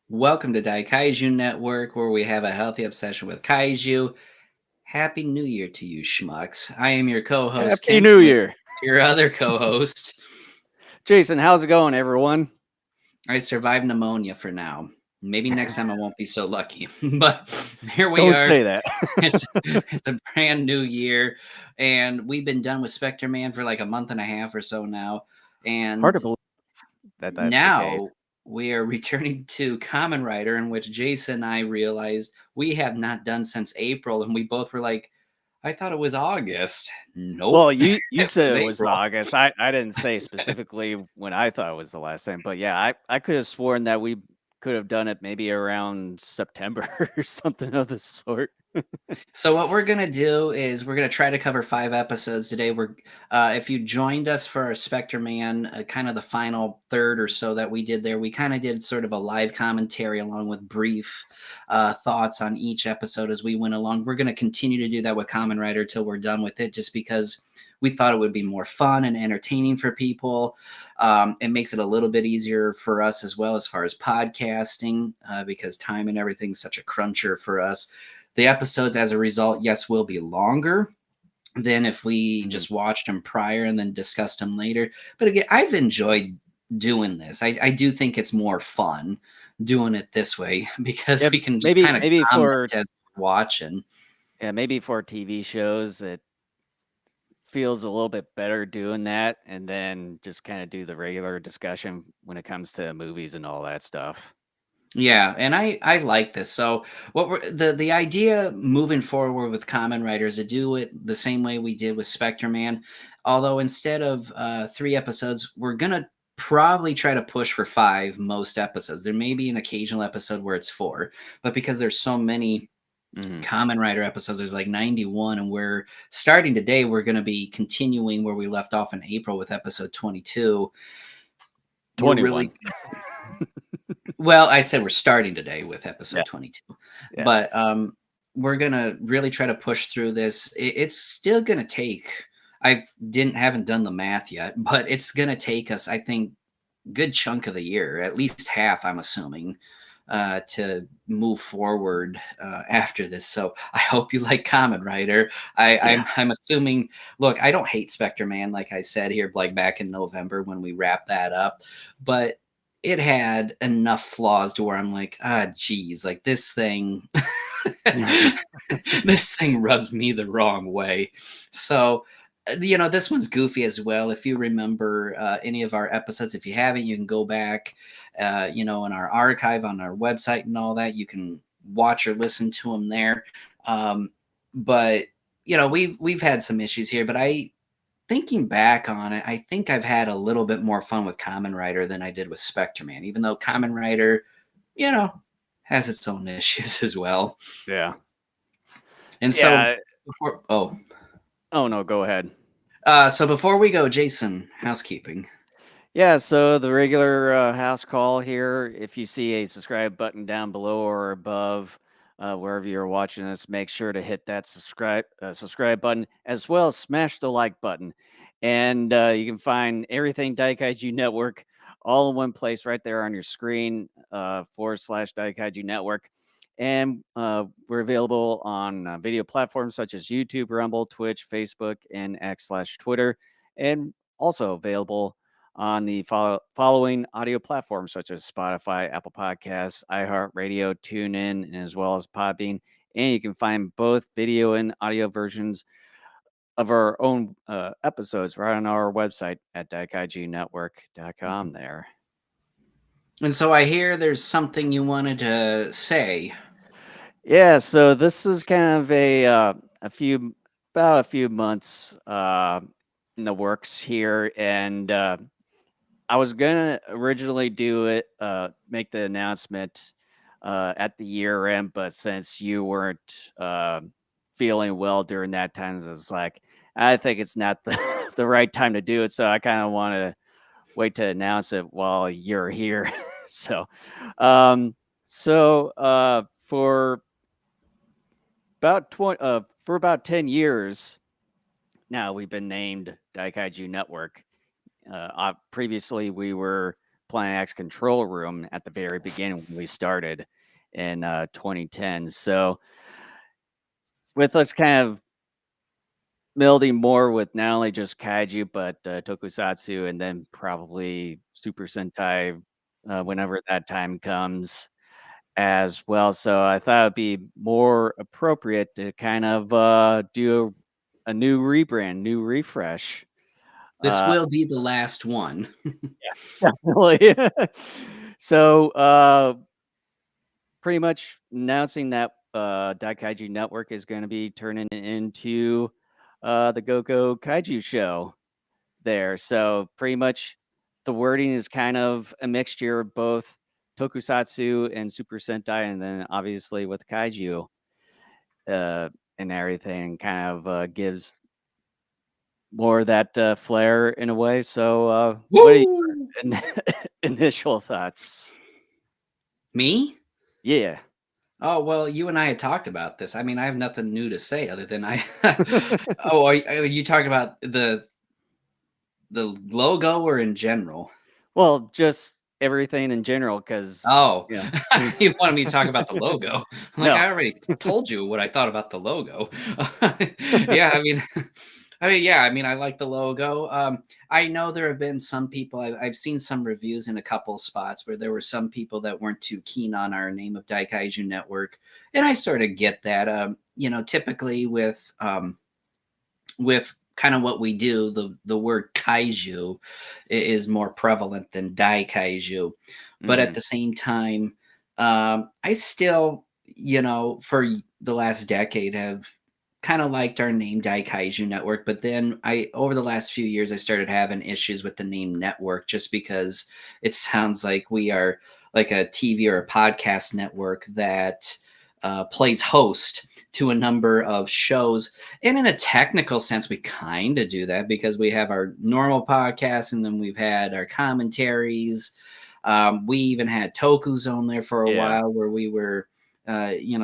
Welcome to Daikaiju Network, where we have a healthy obsession with kaiju. Happy New Year to you, schmucks. I am your co-host, Happy Ken, New with Year. your other co-host. Jason, how's it going, everyone? I survived pneumonia for now. Maybe next time I won't be so lucky. But here we Don't are. say that. It's a brand new year, and we've been done with Spectre Man for like a month and a half or so now. Hard And to believe that that's the case. now we are returning to Kamen Rider, in which Jason and I realized we have not done since April, and we both were like, "I thought it was August." Nope, Well, you it said was it was April. August. I didn't say specifically when I thought it was the last time, but yeah, I could have sworn that we could have done it maybe around September or something of the sort. So what we're gonna do is we're gonna try to cover 5 episodes today. If you joined us for our Spectre Man, kind of the final third or so that we did there, we kind of did sort of a live commentary along with brief thoughts on each episode as we went along. We're gonna continue to do that with Kamen Rider till we're done with it, just because we thought it would be more fun and entertaining for people. It makes it a little bit easier for us as well as far as podcasting, because time and everything's such a cruncher for us. The episodes, as a result, yes, will be longer than if we Mhm. just watched them prior and then discussed them later. But again, I've enjoyed doing this. I do think it's more fun doing it this way because Yeah, we can just maybe kind of maybe comment for as we're watching. maybe for TV shows it feels a little bit better doing that, and then just kind of do the regular discussion when it comes to movies and all that stuff. Yeah, and I like this. So what we're the idea moving forward with Common Writers to do it the same way we did with Spectre Man, although instead of 3 episodes, we're gonna probably try to push for 5 most episodes. There may be an occasional episode where it's 4, but because there's so many Hmm. Common Rider episodes, there's like 91, and we're starting today. We're going to be continuing where we left off in April with episode 22. We're 21. really Well, I said we're starting today with Yeah, episode 22, yeah. but we're gonna really try to push through this. It's still gonna take. I didn't haven't done the math yet, but it's gonna take us, I think, good chunk of the year, at least half. I'm assuming to move forward after this. So I hope you like Common Rider. Yeah. I'm assuming. Look, I don't hate Spectre Man, like I said here, like back in November when we wrapped that up, but it had enough flaws to where I'm like, geez, like this thing, this thing rubs me the wrong way. So, this one's goofy as well. If you remember any of our episodes, if you haven't, you can go back, in our archive on our website and all that. You can watch or listen to them there. But we've had some issues here, but thinking back on it, I think I've had a little bit more fun with Common Rider than I did with Spectre Man, even though Common Rider, you know, has its own issues as well. Yeah. And so Yeah. before Oh, no, go ahead. so before we go, Jason, housekeeping. Yeah, so the regular house call here. If you see a subscribe button down below or above, wherever you're watching this, make sure to hit that subscribe button as well as smash the like button. And you can find everything Daikaiju Network all in one place right there on your screen, /Daikaiju Network. And we're available on video platforms such as YouTube, Rumble, Twitch, Facebook, and X/Twitter, and also available on the following audio platforms such as Spotify, Apple Podcasts, iHeartRadio, TuneIn, as well as Podbean. And you can find both video and audio versions of our own episodes right on our website at daikaijunetwork.com there. And so I hear there's something you wanted to say. Yeah, so this is kind of about a few months in the works here, and I was gonna originally do it, make the announcement at the year end, but since you weren't feeling well during that time, I was like, I think it's not the the right time to do it. So I kind of want to wait to announce it while you're here. so, um, for for about 10 years now, we've been named Daikaiju Network. Previously, we were Planet X control room at the very beginning when we started in 2010. So with us kind of melding more with not only just kaiju, but tokusatsu, and then probably Super Sentai whenever that time comes as well. So I thought it'd be more appropriate to kind of do a new rebrand, new refresh. This will be the last one. Yes, definitely. So pretty much announcing that Daikaiju Network is going to be turning into the Go Kaiju show there. So pretty much the wording is kind of a mixture of both tokusatsu and Super Sentai, and then obviously with kaiju and everything kind of gives more of that flair in a way. So what are Woo! your initial thoughts? Me? Yeah. Oh, well, you and I had talked about this. I mean, I have nothing new to say other than I Oh, are you talking about the logo or in general? Well, just everything in general, because Oh, yeah. you wanted me to talk about the logo. I'm like, No. I already told you what I thought about the logo. Yeah, I mean, yeah, I mean, I like the logo. I know there have been some people. I've seen some reviews in a couple spots where there were some people that weren't too keen on our name of Daikaiju Network, and I sort of get that. Typically with kind of what we do, the word kaiju is more prevalent than daikaiju. But at Mhm. the same time, I still, for the last decade have kind of liked our name Daikaiju Network. But then over the last few years, I started having issues with the name network just because it sounds like we are like a TV or a podcast network that plays host to a number of shows. And in a technical sense, we kind of do that because we have our normal podcast and then we've had our commentaries. We even had Toku Zone there for a Yeah. while where we were,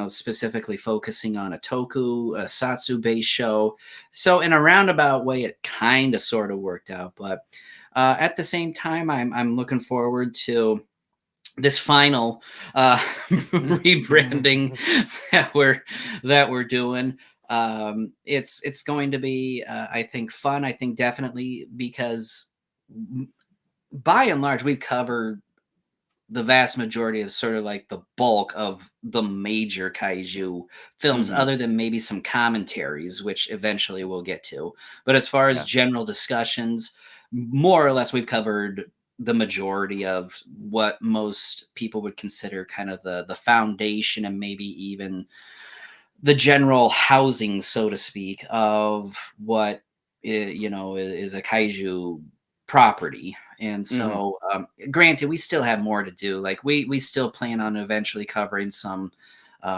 specifically focusing on a Satsu based show. So, in a roundabout way, it kind of sort of worked out. But at the same time, I'm looking forward to this final rebranding that we're doing. It's going to be I think fun. I think definitely because by and large we cover the vast majority of sort of like the bulk of the major kaiju films, Mhm. other than maybe some commentaries, which eventually we'll get to. But as far as Yeah. general discussions, more or less we've covered the majority of what most people would consider kind of the foundation and maybe even the general housing, so to speak, of what is a kaiju property. And Mhm. so, granted, we still have more to do. Like we still plan on eventually covering some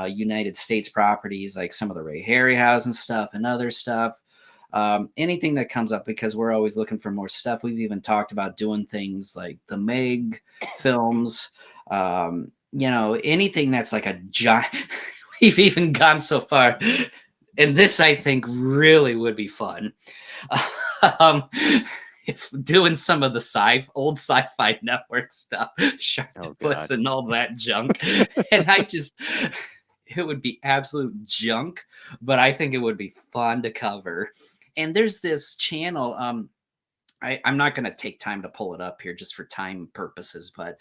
United States properties, like some of the Ray Harryhausen stuff and other stuff. Anything that comes up because we're always looking for more stuff. We've even talked about doing things like the Meg films. Anything that's like a giant. We've even gone so far, and this I think really would be fun. um, if doing some of the old sci-fi network stuff, Oh Sharktopus god. and all that junk, and it would be absolute junk, but I think it would be fun to cover. And there's this channel. I'm not going to take time to pull it up here just for time purposes, but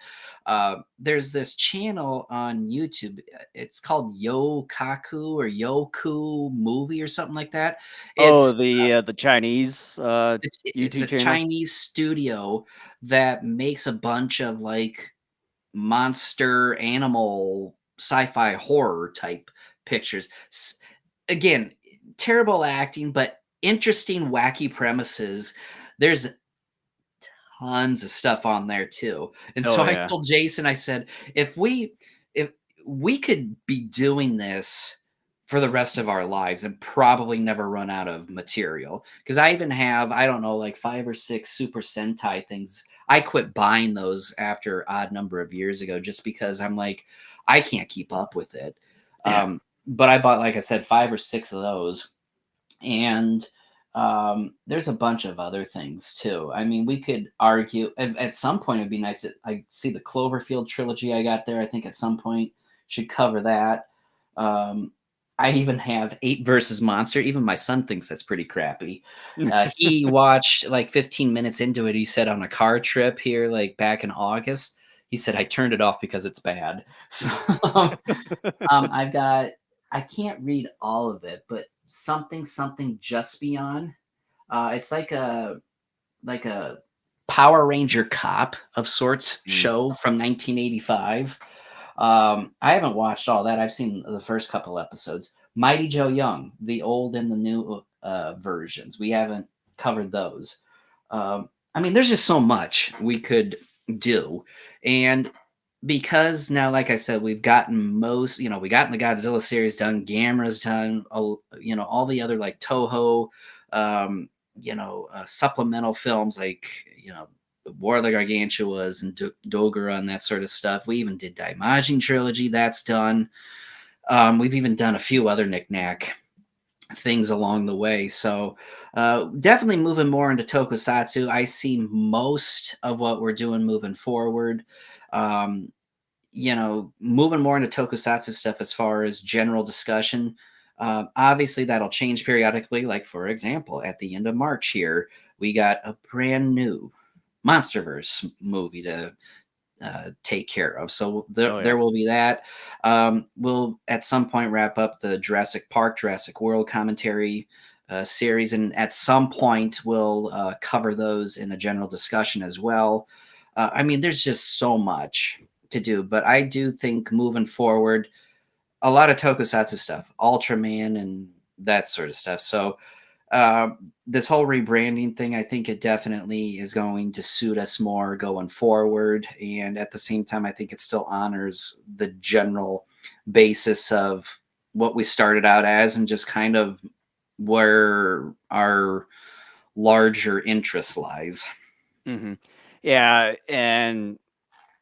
there's this channel on YouTube. It's called Yokaku or Yoku Movie or something like that. Oh, It's the Chinese it's YouTube a channel? Chinese studio that makes a bunch of like monster animal sci-fi horror type pictures. Again, terrible acting, but interesting, wacky premises. There's tons of stuff on there too. And so Oh I yeah. told Jason, I said, if we could be doing this for the rest of our lives and probably never run out of material. Because I even have, I don't know, like 5 or 6 Super Sentai things. I quit buying those after odd number of years ago just because I'm like, I can't keep up with it. Yeah. But I bought, like I said, 5 or 6 of those. And There's a bunch of other things too. I mean, we could argue at some point it'd be nice that I see the Cloverfield trilogy I got there. I think at some point should cover that. Um, I even have Eight versus Monster. Even my son thinks that's pretty crappy. He watched like 15 minutes into it. He said on a car trip here, like back in August, he said I turned it off because it's bad. So I've got I can't read all of it, but something just beyond. It's like a Power Ranger cop of sorts Mm. show from 1985. I haven't watched all that. I've seen the first couple episodes. Mighty Joe Young, the old and the new versions. We haven't covered those. I mean, there's just so much we could do, and because now, like I said, we've gotten most, we gotten the Godzilla series done, Gamera's done, all the other like Toho, supplemental films like, War of the Gargantuas and Dogura and that sort of stuff. We even did Daimajin trilogy, that's done. We've even done a few other knickknack things along the way. So definitely moving more into tokusatsu. I see most of what we're doing moving forward. Um, moving more into tokusatsu stuff as far as general discussion. Obviously, that'll change periodically. Like, for example, at the end of March here, we got a brand new MonsterVerse movie to take care of. So Oh yeah. there will be that. We'll at some point wrap up the Jurassic Park, Jurassic World commentary series, and at some point we'll cover those in a general discussion as well. I mean, there's just so much to do, but I do think moving forward, a lot of tokusatsu stuff, Ultraman and that sort of stuff. So this whole rebranding thing, I think it definitely is going to suit us more going forward. And at the same time, I think it still honors the general basis of what we started out as and just kind of where our larger interest lies. Hmm. Yeah, and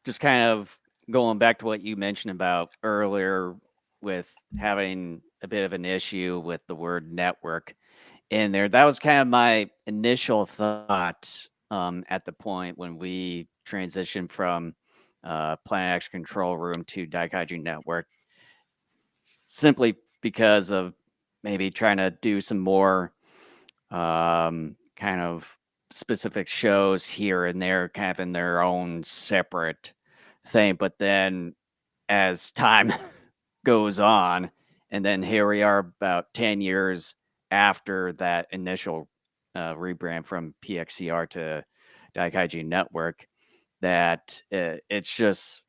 just kind of going back to what you mentioned about earlier with having a bit of an issue with the word network in there. That was kind of my initial thought at the point when we transitioned from Planet X Control Room to Daikaiju Network, simply because of maybe trying to do some more kind of specific shows here and there, kind of in their own separate thing. But then as time goes on, and then here we are about 10 years after that initial rebrand from PXCR to Daikaiju Network, that it's just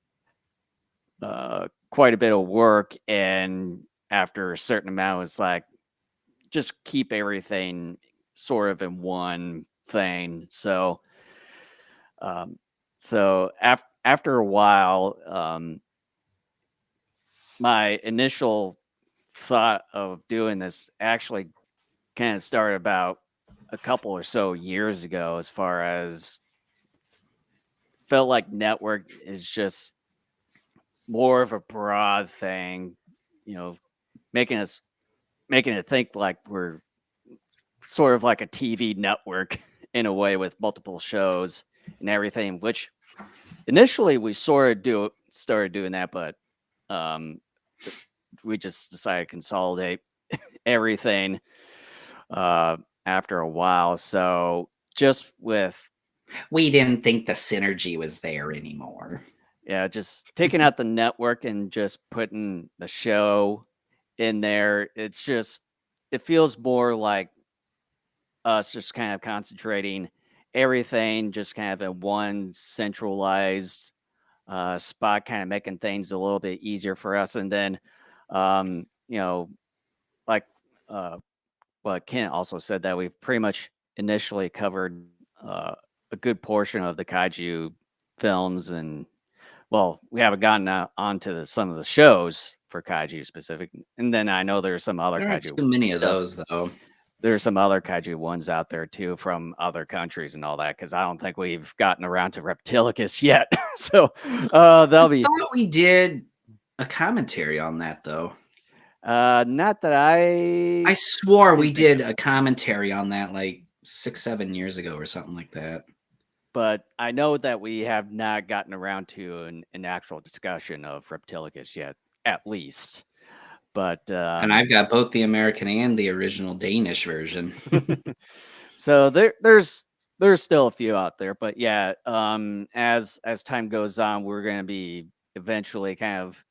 quite a bit of work. And after a certain amount, it's like, just keep everything sort of in one thing. So, um, after a while, my initial thought of doing this actually kind of started about a couple or so years ago, as far as felt like network is just more of a broad thing, you know, making us making it think like we're sort of like a TV network in a way, with multiple shows and everything, which initially we sort of started doing that, but um, we just decided to consolidate everything uh, after a while. So just with We didn't think the synergy was there anymore. just taking out the network and just putting the show in there, it feels more like us just kind of concentrating everything just kind of in one centralized spot, kind of making things a little bit easier for us. And then, um, you know, like uh, well, Ken also said that we've pretty much initially covered a good portion of the kaiju films, and well, we haven't gotten onto some of the shows for kaiju specific. And then I know there's some other There aren't kaiju too many of stuff. those, though. There's some other kaiju ones out there too from other countries and all that, because I don't think we've gotten around to Reptilicus yet. So that'll I be. thought we did a commentary on that, though. Not that I I swore can we think did of, a commentary on that like 6, 7 years ago or something like that. but I know that we have not gotten around to an actual discussion of Reptilicus yet, at least. But And I've got both the American and the original Danish version. so there's still a few out there, but yeah, as time goes on, we're going to be eventually kind of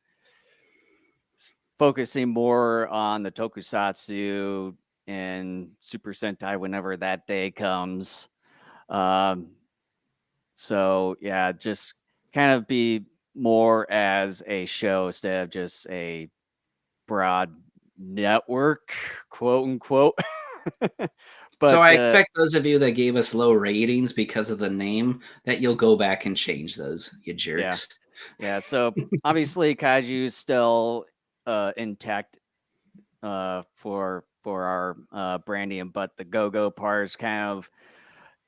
focusing more on the tokusatsu and Super Sentai whenever that day comes. Um, so yeah, just kind of be more as a show instead of just a broad network, quote unquote. So But I expect those of you that gave us low ratings because of the name that you'll go back and change those, you yeah, jerks. yeah. So obviously, Kaiju is still intact for our branding, but the Go-Go part is kind of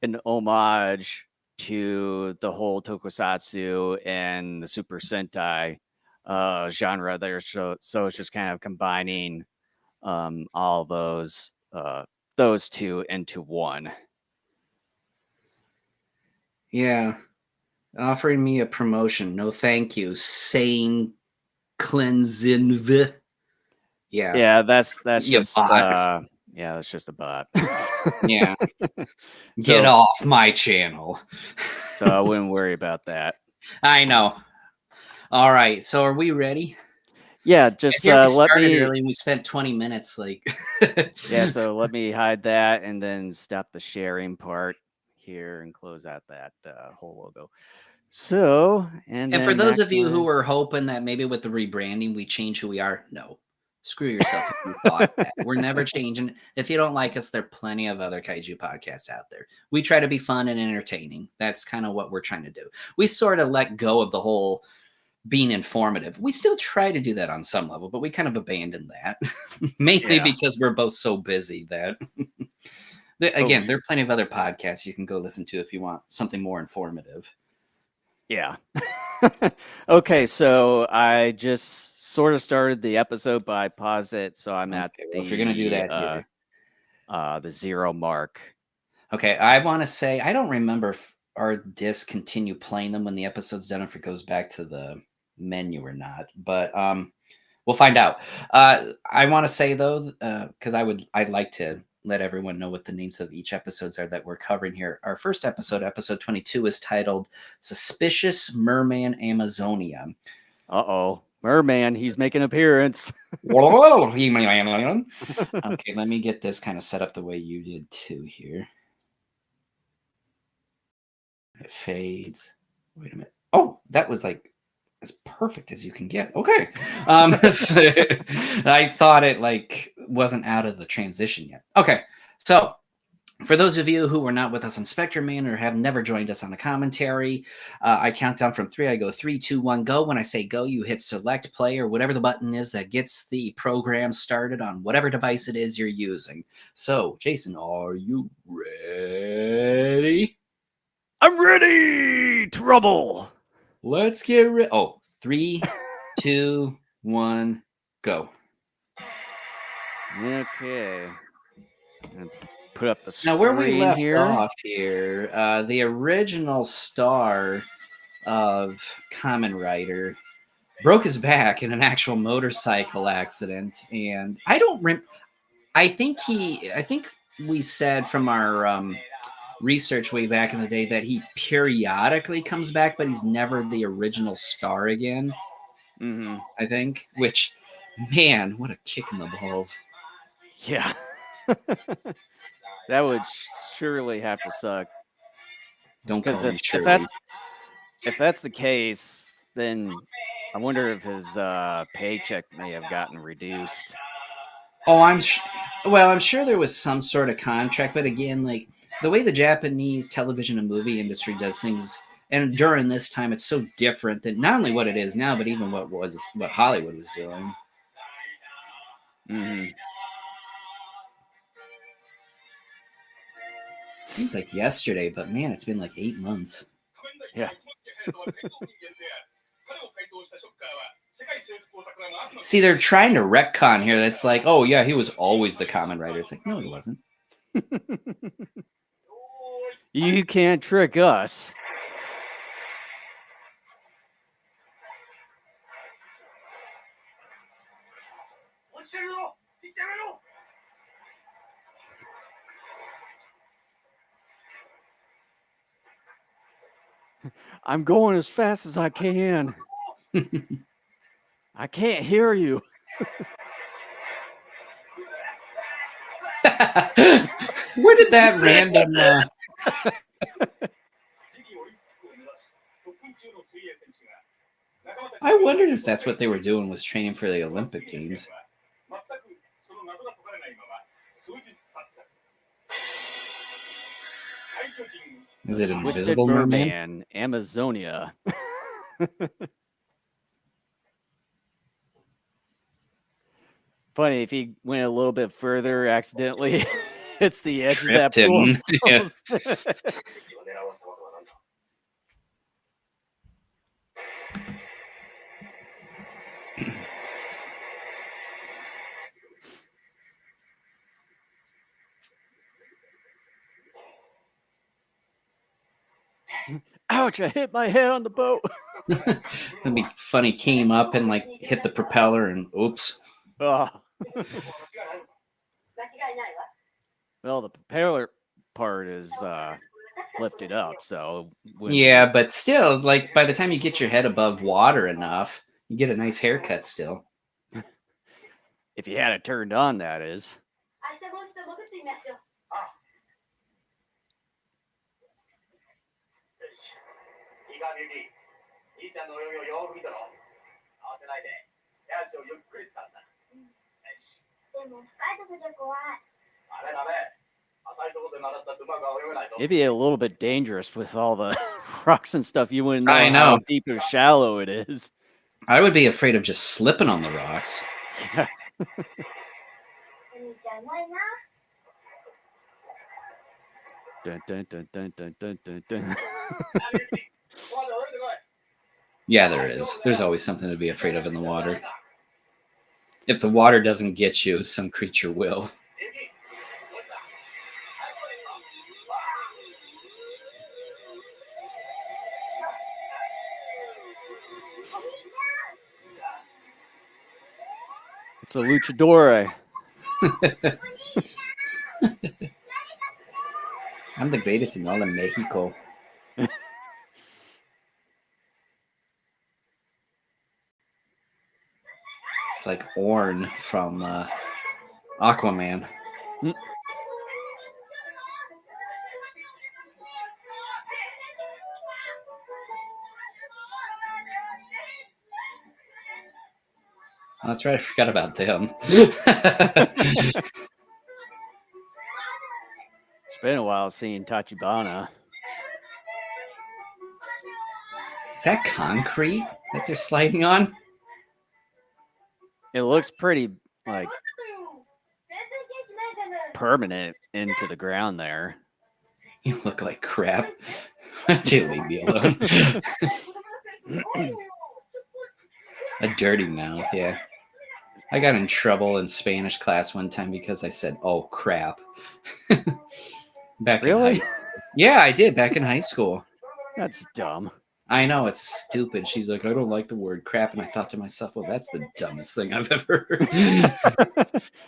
an homage to the whole tokusatsu and the Super Sentai genre there. So it's just kind of combining all those two into one. Yeah. Offering me a promotion. No, thank you. Sane Cleansinv. Yeah. Yeah, that's You just bot. yeah, that's just a bot. Yeah. Get so off my channel. so I wouldn't worry about that. I know. All right. So are we ready? Yeah, I just hear we let started me early and we spent 20 minutes like yeah, so let me hide that and then stop the sharing part here and close out that whole logo. So, and And for then those of you who maximize. were hoping that maybe with the rebranding we change who we are, no. Screw yourself if you thought that. We're never changing. If you don't like us, there are plenty of other kaiju podcasts out there. We try to be fun and entertaining. That's kind of what we're trying to do. We sort of let go of the whole being informative. We still try to do that on some level, but we kind of abandoned that. Mainly Yeah. because we're both so busy that Oh, again, there are plenty of other podcasts you can go listen to if you want something more informative. yeah. Okay, so I just sort of started the episode, but I paused it, so I'm at Okay, well, if you're gonna do that here, the 0 mark. okay, I want to say I don't remember if our disc continue playing them when the episode's done, if it goes back to the menu or not. But we'll find out. I want to say though, because I'd like to let everyone know what the names of each episodes are that we're covering here. Our first episode, episode 22, is titled "Suspicious Merman Amazonia." Uh-oh. Merman, he's making an appearance. Okay, let me get this kind of set up the way you did too here. It fades. Wait a minute. Oh, that was like as perfect as you can get. Okay. So I thought it like wasn't out of the transition yet. Okay. So for those of you who were not with us on Spectre Man or have never joined us on a commentary, I count down from 3. I go 3, 2, 1, go. When I say go, you hit select play or whatever the button is that gets the program started on whatever device it is you're using. So, Jason, are you ready? I'm ready! Trouble! Let's get ready. Oh, 3, 2, 1, go. Okay. And put up the Now, where we screen left here. off here, the original star of Kamen Rider broke his back in an actual motorcycle accident, and I don't I think we said from our research way back in the day that he periodically comes back, but he's never the original star again. Mm-hmm. I think, which, man, what a kick in the balls. Yeah. That would surely have to suck. Don't Because call me if Shirley. that's the case, then I wonder if his paycheck may have gotten reduced. Oh, well, I'm sure there was some sort of contract, but again, like the way the Japanese television and movie industry does things, and during this time, it's so different than not only what it is now, but even what Hollywood was doing. Mm-hmm. Seems like yesterday, but man, it's been like 8 months. Yeah. See, they're trying to retcon here. That's like, oh yeah, he was always the Kamen Rider. It's like, no, he wasn't. You can't trick us. I'm going as fast as I can. I can't hear you. Where did that random? I wondered if that's what they were doing, was training for the Olympic Games. Is it Invisible Merman? Amazonia. Funny if he went a little bit further, accidentally hits the edge of that pool. Yeah. Ouch, I hit my head on the boat. It'd be funny, came up and like hit the propeller and oops. Oh. Well, the propeller part is lifted up, so yeah, but still, like by the time you get your head above water enough, you get a nice haircut still. If you had it turned on, that is. It'd be a little bit dangerous with all the rocks and stuff. You wouldn't know, how deep or shallow it is. I would be afraid of just slipping on the rocks. Yeah. Dun, dun, dun, dun, dun, dun, dun, dun. Yeah, there is. There's always something to be afraid of in the water. If the water doesn't get you, some creature will. It's a luchador. I'm the greatest in all of Mexico. It's like Orn from Aquaman. Oh, that's right, I forgot about them. It's been a while seeing Tachibana. Is that concrete that they're sliding on? It looks pretty, like, permanent into the ground there. You look like crap. Just leave me alone. A dirty mouth, yeah. I got in trouble in Spanish class one time because I said, "Oh crap." Back really? in high school. Yeah, I did back in high school. That's dumb. I know, it's stupid. She's like, "I don't like the word crap," and I thought to myself, "Well, that's the dumbest thing I've ever heard."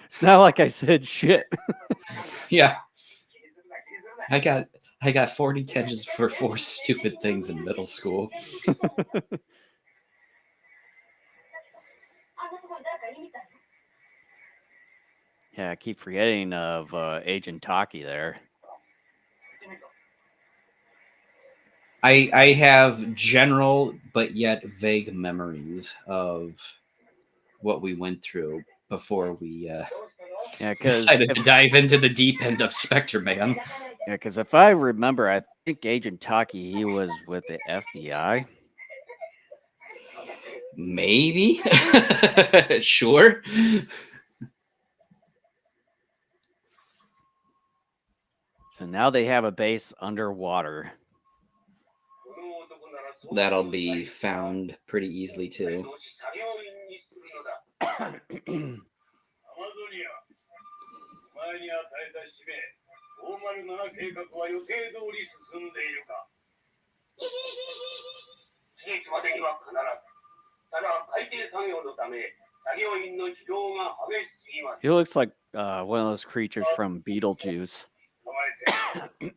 It's not like I said shit. Yeah. I got 40 tensions for 4 stupid things in middle school. Yeah, I keep forgetting of Agent Taki there. I have general but yet vague memories of what we went through before we decided to dive into the deep end of Spectre Man. Yeah, because if I remember, I think Agent Taki, he was with the FBI. Maybe. Sure. So now they have a base underwater. That'll be found pretty easily too. He looks like one of those creatures from Beetlejuice.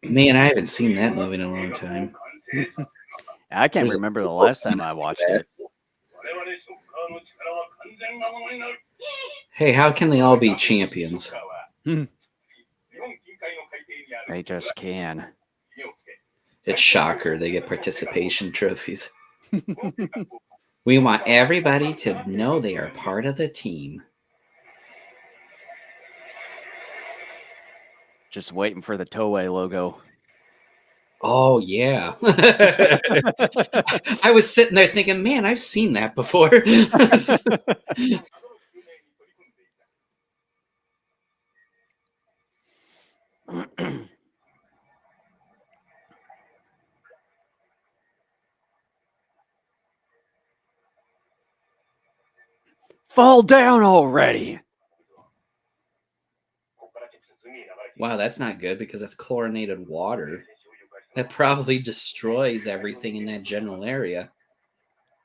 Man, I haven't seen that movie in a long time. I can't There's a remember the sequel last time coming I out for watched that. it. Hey, how can they all be champions? They just can. It's shocker they get participation trophies. We want everybody to know they are part of the team. Just waiting for the Toei logo. Oh, yeah. I was sitting there thinking, man, I've seen that before. Fall down already. Wow, that's not good because that's chlorinated water. That probably destroys everything in that general area.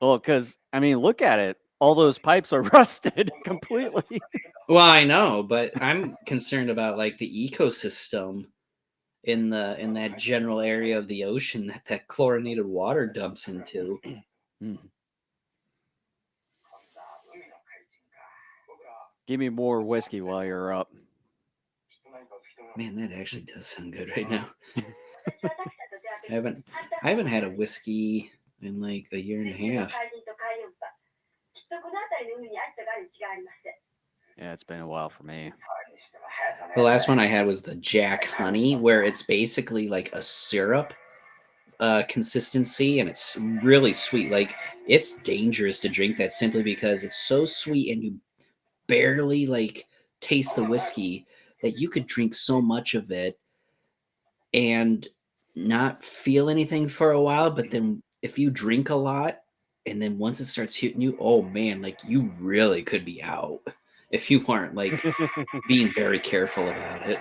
Well, because, I mean, look at it. All those pipes are rusted completely. Well, I know, but I'm concerned about like the ecosystem in that general area of the ocean that chlorinated water dumps into. Give me more whiskey while you're up. Man, that actually does sound good right now. I haven't had a whiskey in like a year and a half. Yeah, it's been a while for me. The last one I had was the Jack Honey, where it's basically like a syrup consistency, and it's really sweet. Like, it's dangerous to drink that simply because it's so sweet and you barely like taste the whiskey, that you could drink so much of it and not feel anything for a while. But then if you drink a lot and then once it starts hitting you, oh man, like you really could be out if you weren't like being very careful about it.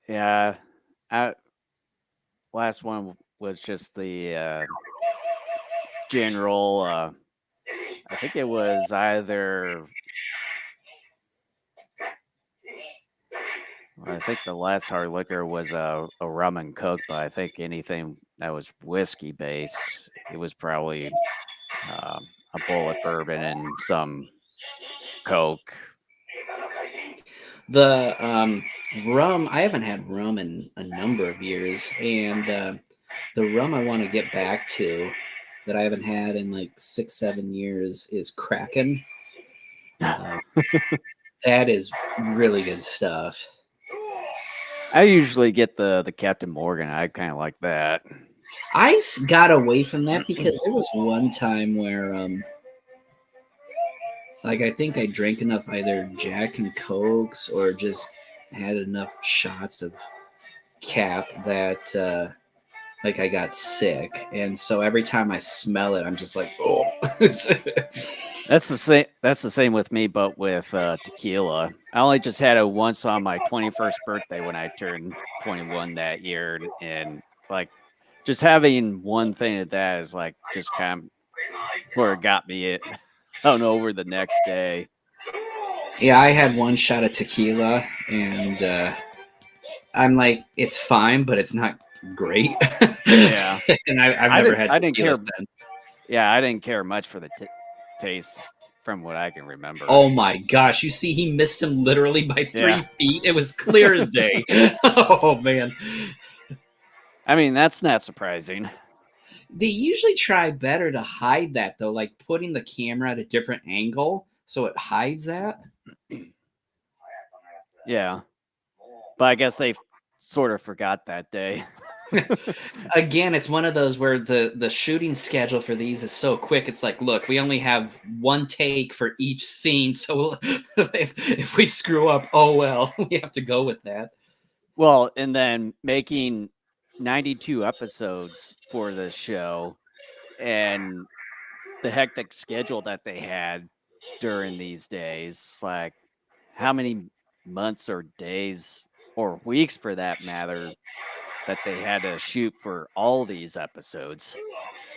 Yeah. Last one was just the general, I think it was either, I think the last hard liquor was a rum and coke, but I think anything that was whiskey based, it was probably a bullet bourbon and some coke. The rum, I haven't had rum in a number of years, and the rum I want to get back to that I haven't had in like 6-7 years is Kraken. That is really good stuff. I usually get the Captain Morgan. I kind of like that. I got away from that because there was one time where like I think I drank enough either Jack and Cokes or just had enough shots of Cap that like I got sick, and so every time I smell it, I'm just like, oh. That's the same. That's the same with me, but with tequila. I only just had it once on my 21st birthday when I turned 21 that year, and like just having one thing of that is like just kind of where it got me it on over the next day. Yeah, I had one shot of tequila, and I'm like, it's fine, but it's not great. Yeah, And I've never had I didn't tequila care. since. Yeah, I didn't care much for the taste from what I can remember. Oh my gosh! You see, he missed him literally by 3 feet. It was clear as day. Oh man! I mean, that's not surprising. They usually try better to hide that though, like putting the camera at a different angle so it hides that. Yeah, but I guess they sort of forgot that day. Again, it's one of those where the shooting schedule for these is so quick. It's like, look, we only have one take for each scene, so if we screw up, oh well, we have to go with that. Well, and then making 92 episodes for this show, and the hectic schedule that they had during these days. Like, how many months or days or weeks, for that matter, that they had to shoot for all these episodes.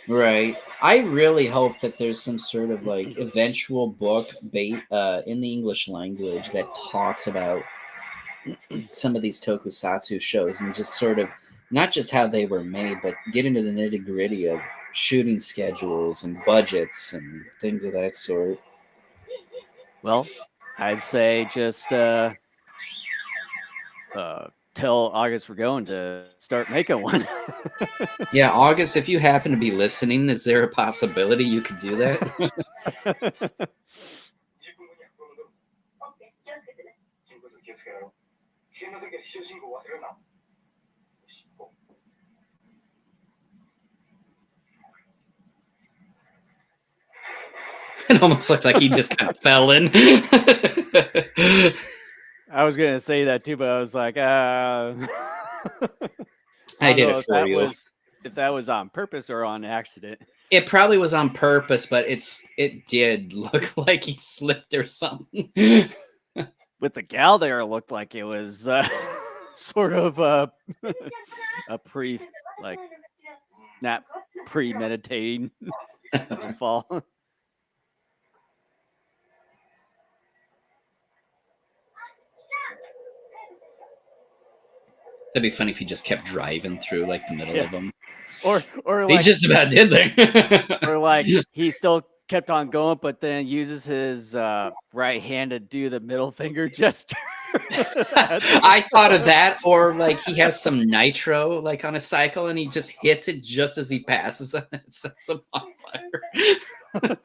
Right. I really hope that there's some sort of like eventual book in the English language that talks about some of these tokusatsu shows and just sort of not just how they were made, but get into the nitty gritty of shooting schedules and budgets and things of that sort. Well, I'd say just tell August we're going to start making one. Yeah, August, if you happen to be listening, is there a possibility you could do that? It almost looked like he just kind of fell in. I was gonna say that too, but I was like, I don't did know it for you. if that was on purpose or on accident. It probably was on purpose, but it did look like he slipped or something. With the gal there, it looked like it was sort of a not premeditating of a fall. That'd be funny if he just kept driving through like the middle of them. Or He like just about did there. or like he still kept on going, but then uses his right hand to do the middle finger gesture. I thought of that, or like he has some nitro like on a cycle and he just hits it just as he passes and it sets him on fire.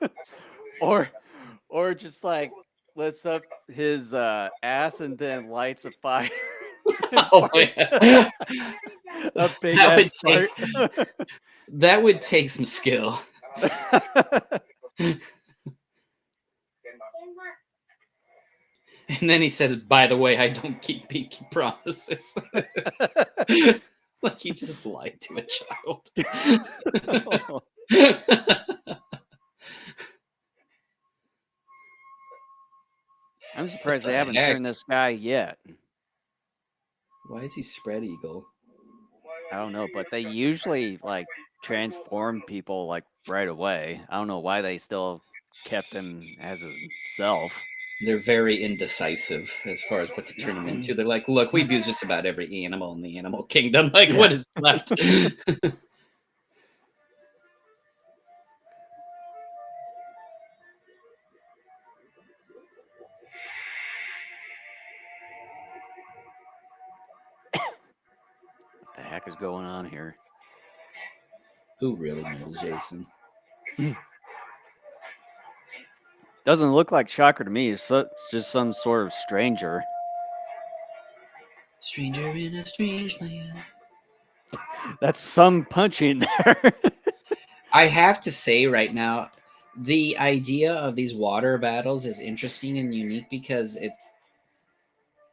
or just like lifts up his ass and then lights a fire. Oh, yeah. A big ass fart. That would take some skill. And then he says, "By the way, I don't keep pinky promises." Like he just lied to a child. I'm surprised they haven't turned this guy yet. Why is he spread eagle? I don't know, but they usually like transform people like right away. I don't know why they still kept him as himself. They're very indecisive as far as what to turn him into. They're like, look, we've used just about every animal in the animal kingdom. Like, what is left? What the heck is going on here? Who really knows, Jason? Doesn't look like Shocker to me. It's just some sort of stranger. Stranger in a strange land. That's some punching there. I have to say right now, the idea of these water battles is interesting and unique because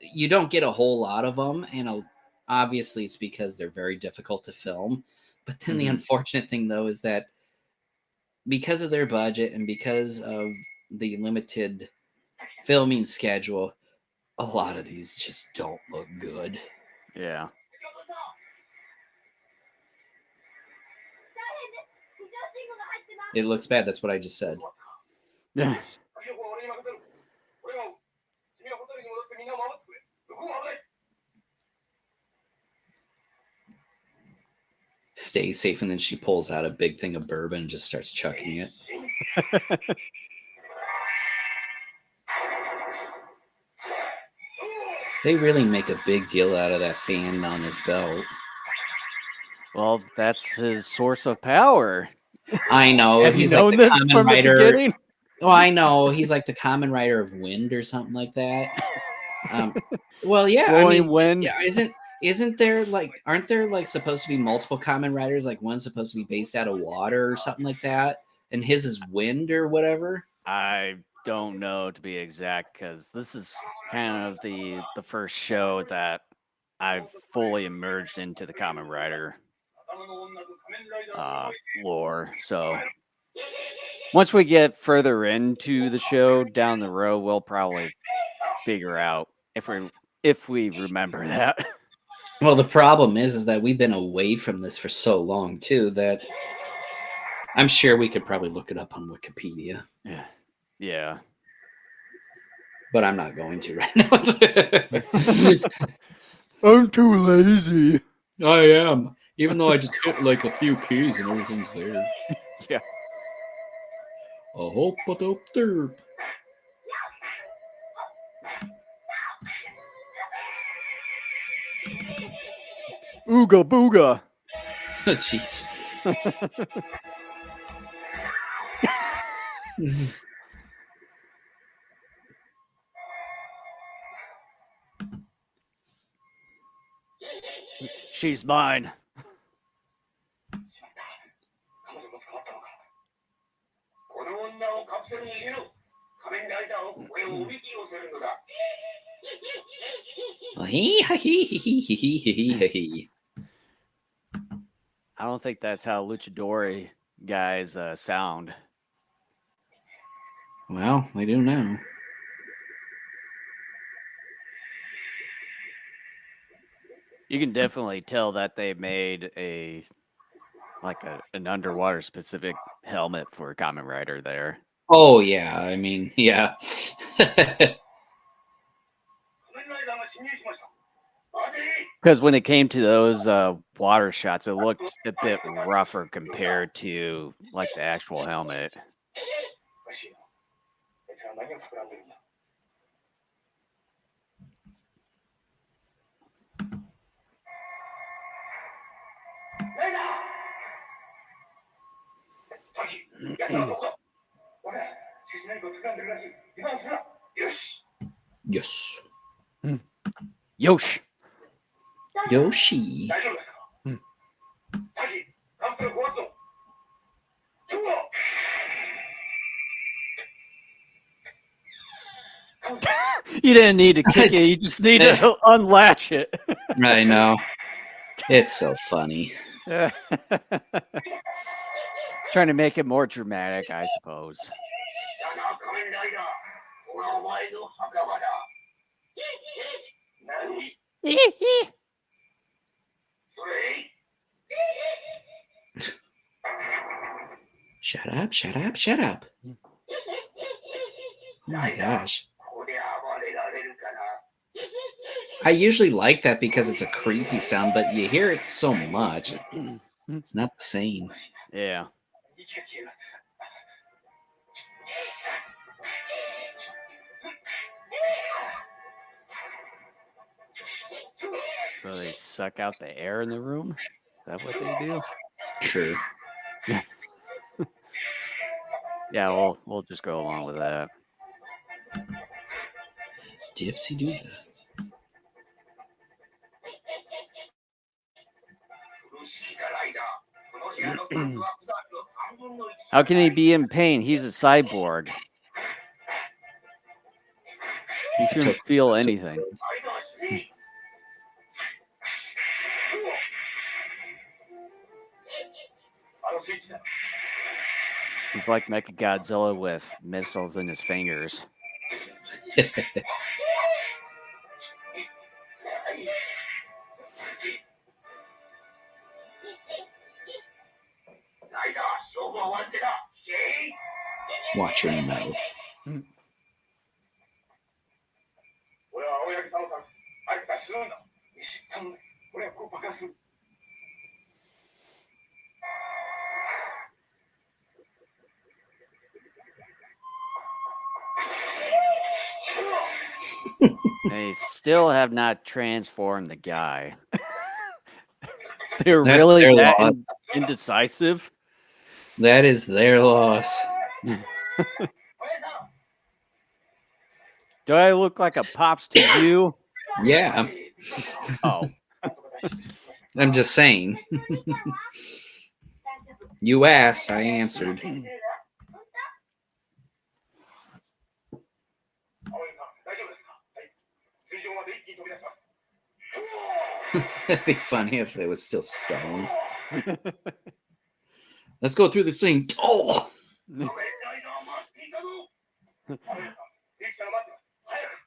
you don't get a whole lot of them, and obviously it's because they're very difficult to film. But then the unfortunate thing, though, is that because of their budget and because of the limited filming schedule, a lot of these just don't look good. Yeah. It looks bad. That's what I just said. Yeah. Stay safe, and then she pulls out a big thing of bourbon and just starts chucking it. They really make a big deal out of that fan on his belt. Well, that's his source of power. I know. Have he's you known like the this Kamen from Rider. The beginning? Oh, I know. He's like the Kamen Rider of wind or something like that. Well, yeah. Blowing wind. Yeah, isn't there aren't there like supposed to be multiple Kamen Riders? Like one's supposed to be based out of water or something like that, and his is wind or whatever. I don't know, to be exact, because this is kind of the first show that I've fully emerged into the Kamen Rider lore. So Once we get further into the show down the road, we'll probably figure out if we remember that. Well, the problem is that we've been away from this for so long too that I'm sure we could probably look it up on Wikipedia, Yeah. but I'm not going to right now. I'm too lazy. I am, even though I just hit like a few keys and everything's there. Yeah. A hope a dope derp. Ooga booga. Jeez. She's mine. この女をカプセルに入れろ。仮面ライダーをここへおびき寄せるのだ。 I don't think that's how luchador guys sound. Well, they do now. You can definitely tell that they made an underwater specific helmet for Kamen Rider there. Oh yeah, I mean, yeah. Because when it came to those water shots, it looked a bit rougher compared to like the actual helmet. Yes. Yosh. Yoshi. You didn't need to kick it. You just need to unlatch it. I know. It's so funny. Trying to make it more dramatic, I suppose. Shut up, shut up, shut up. Oh my gosh. I usually like that because it's a creepy sound, but you hear it so much. It's not the same. Yeah. So they suck out the air in the room? Is that what they do? Sure. Yeah, we'll just go along with that. Dipsy Doodah. How can he be in pain? He's a cyborg. He shouldn't feel anything. He's like Mechagodzilla with missiles in his fingers. Watch your mouth. They still have not transformed the guy. They're That's really their that loss. indecisive. That is their loss. Do I look like a pops to you? Yeah. Oh. I'm just saying. You asked, I answered. That'd be funny if it was still stone. Let's go through this thing. Oh! 力車の待ってます。早く。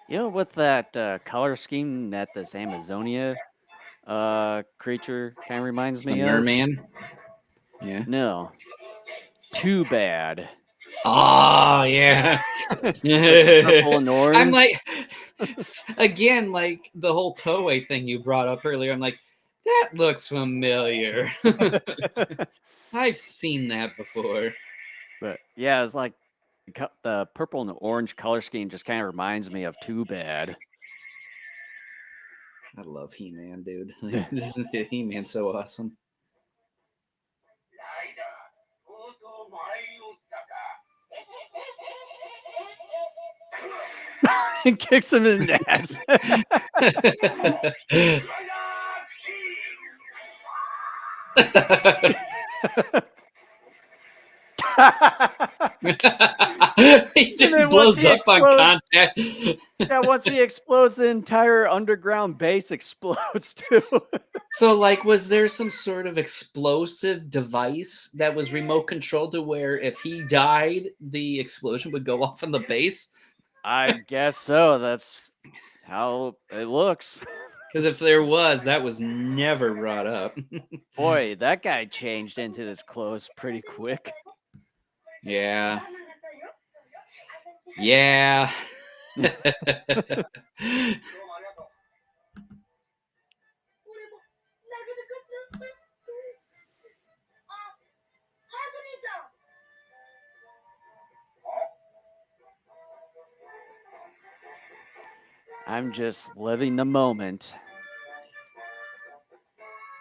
You know, with that color scheme that this Amazonia creature kind of reminds The me of? merman. Yeah. No. Too bad. Oh yeah. Like the purple and orange. I'm like, again, like the whole Toei thing you brought up earlier. I'm like, that looks familiar. I've seen that before. But yeah, it's like the purple and the orange color scheme just kind of reminds me of Too Bad. I love He-Man, dude. He-Man's so awesome. ライダー、とうとう参りおったか。 It kicks him in the ass. ライダー、He just then blows once he up on explodes- contact. Yeah, once he explodes, the entire underground base explodes too. So, like, was there some sort of explosive device that was remote controlled to where if he died, the explosion would go off on the base? I guess so. That's how it looks. Because if there was, that was never brought up. Boy, that guy changed into his clothes pretty quick. Yeah. Yeah. どうもありがとう。俺も投げてくって。あ、ハヤト兄ちゃん。 I'm just living the moment.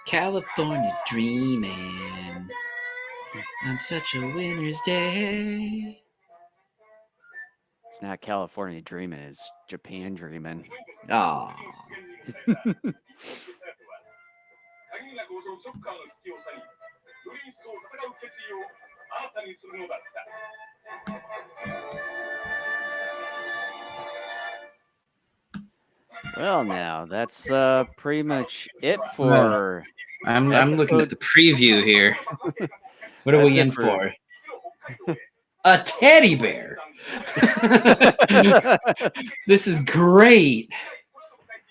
California dreaming on such a winter's day. It's not California dreaming, it's Japan dreaming. Aw. 限りなく襲うショッカーの引きを去り、より一層戦う決意を新たにするのだった。 Well, now that's pretty much it for. I'm looking at the preview here. What are That's we it in for- for? A teddy bear. This is great.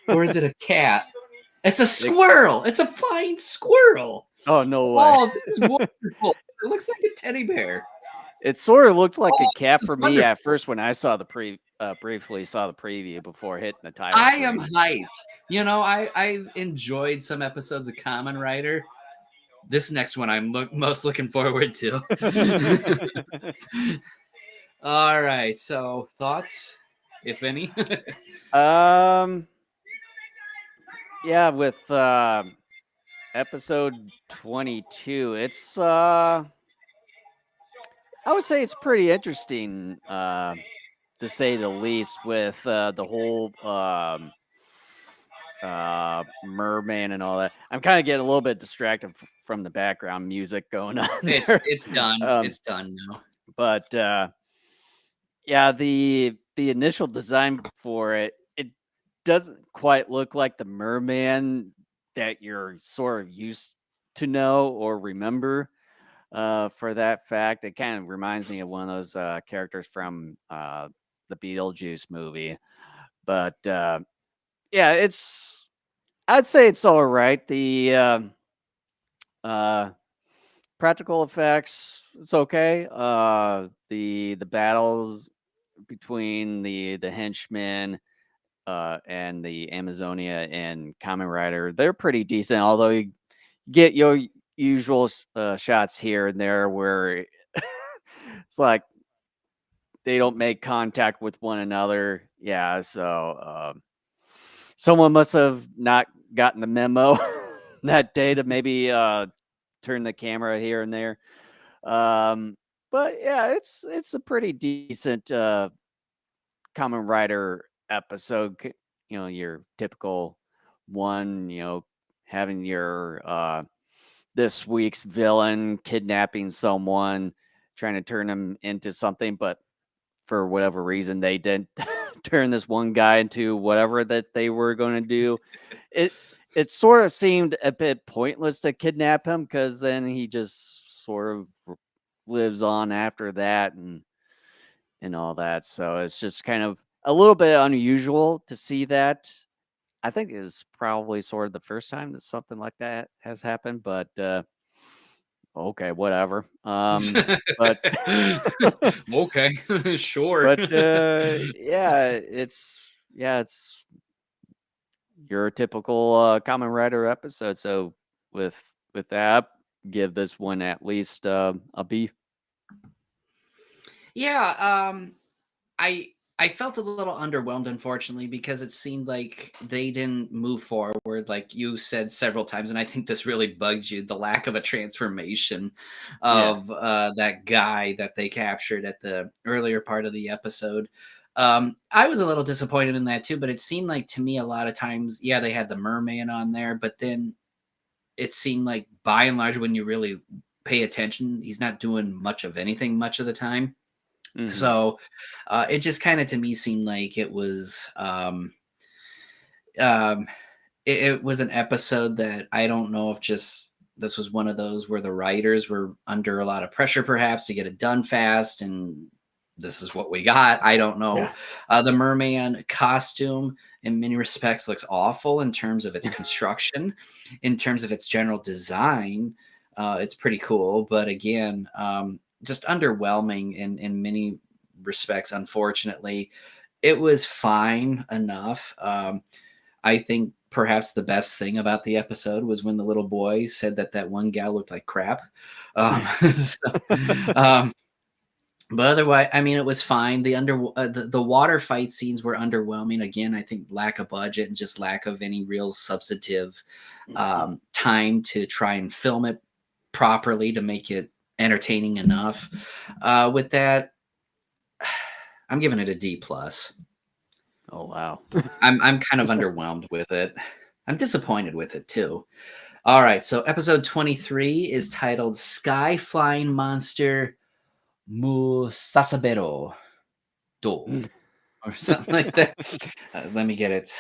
Or is it a cat? It's a squirrel. It's a flying squirrel. Oh no way! Oh, this is wonderful. It looks like a teddy bear. It sort of looked like Oh, a cat this is for me at wonderful. first when I saw the briefly saw the preview before hitting the title. I screen. am hyped. You know, I've enjoyed some episodes of Kamen Rider. This next one I'm most looking forward to. All right. So thoughts, if any? Yeah, with episode 22, it's I would say it's pretty interesting, to say the least, with the whole merman and all that. I'm kind of getting a little bit distracted from the background music going on. It's done. It's done now. But yeah, the initial design for it doesn't quite look like the merman that you're sort of used to know or remember. For that fact, it kind of reminds me of one of those characters from the Beetlejuice movie. But yeah, I'd say it's all right. The practical effects, it's okay. The battles between the henchmen and the Amazonia and Kamen Rider, they're pretty decent. Although you get your usual shots here and there where it's like they don't make contact with one another. Yeah, so someone must have not gotten the memo that day to maybe turn the camera here and there. But yeah, it's a pretty decent Kamen Rider episode. You know, your typical one, you know, having your this week's villain kidnapping someone, trying to turn them into something, but for whatever reason they didn't turn this one guy into whatever that they were going to do. it sort of seemed a bit pointless to kidnap him because then he just sort of lives on after that and all that. So it's just kind of a little bit unusual to see that. I think it is probably sort of the first time that something like that has happened, but okay, whatever. But Okay, sure. but it's your typical Common Rider episode. So with that, give this one at least a B. Yeah, I felt a little underwhelmed, unfortunately, because it seemed like they didn't move forward, like you said several times, and I think this really bugs you, the lack of a transformation Yeah. of that guy that they captured at the earlier part of the episode. I was a little disappointed in that too, but it seemed like to me a lot of times, yeah, they had the merman on there, but then it seemed like by and large, when you really pay attention, he's not doing much of anything much of the time. Mhm. So it just kind of to me seemed like it was um, it was an episode that I don't know if just this was one of those where the writers were under a lot of pressure perhaps to get it done fast, and this is what we got. I don't know. Yeah. The merman costume in many respects looks awful in terms of its construction, in terms of its general design. It's pretty cool, but again, just underwhelming in many respects. Unfortunately, it was fine enough. I think perhaps the best thing about the episode was when the little boy said that that one gal looked like crap. So, um, but otherwise, I mean, it was fine. The water fight scenes were underwhelming. Again, I think lack of budget and just lack of any real substantive time to try and film it properly to make it entertaining enough. With that, I'm giving it a D plus. Oh wow. I'm kind of underwhelmed with it. I'm disappointed with it too. All right, so episode 23 is titled Sky Flying Monster Musasabero Do or something like that. Let me get it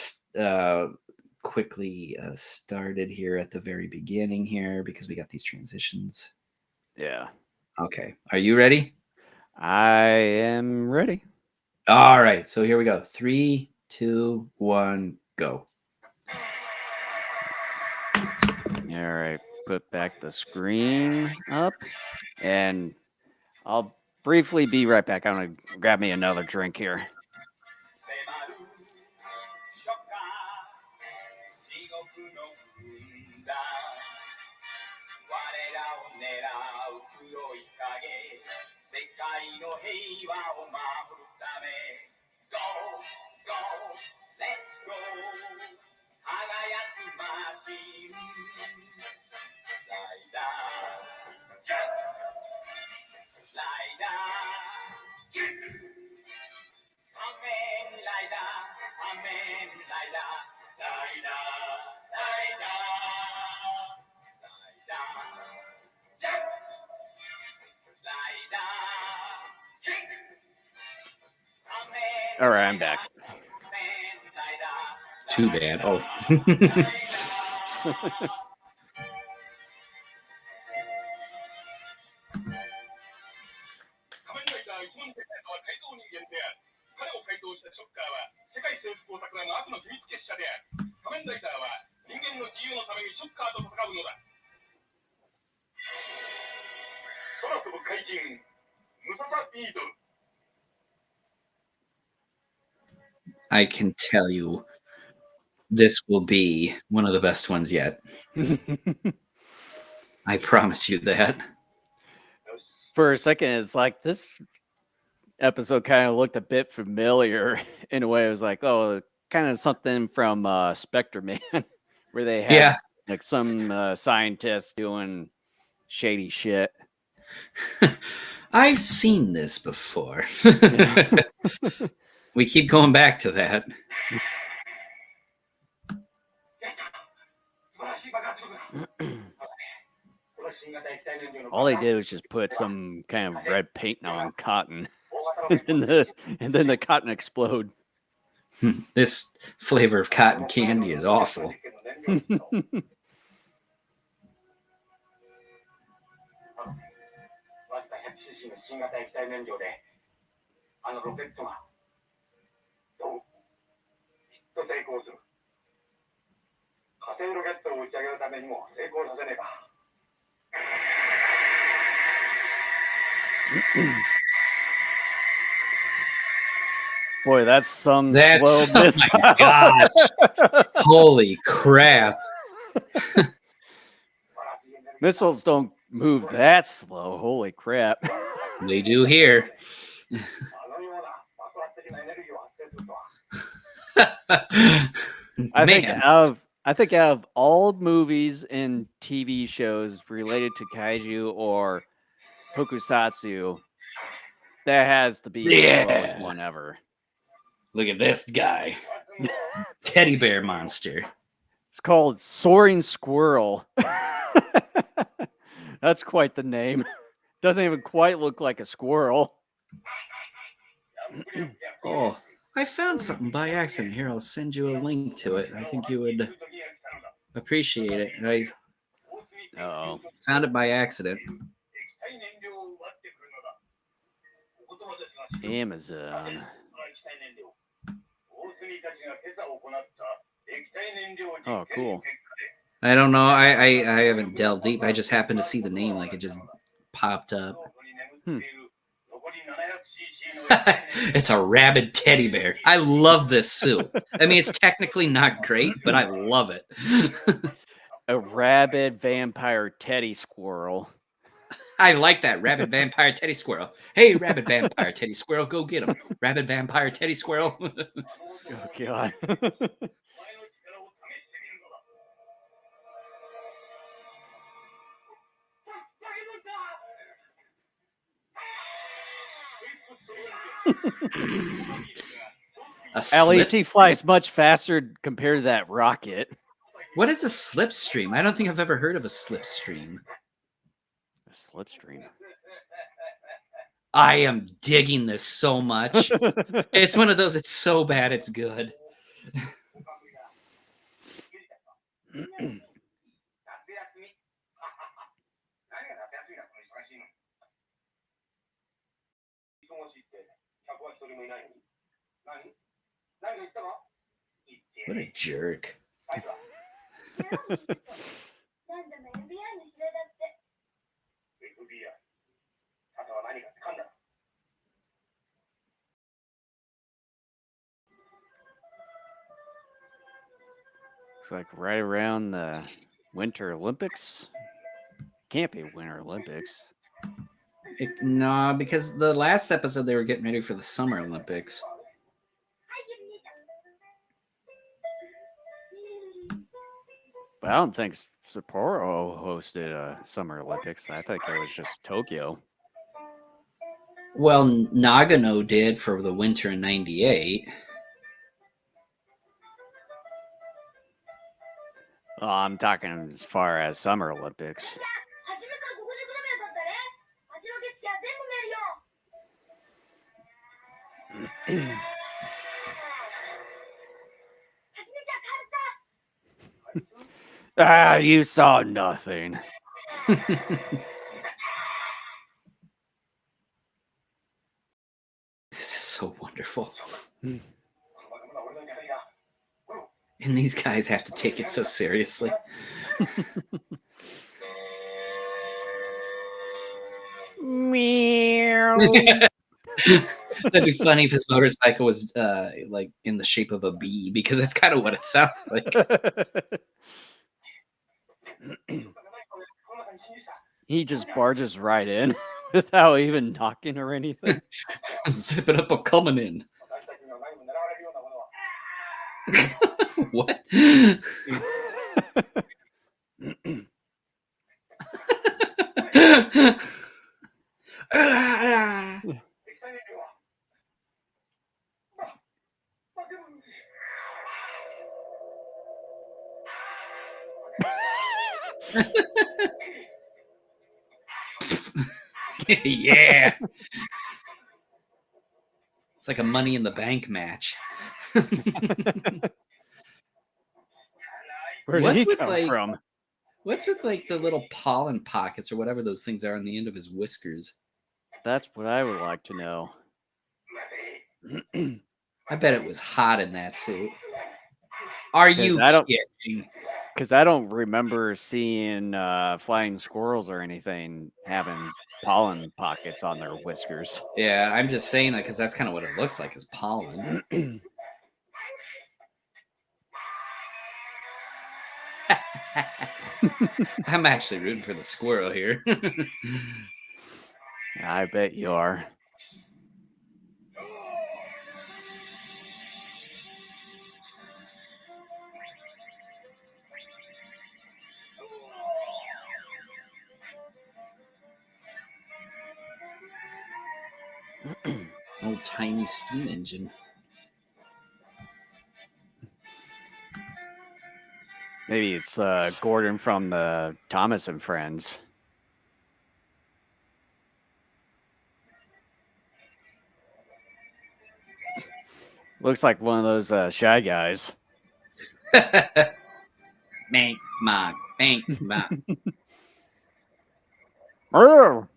quickly started here at the very beginning here because we got these transitions. Yeah. Okay, are you ready? I am ready. All right, so here we go. 3, 2, 1, go. All right. Put back the screen up and I'll briefly be right back. I'm going to grab me another drink here. 迫る初夏地獄の軍団我らを狙う黒い影世界の平和を守るため Go! Go! Let's go! 輝くマシンライダーキュッライダーキュッ仮面ライダー仮面ライダーライダーライダーライダージャンプライダーキック仮面 All right, I'm back. 仮面ライダー Too bad. Oh. ライダー 仮面ライダー一番世界のは改造人間である彼を改造したショッカーは世界征服を企む悪の秘密結社である仮面ライダーは人間の自由のためにショッカーと戦うのだ空飛ぶ怪人ムササビードル I can tell you this will be one of the best ones yet. I promise you that. For a second, it's like this episode kind of looked a bit familiar in a way. It was like, oh, kind of something from Spectre Man, where they had Yeah. like some scientists doing shady shit. I've seen this before. Yeah. We keep going back to that. 素晴らしい爆発力だこの新型液体燃料の All they did was just put some kind of red paint on cotton, 大型ロケット and then the cotton explode. This flavor of cotton candy is awful. わずか 100cc の新型液体燃料であのロケットがどうきっと成功する。火星ロケットを打ち上げるためにも成功させねば。Boy, that's some That's slow oh missile. my gosh! Holy crap! Missiles don't move that slow. Holy crap! They do here. あのような爆発的なエネルギーを発生するとは。I think out of all movies and TV shows related to kaiju or tokusatsu, that has to be the slowest Yeah. one ever. Look at this guy. Teddy bear monster. It's called Soaring Squirrel. That's quite the name. Doesn't even quite look like a squirrel. Oh, I found something by accident. Here, I'll send you a link to it. I think you would appreciate it. I Uh-oh. found it by accident. Amazon. Oh, cool. I don't know. I haven't delved deep. I just happened to see the name. Like, it just popped up. It's a rabid teddy bear. I love this suit. I mean, it's technically not great, but I love it. A rabid vampire teddy squirrel. I like that. Rabid vampire teddy squirrel. Hey, rabid vampire teddy squirrel, go get him. Rabid vampire teddy squirrel. Oh, God. At least he flies much faster compared to that rocket. What is a slipstream? I don't think I've ever heard of a slipstream. A slipstream. I am digging this so much. It's one of those, it's so bad, it's good. What a jerk. It's like right around the Winter Olympics. Can't be Winter Olympics. No, because the last episode they were getting ready for the Summer Olympics. But I don't think Sapporo hosted a Summer Olympics. I think it was just Tokyo. Well, Nagano did for the winter in '98. I'm talking as far as Summer Olympics. You saw nothing. This is so wonderful. And these guys have to take it so seriously. Meow. That'd be funny if his motorcycle was like in the shape of a bee, because that's kind of what it sounds like. He just barges right in without even knocking or anything. Zip it up, I'm coming in. What? Yeah. It's like a Money in the Bank match. Where did What's he with, come like- from? What's with like the little pollen pockets or whatever those things are on the end of his whiskers? That's what I would like to know. I bet it was hot in that suit. Are you I don't- kidding? Because I don't remember seeing flying squirrels or anything having pollen pockets on their whiskers. Yeah, I'm just saying that because that's kind of what it looks like is pollen. I'm actually rooting for the squirrel here. I bet you are. Old tiny steam engine. Maybe it's Gordon from the Thomas and Friends. Looks like one of those Shy Guys. Bank mock, bank mock. Arr!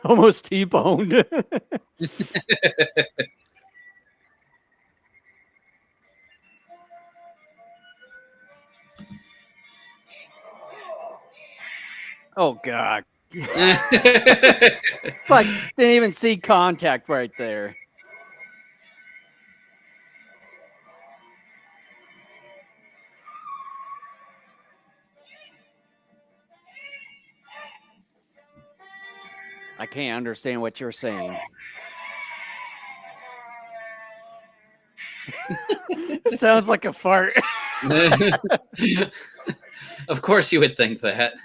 Almost T-boned. Oh God! It's like didn't even see contact right there. I can't understand what you're saying. Sounds like a fart. Of course you would think that.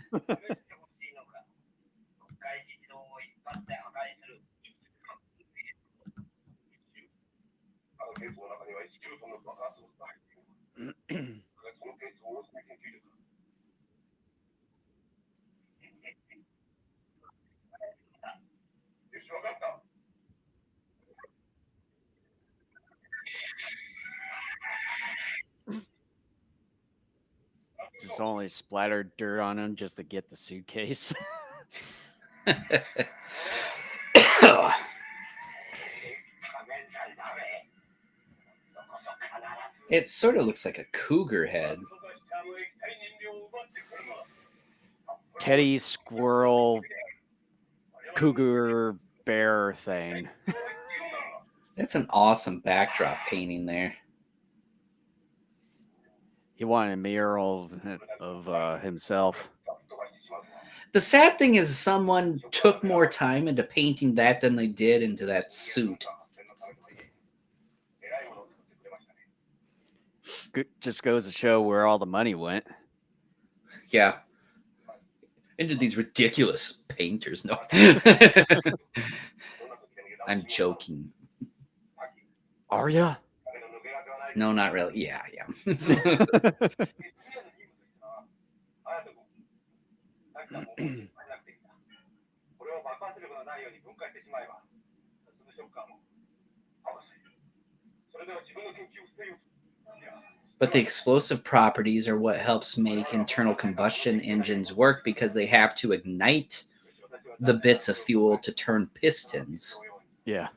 Just only splattered dirt on him just to get the suitcase. It sort of looks like a cougar head. Teddy squirrel cougar bear thing. That's an awesome backdrop painting there. He wanted a mural of himself. The sad thing is someone took more time into painting that than they did into that suit. Just goes to show where all the money went. Yeah. Into these ridiculous painters. No. I'm joking. Are ya? No, not really. Yeah, yeah. But the explosive properties are what helps make internal combustion engines work because they have to ignite the bits of fuel to turn pistons. Yeah.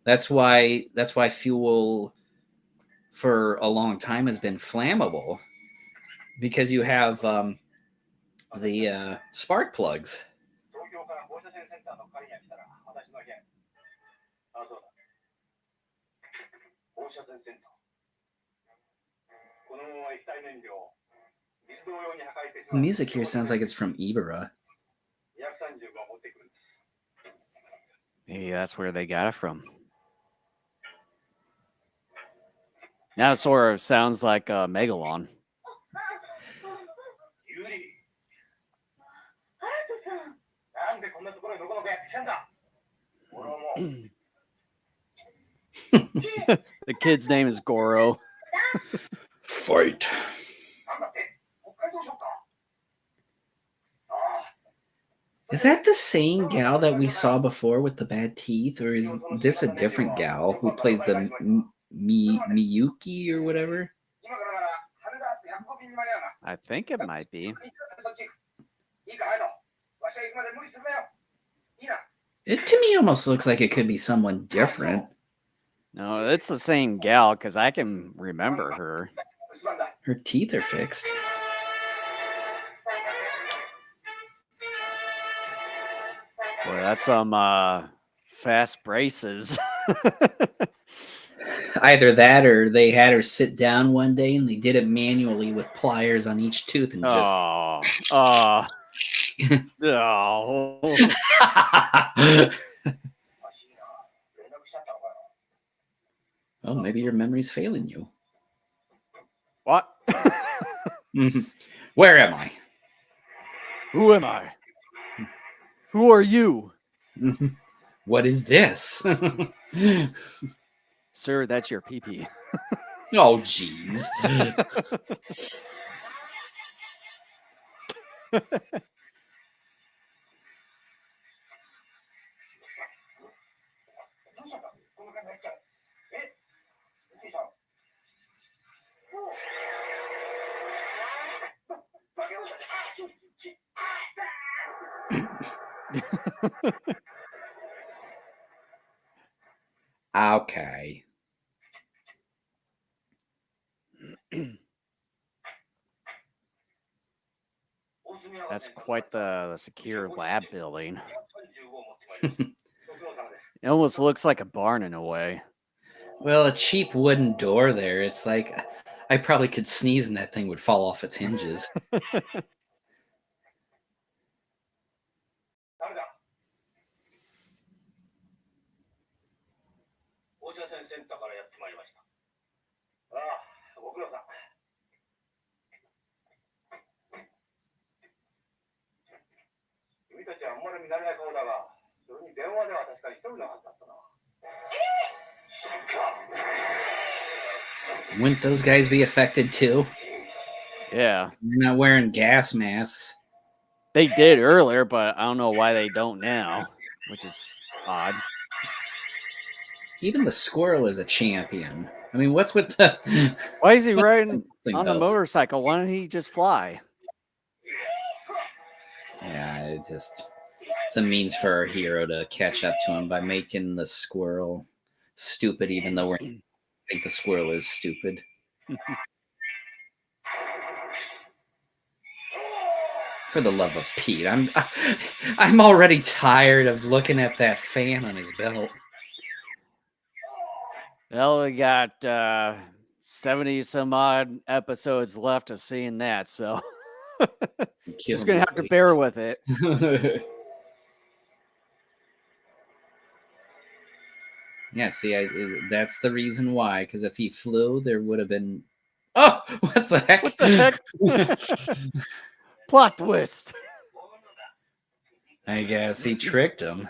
That's why fuel for a long time has been flammable, because you have the spark plugs. The music here sounds like it's from Ibara. Maybe that's where they got it from. Now it sort of sounds like a Megalon. The kid's name is Goro. Is that the same gal that we saw before with the bad teeth, or is this a different gal who plays the Miyuki or whatever? I think it might be. It to me almost looks like it could be someone different. No, it's the same gal because I can remember her. Her teeth are fixed. Boy, that's some fast braces. Either that or they had her sit down one day and they did it manually with pliers on each tooth and just. Oh, oh. Well, maybe your memory's failing you. What? Where am I? Who am I? Who are you? What is this? Sir, that's your pee-pee. Oh, jeez. Okay. That's quite the secure lab building. It almost looks like a barn in a way. Well, a cheap wooden door there. It's like I probably could sneeze and that thing would fall off its hinges. Wouldn't those guys be affected too? Yeah. They're not wearing gas masks. They did earlier, but I don't know why they don't now, which is odd. Even the squirrel is a champion. I mean, what's with the... Why is he riding Something on a else. motorcycle? Why don't he just fly? Yeah, it's a means for our hero to catch up to him by making the squirrel stupid, even though we think the squirrel is stupid. For the love of Pete, I'm already tired of looking at that fan on his belt. Well, we got 70 some odd episodes left of seeing that, so just gonna have to bear with it. Yeah, see, that's the reason why. Because if he flew, there would have been. Oh, what the heck? What the heck? Plot twist. I guess he tricked him.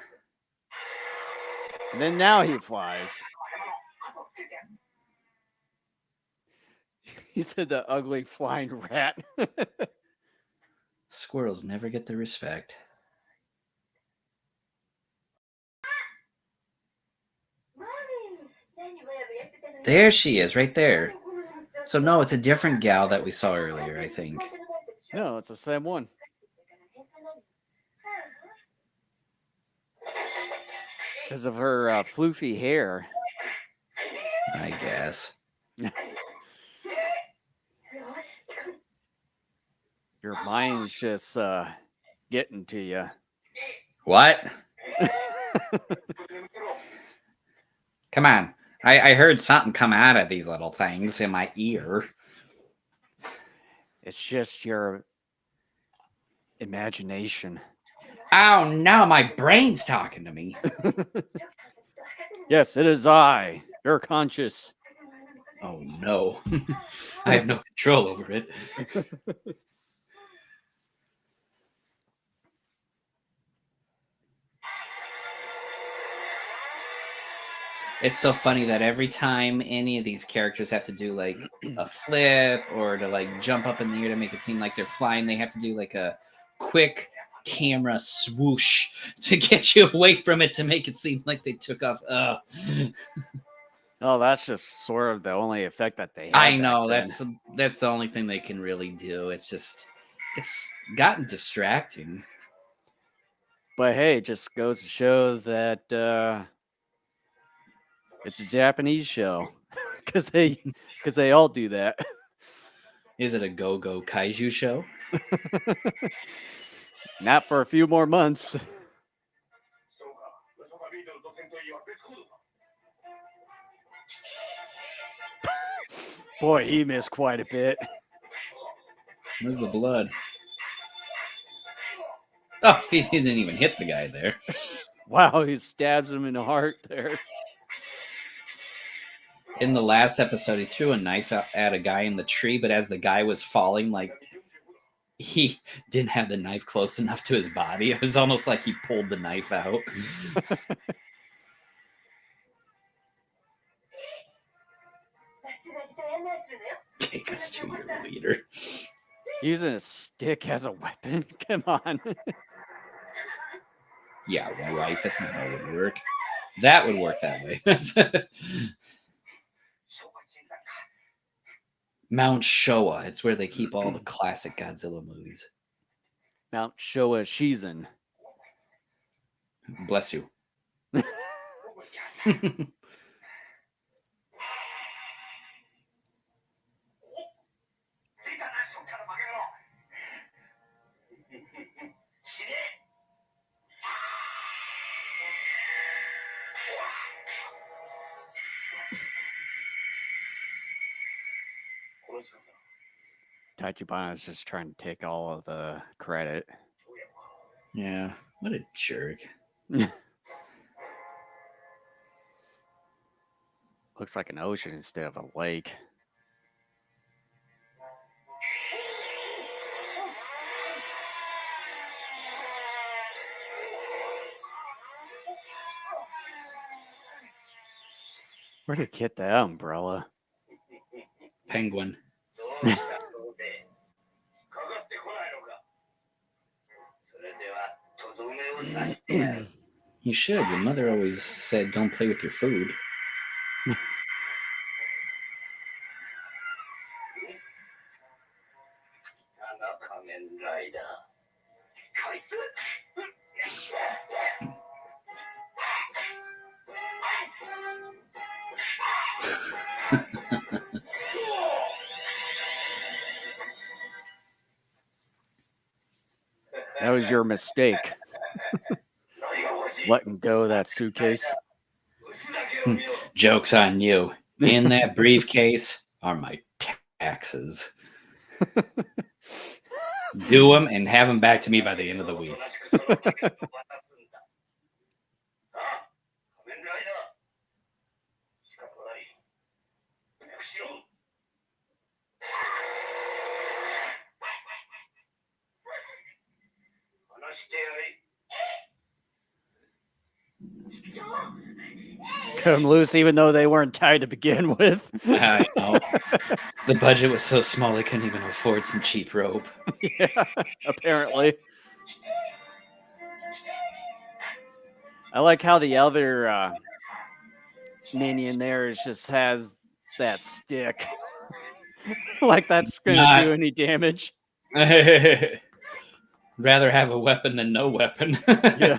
And then now he flies. He said the ugly flying rat. Squirrels never get the respect. There she is, right there. So no, it's a different gal that we saw earlier, I think. No, it's the same one. Because of her floofy hair. I guess. Your mind's just getting to you. What? Come on. I heard something come out of these little things in my ear. It's just your imagination. Oh no, my brain's talking to me. Yes, it is I, your conscious. Oh no. I have no control over it. It's so funny that every time any of these characters have to do like a flip or to like jump up in the air to make it seem like they're flying, they have to do like a quick camera swoosh to get you away from it to make it seem like they took off. Oh, that's just sort of the only effect that they had. I back know then. that's the only thing they can really do. It's gotten distracting. But hey, it just goes to show that it's a Japanese show because they all do that. Is it a go-go kaiju show? Not for a few more months. そうか、嘘がビートルと戦闘員は別行動か。 Boy, he missed quite a bit. Where's the blood? Oh, he didn't even hit the guy there. Wow, he stabs him in the heart there. In the last episode, he threw a knife at a guy in the tree, but as the guy was falling, like, he didn't have the knife close enough to his body. It was almost like he pulled the knife out. Take us to your leader. Using a stick as a weapon? Come on. Yeah, right. That's not how it would work. That would work that way. Mount Showa. It's where they keep all the classic Godzilla movies. Mount Showa Shizen. Bless you. 出たな、そっからバカ野郎。死ね。 Tachibana is just trying to take all of the credit. Yeah, what a jerk. Looks like an ocean instead of a lake. Where'd he get that umbrella? Penguin. どうしたそうで。かかってこないのか。それではとどめを刺してやる。 You should. Your mother always said, don't play with your food. あの仮面ライダー。こいつ。 That was your mistake. Letting go of that suitcase. Joke's on you. In that briefcase are my taxes. Do them and have them back to me by the end of the week. 話してやれ。 Cut them loose even though they weren't tied to begin with. I know. The budget was so small they couldn't even afford some cheap rope. Yeah, apparently. I like how the other minion there just has that stick. Like that's gonna do any damage. Rather have a weapon than no weapon. Yeah,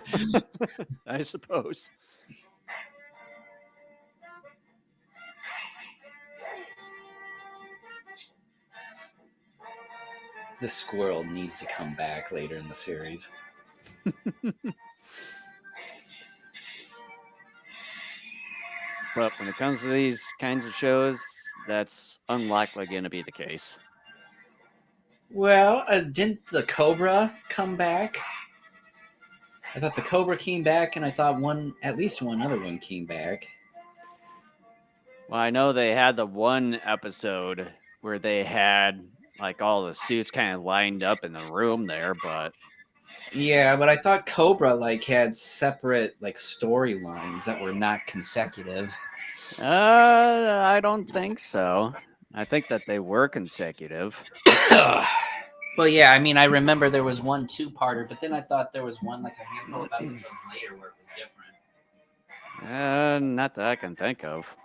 I suppose. This squirrel needs to come back later in the series. But when it comes to these kinds of shows, that's unlikely going to be the case. Well, didn't the Cobra come back? I thought the Cobra came back, and I thought at least one other one came back. Well, I know they had the one episode where they had like all the suits kind of lined up in the room there, but Yeah, but I thought Cobra like had separate like storylines that were not consecutive. I don't think so. I think that they were consecutive. Well, yeah, I mean, I remember there was one 2-parter, but then I thought there was one like a handful of episodes later where it was different. Not that I can think of.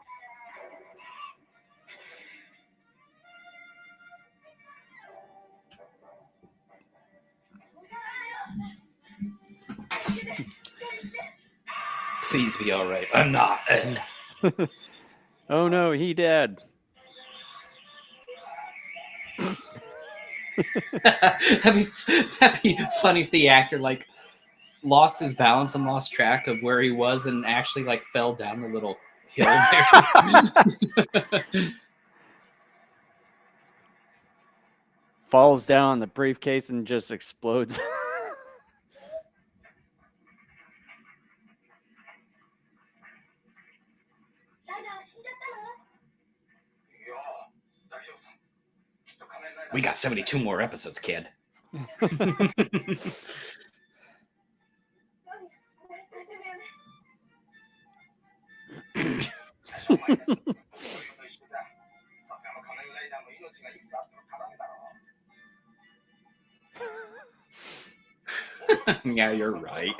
Please be all right. I'm not. Oh no, he dead. that'd be funny if the actor like lost his balance and lost track of where he was and actually like fell down the little hill there. Falls down on the briefcase and just explodes. We got 72 more episodes, kid. Yeah, you're right.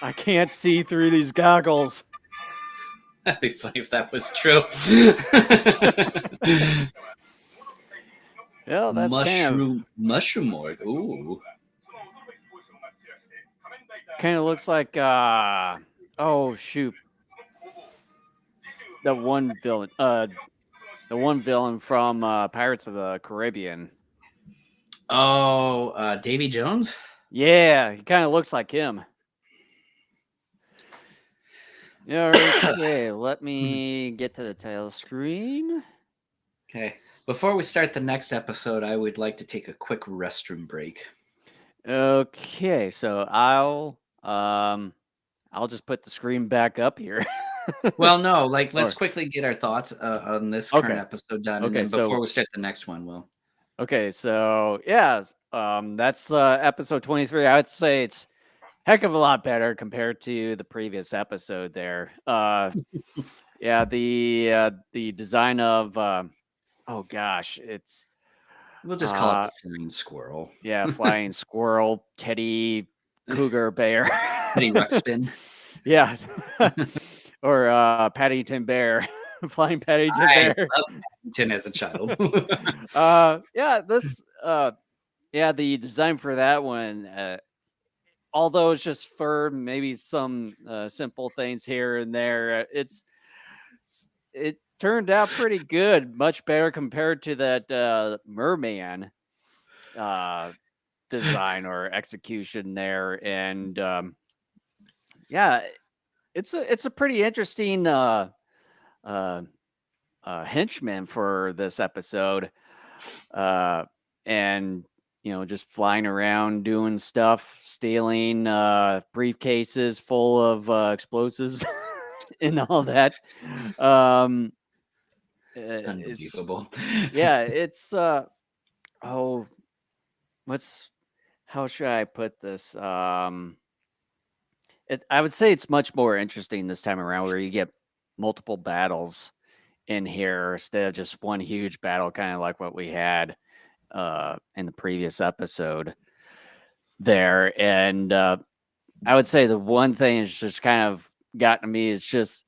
I can't see through these goggles. That'd be funny if that was true. Well, that's mushroom org. Ooh. kind of looks like oh shoot. The one villain from Pirates of the Caribbean. Oh, Davy Jones? Yeah, he kind of looks like him. Okay, let me get to the title screen. Okay. Before we start the next episode, I would like to take a quick restroom break. Okay, so I'll just put the screen back up here. Well, no, like let's quickly get our thoughts on this current episode done, and Okay, then before we start the next one, we'll. Okay, so yeah, that's episode 23. I would say it's heck of a lot better compared to the previous episode there. Yeah, the design of oh gosh, it's We'll just call it the flying squirrel. Yeah, flying squirrel, teddy, cougar bear. Teddy Ruxpin. Yeah. Or Paddington Bear. Flying Paddington Bear. I love Paddington as a child. Yeah, this yeah, the design for that one, although it's just for maybe some simple things here and there, it turned out pretty good, much better compared to that merman design or execution there. And yeah, it's a pretty interesting henchman for this episode, and just flying around doing stuff, stealing briefcases full of explosives and all that. Unbelievable. Yeah, it's oh, how should I put this? I would say it's much more interesting this time around, where you get multiple battles in here instead of just one huge battle, kind of like what we had in the previous episode there. And I would say the one thing that's just kind of gotten me is just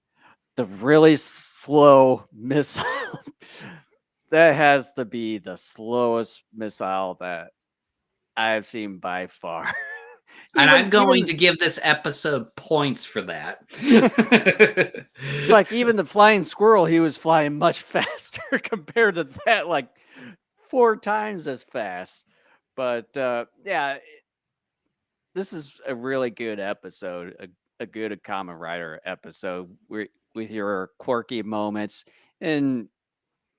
the really slow missile. That has to be the slowest missile that I've seen by far. And I'm going to give this episode points for that. It's like even the flying squirrel, he was flying much faster compared to that, like 4 times as fast. But yeah, this is a really good episode, a good Kamen Rider episode with your quirky moments. And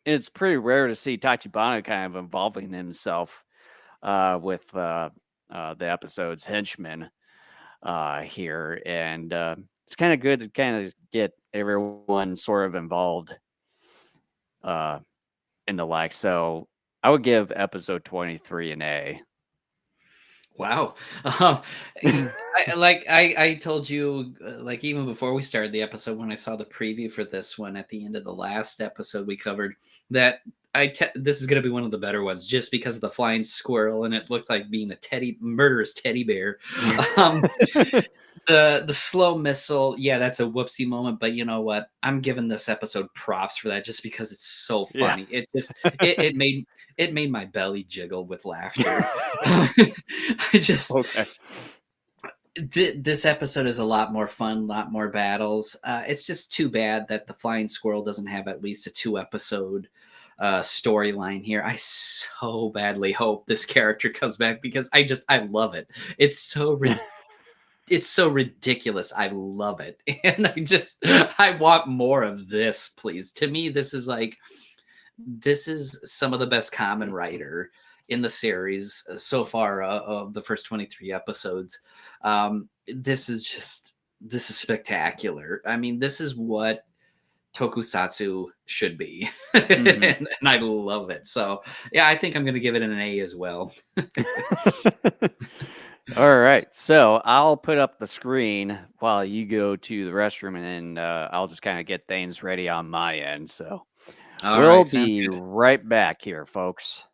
it's pretty rare to see Tachibana kind of involving himself with the episode's henchmen here. And it's kind of good to kind of get everyone sort of involved in the like. So I would give episode 23 an A. Wow. Um, I told you, like even before we started the episode, when I saw the preview for this one at the end of the last episode we covered, that this is going to be one of the better ones, just because of the flying squirrel, and it looked like being a murderous teddy bear. Um, the slow missile, yeah, that's a whoopsie moment, but you know what? I'm giving this episode props for that, just because it's so Yeah. funny. It made my belly jiggle with laughter. I just Okay. this episode is a lot more fun, a lot more battles. It's just too bad that the flying squirrel doesn't have at least a 2 episode storyline here. I so badly hope this character comes back, because I love it. It's so it's so ridiculous. I love it. And I want more of this, please. To me, this is some of the best Kamen Rider in the series so far, of the first 23 episodes. This is spectacular. I mean, this is what tokusatsu should be. And I love it. So yeah, I think I'm going to give it an A as well. All right. So I'll put up the screen while you go to the restroom, and then I'll just kind of get things ready on my end. So All we'll right, sounds be good. right back here, folks.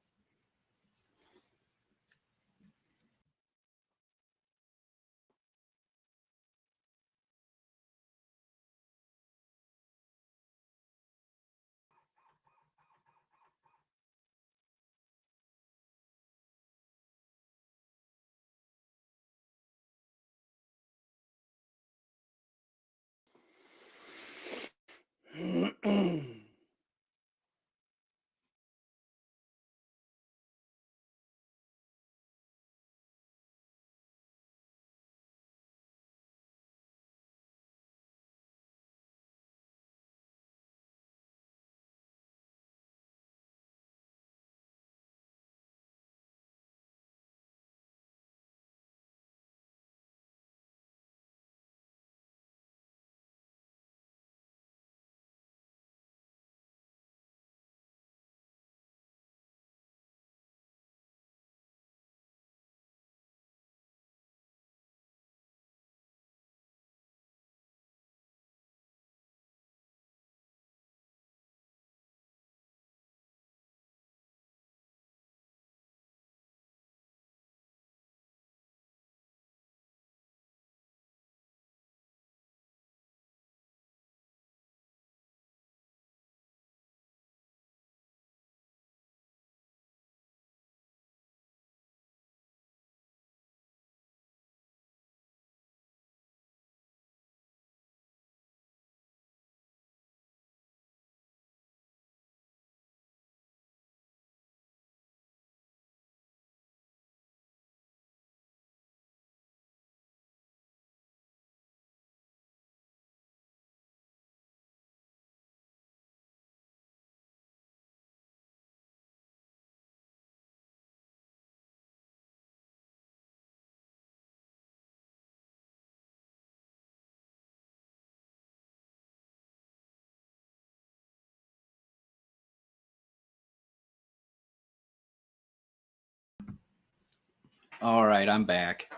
All right, I'm back.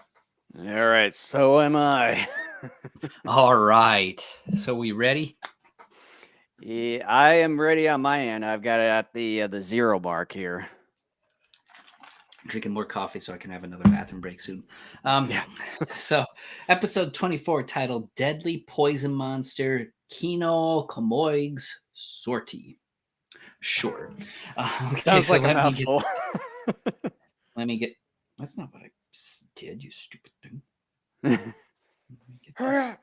All right. So am I. All right. So we ready? Yeah, I am ready on my end. I've got it at the 0 mark here. Drinking more coffee so I can have another bathroom break soon. Yeah. So, episode 24, titled Deadly Poison Monster Kino Komoig's Sortie. Sure. Okay, Sounds so like a mouthful. let me get. That's not what I did, you stupid thing. Let me get this.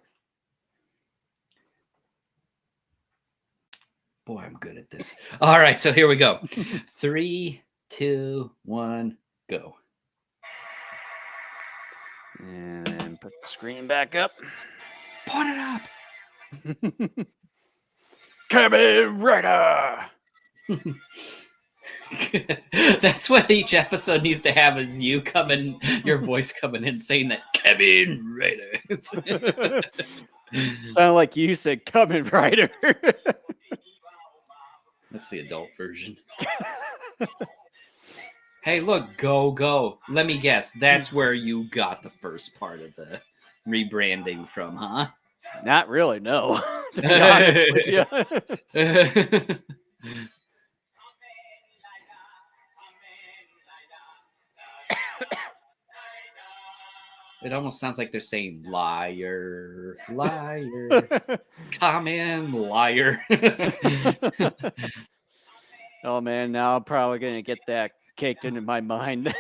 Boy, I'm good at this. All right, so here we go. 3, 2, 1, go. And then put the screen back up. Put it up. Kamen Rider. That's what each episode needs to have, is you coming, your voice coming in saying that Kamen Rider. Sound like you said Kamen Rider. That's the adult version. Hey, look, go. Let me guess. That's where you got the first part of the rebranding from, huh? Not really, no. To be honest with you. It almost sounds like they're saying liar, liar, Kamen liar. Oh man, now I'm probably gonna get that caked into my mind.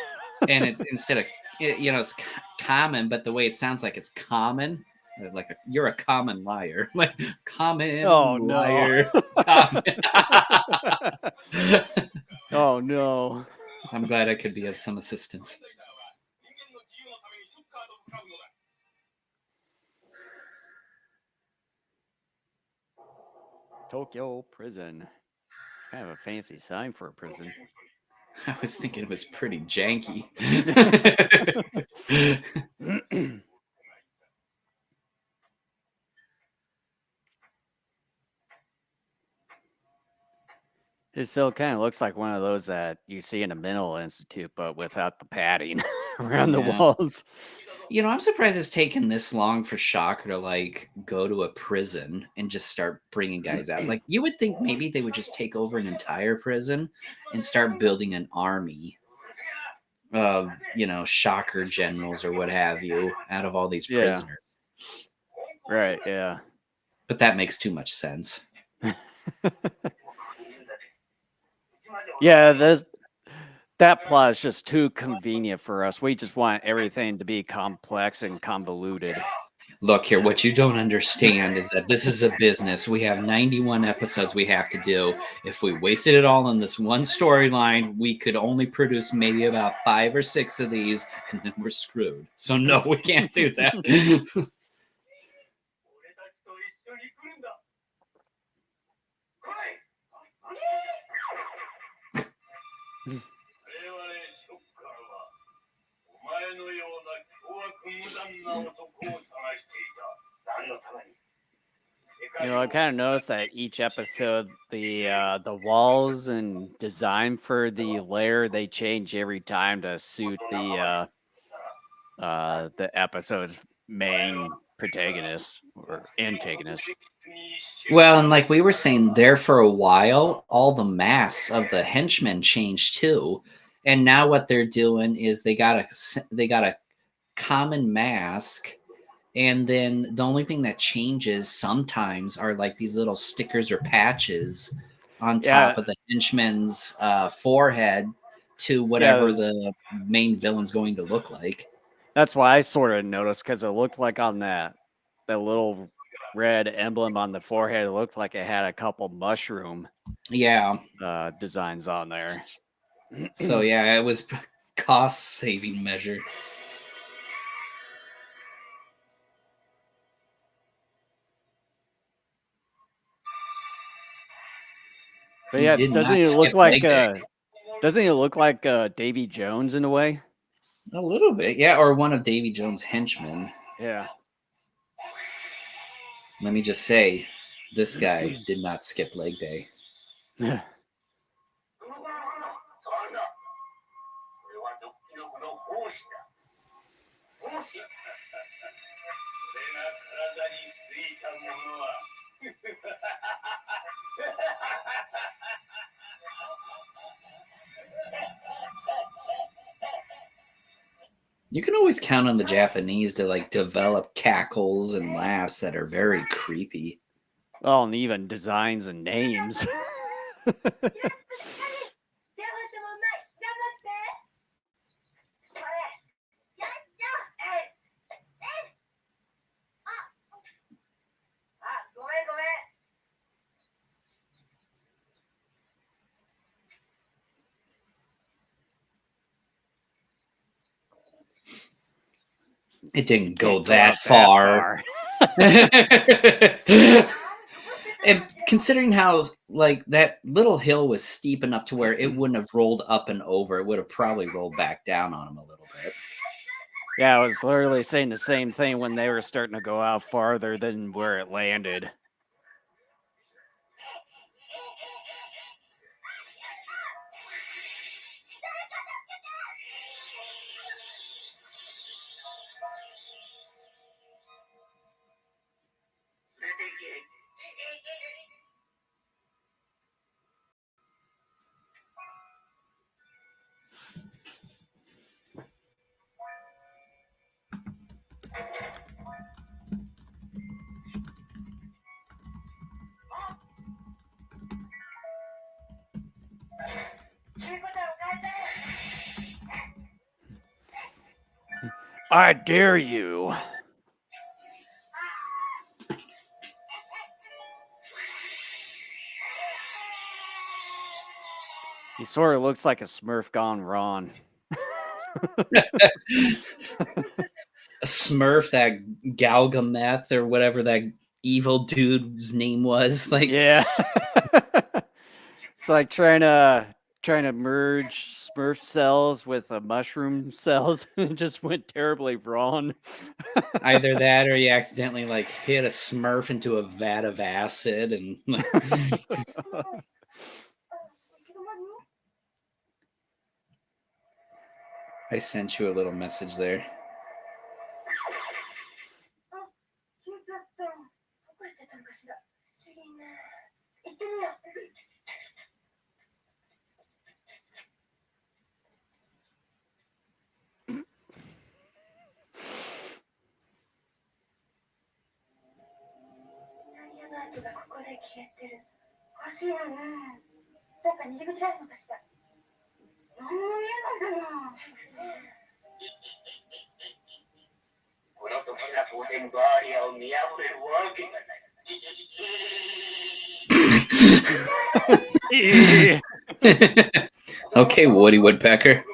And it's instead of it's common, but the way it sounds like it's common, like you're a common liar, like common Oh no. liar. Common. Oh no. I'm glad I could be of some assistance. Tokyo prison. It's kind of a fancy sign for a prison. I was thinking it was pretty janky. It still kind of looks like one of those that you see in a mental institute, but without the padding around the Yeah. walls. I'm surprised it's taken this long for Shocker to like go to a prison and just start bringing guys out. Like you would think maybe they would just take over an entire prison and start building an army of Shocker generals or what have you out of all these Yeah. prisoners. Right, yeah. But that makes too much sense. Yeah, that plot is just too convenient for us. We just want everything to be complex and convoluted. Look here, what you don't understand is that this is a business. We have 91 episodes we have to do. If we wasted it all on this one storyline, we could only produce maybe about 5 or 6 of these, and then we're screwed. So no, we can't do that. I kind of noticed that each episode, the walls and design for the lair, they change every time to suit the episode's main protagonist or antagonist. Well, and like we were saying, there for a while, all the masks of the henchmen changed too. And now what they're doing is they got a common mask, and then the only thing that changes sometimes are like these little stickers or patches on top Yeah. of the henchman's forehead to whatever the main villain's going to look like. That's why I sort of noticed, because it looked like on that little red emblem on the forehead, it looked like it had a couple mushroom Yeah. designs on there. So yeah, it was cost saving measure. But He yeah, did doesn't not he look skip like leg Davy Jones in a way? A little bit, yeah, or one of Davy Jones' henchmen. Yeah. Let me just say, this guy did not skip leg day. You can always count on the Japanese to like develop cackles and laughs that are very creepy. Well, and even designs and names. It didn't go Can't that up far. And considering how like that little hill was steep enough to where it wouldn't have rolled up and over, it would have probably rolled back down on him a little bit. Yeah, I was literally saying the same thing when they were starting to go out farther than where it landed. I dare you. He sort of looks like a Smurf gone wrong. A Smurf, that Galgameth or whatever that evil dude's name was. Like, Yeah. It's like trying to merge Smurf cells with mushroom cells. It just went terribly wrong. either that or you accidentally like hit a Smurf into a vat of acid and like, I sent you a little message there. あ、消えちゃった。どこ行っちゃったのかしら。不思議ね。行ってみよう。タイヤの跡がここで消えてる。おかしいよね。どっか逃げ口があるのかしら。何も見えないじゃない。この時が当然バーリアを見破れるわけがない。Okay, Woody Woodpecker.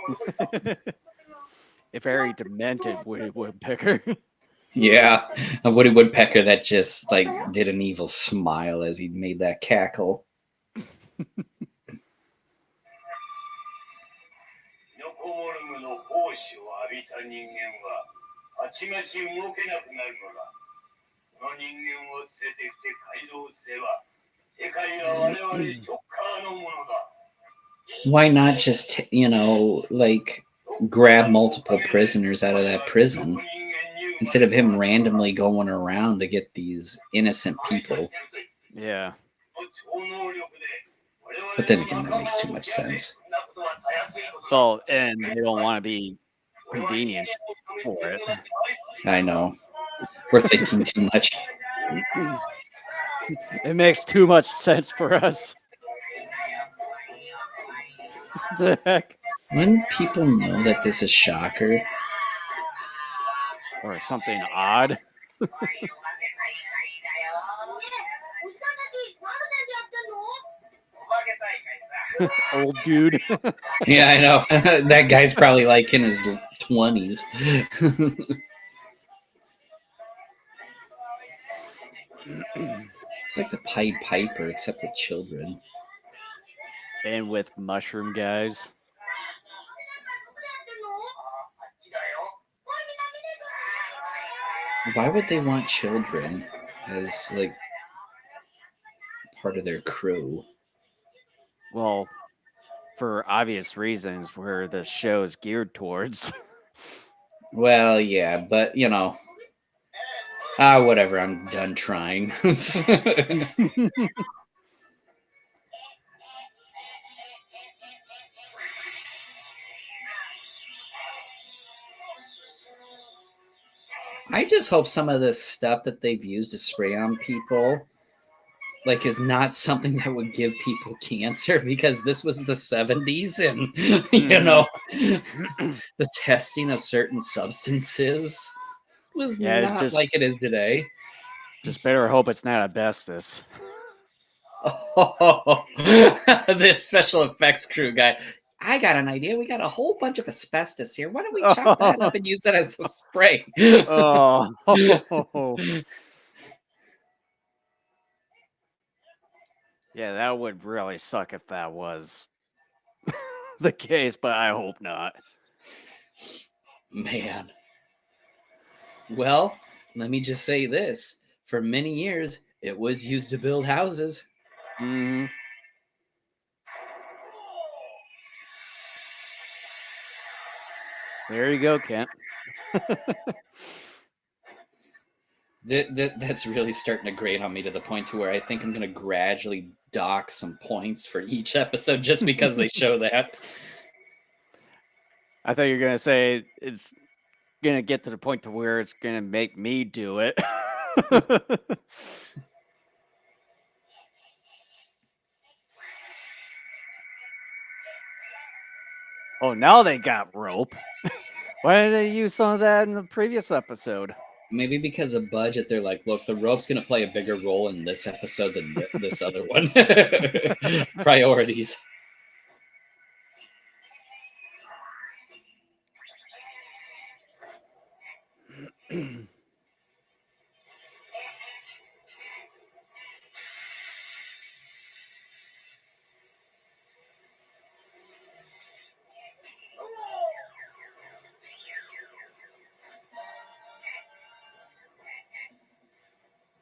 A very demented Woody Woodpecker. Yeah, a Woody Woodpecker that just like did an evil smile as he made that cackle. ノコモルムの胞子を浴びた人間はたちまち動けなくなるのだ。その人間を連れてきて改造すれば世界は我々ショッカーのものだ。Why not just, you know, like grab multiple prisoners out of that prison instead of him randomly going around to get these innocent people? Yeah. But then again, that makes too much sense. Well, and they don't want to be convenienced for it. I know. We're thinking too much. It makes too much sense for us. The heck? Wouldn't people know that this is Shocker? Or something odd. Old dude. Yeah, I know. That guy's probably like in his 20s. It's like the Pied Piper, except with children. And with mushroom guys. Why would they want children as like part of their crew? Well, for obvious reasons where the show is geared towards. Well, yeah, but you know, whatever. I'm done trying. I just hope some of this stuff that they've used to spray on people like is not something that would give people cancer, because this was the 70s and you know the testing of certain substances was not like it is today. Just better hope it's not asbestos. Oh, this special effects crew guy. I got an idea. We got a whole bunch of asbestos here. Why don't we chop that up and use it as the spray? Oh. Yeah, that would really suck if that was the case, but I hope not. Man. Well, let me just say this. For many years, it was used to build houses. Mm-hmm. There you go, Kent. That's really starting to grate on me to the point to where I think I'm going to gradually dock some points for each episode just because they show that. I thought you were going to say it's going to get to the point to where it's going to make me do it. Oh, now they got rope. Why did they use some of that in the previous episode? Maybe because of budget, they're like, look, the rope's going to play a bigger role in this episode than this other one. Priorities.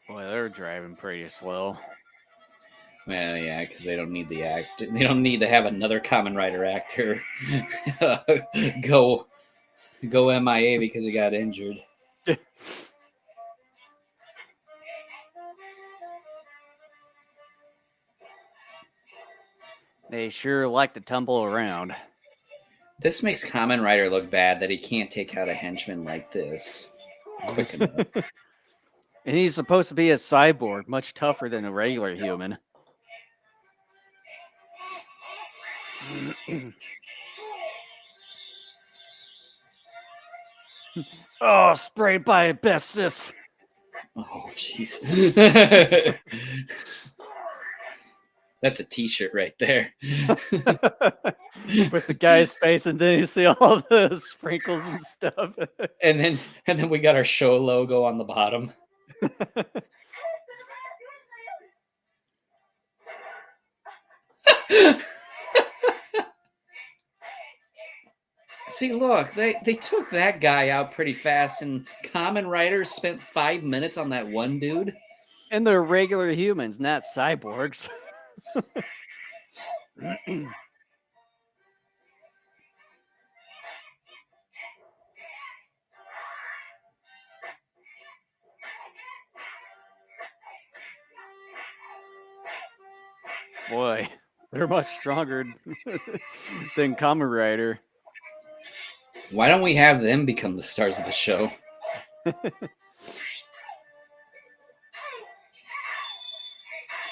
Boy, they're driving pretty slow. Well, yeah, because they don't need the act. They don't need to have another Kamen Rider actor go MIA because he got injured. They sure like to tumble around. This makes Kamen Rider look bad that he can't take out a henchman like this quick enough. And he's supposed to be a cyborg, much tougher than a regular human. Oh, sprayed by asbestos. Oh, jeez. That's a T-shirt right there. With the guy's face, and then you see all the sprinkles and stuff. and then we got our show logo on the bottom. See, look, they took that guy out pretty fast, and Kamen Rider spent 5 minutes on that one dude. And they're regular humans, not cyborgs. Boy, they're much stronger than Kamen Rider. Why don't we have them become the stars of the show?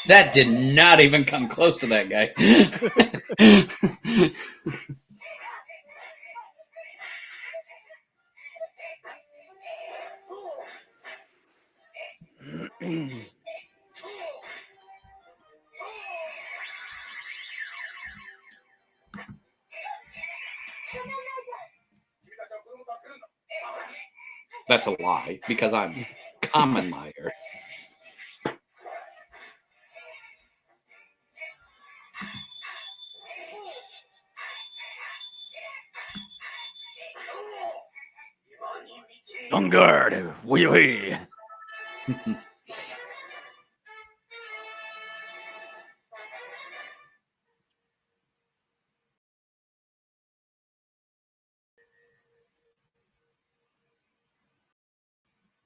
That did not even come close to that guy. That's a lie, because I'm Kamen Rider. On guard, wee wee.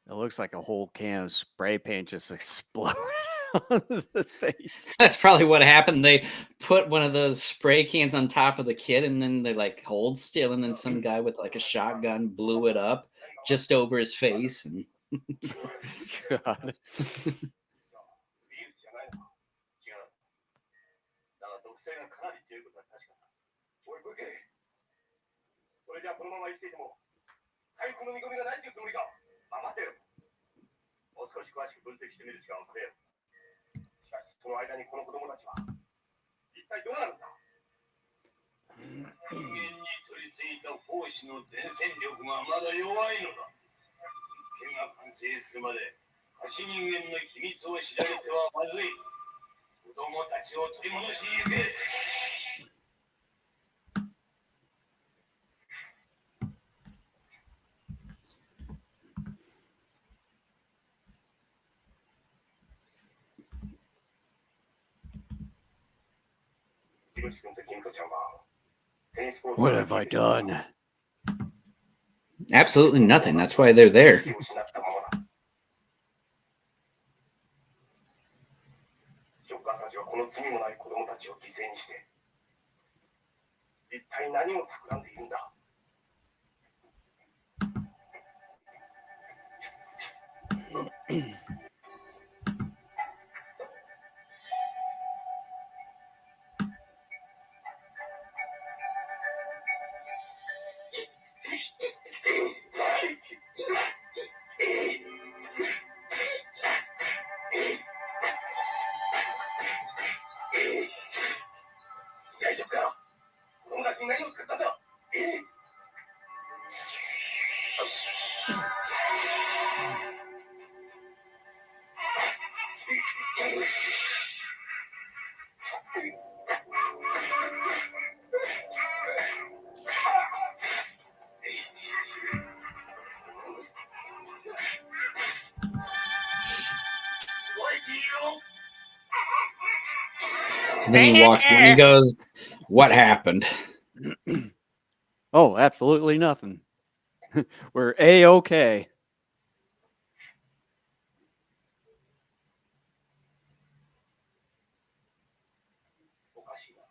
It looks like a whole can of spray paint just exploded on the face. That's probably what happened. They put one of those spray cans on top of the kid, and then they like hold still, and then some guy with like a shotgun blew it up just over his face. And God. その間にこの子供たちは一体どうなるんだ。人間に取り付いた胞子の伝染力がまだ弱いのだ。実験が完成するまで足人間の秘密を知られてはまずい。子供たちを取り戻しに行け。What have I done? absolutely nothing. That's why they're there. ショッカーたちはこの罪もない子供たちを犠牲にして一体何を企んでいるんだ。私に何を使ったんだ。And then he walks in and he goes, "What happened?" Oh, absolutely nothing. We're A-okay. おかしいな。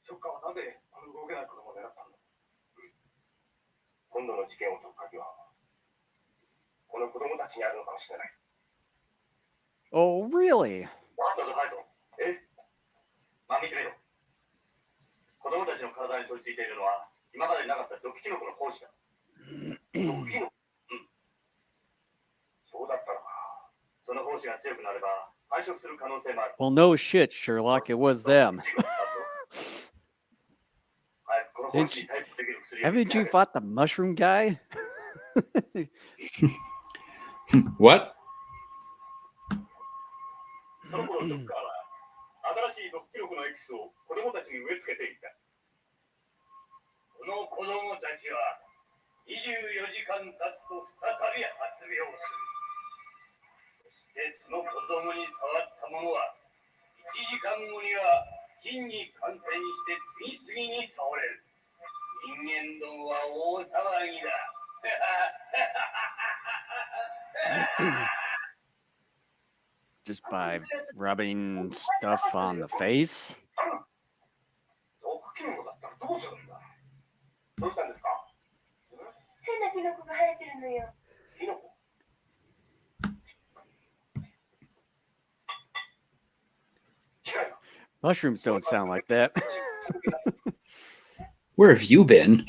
ショッカーはなぜあの動けない子供を狙ったんだ。今度の事件を解く鍵はこの子供たちにあるのかもしれない。 Oh, really? どうぞハヤト。まあ見てみろ。子供たちの体に取り付いているのは今までになかった毒キノコの胞子だ。毒キノコ。そうだったのか。その胞子が強くなれば繁殖する可能性もある。 Well, no shit, Sherlock. It was them. 早くこの胞子に対処できる薬を Haven't you fought the mushroom guy? What? その頃ショッカーは新しい毒キノコのエキスを子供たちに植え付けていた。この子供たちは24時間経つと再び発病する。そしてその子供に触った者は1時間後には菌に感染して次々に倒れる。人間どもは大騒ぎだ。Just by rubbing stuff on the face? 毒キノコだったらどうするんだ。どうしたんですか。変なキノコが生えてるのよ。キノコ。違うよ。 Mushrooms don't sound like that. Where have you been?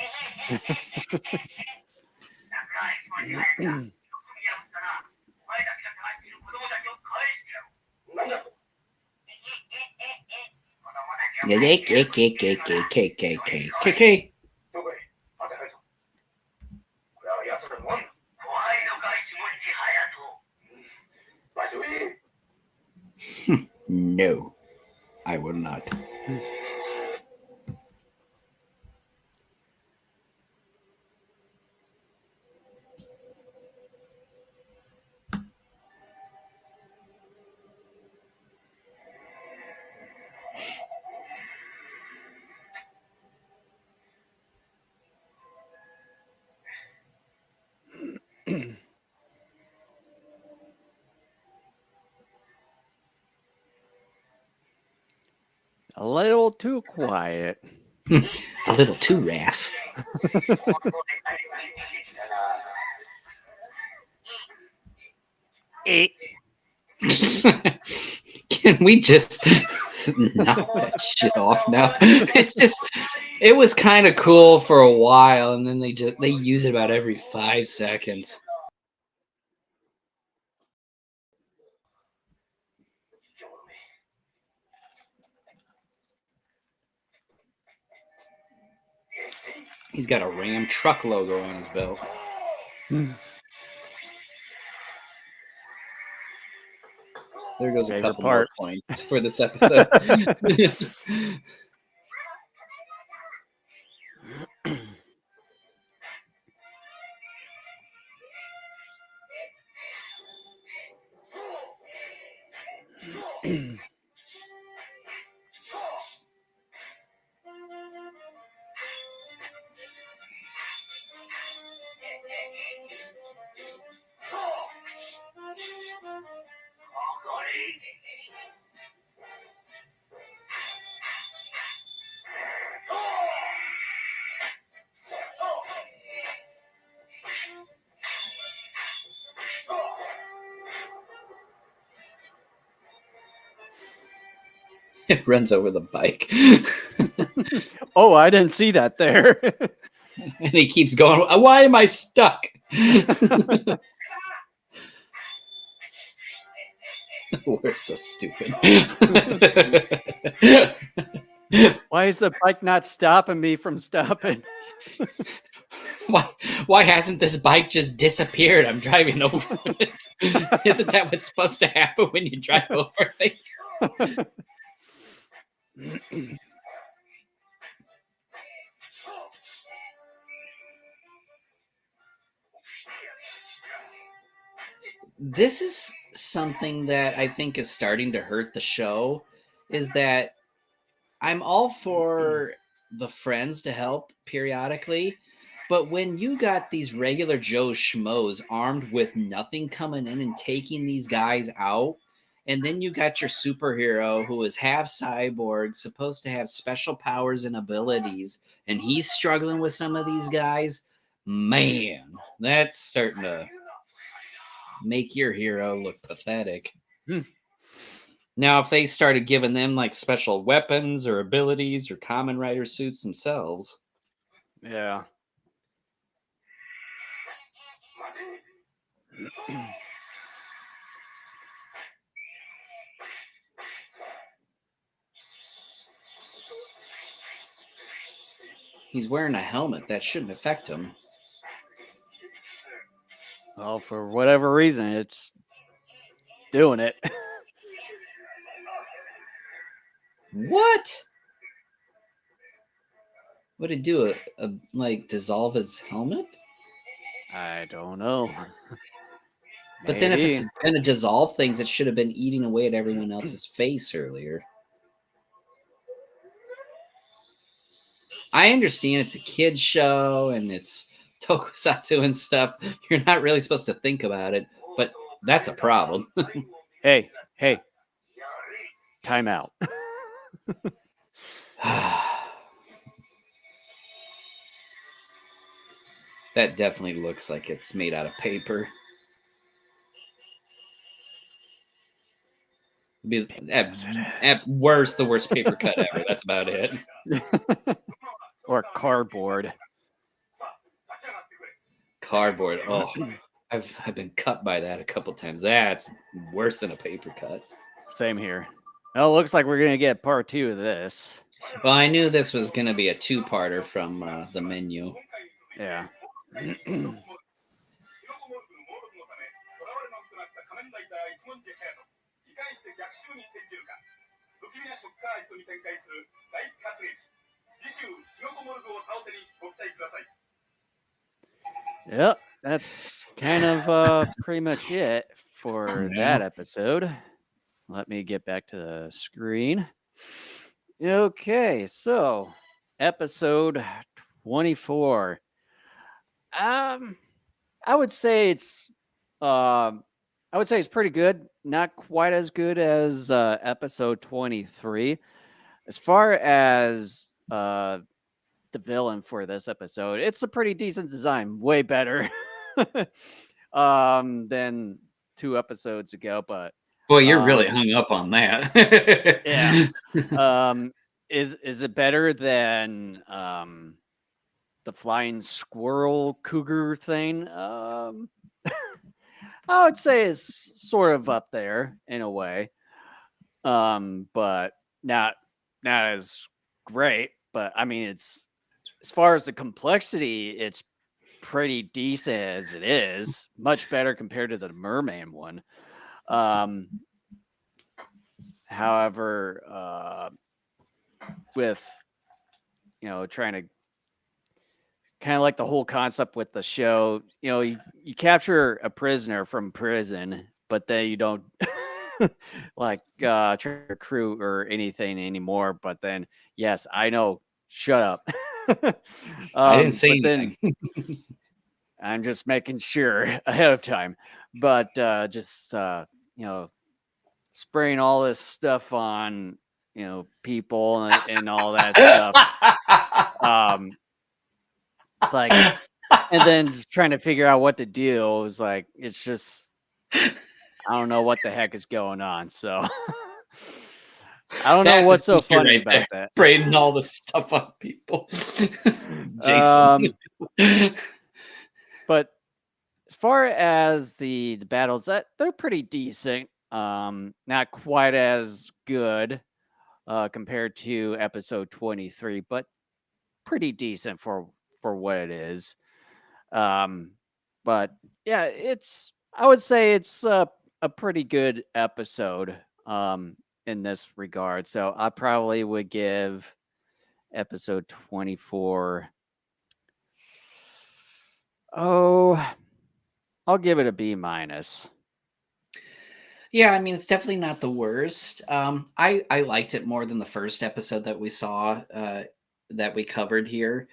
なんだと。 KKKKKKKKK. どこへ。当てはめた。これは奴らのもんだ。怖いのか一文字隼人。場所へ。 No, I will not. A little too quiet. A little too Raph. Can we just knock that shit off now? It's just, it was kind of cool for a while, and then they use it about every 5 seconds. He's got a Ram truck logo on his belt. There goes a Favorite couple more part. points for this episode. It runs over the bike. Oh, I didn't see that there. And he keeps going, why am I stuck? We're so stupid. Why is the bike not stopping me from stopping? Why hasn't this bike just disappeared? I'm driving over it. Isn't that what's supposed to happen when you drive over things? This is something that I think is starting to hurt the show, is that I'm all for the friends to help periodically, but when you got these regular Joe schmoes armed with nothing coming in and taking these guys out, and then you got your superhero who is half cyborg, supposed to have special powers and abilities, and he's struggling with some of these guys, man, that's starting to make your hero look pathetic. Now, if they started giving them like special weapons or abilities or Kamen Rider suits themselves, Yeah. he's wearing a helmet that shouldn't affect him. Well, for whatever reason, it's doing it. What? Would it do? Like dissolve his helmet? I don't know. But then if Maybe. it's going to dissolve things, it should have been eating away at everyone else's face earlier. I understand it's a kid's show and it's tokusatsu and stuff. You're not really supposed to think about it, but that's a problem. Hey, time out. That definitely looks like it's made out of paper. At worst, the worst paper cut ever. That's about it. Or cardboard. Cardboard. Oh, I've been cut by that a couple times. That's worse than a paper cut. Same here. Well, it looks like we're gonna get part 2 of this. Well, I knew this was going to be a two-parter from the menu. Yeah. いかにして逆襲に転じるか、不気味なショッカー味とに展開する大活劇。次週、キノコモルグを倒せにご期待ください。 Yep, that's kind of pretty much it for that episode. Let me get back to the screen. Okay, so episode 24. I would say it's pretty good. Not quite as good as episode 23. As far as the villain for this episode, it's a pretty decent design, way better than 2 episodes ago. But boy, you're really hung up on that. Yeah. Is it better than the flying squirrel cougar thing? I would say it's sort of up there in a way, but not as great. But I mean, it's as far as the complexity, it's pretty decent as it is. Much better compared to the merman one. However, with trying to kind of like the whole concept with the show, you capture a prisoner from prison, but then you don't like try to recruit or anything anymore. But then, yes, I know. Shut up. I didn't say anything. Then, I'm just making sure ahead of time. But just spraying all this stuff on people and all that stuff. It's like, and then just trying to figure out what to do. It's like, it's just, I don't know what the heck is going on. So I don't know what's so funny about that. Spraying all the stuff on people. Jason. But as far as the battles, they're pretty decent. Not quite as good. compared to episode 23, but pretty decent for what it is. But yeah, I would say it's a pretty good episode in this regard. So I probably would give episode 24. Oh, I'll give it a B minus. Yeah, I mean, it's definitely not the worst. I liked it more than the first episode that we saw, that we covered here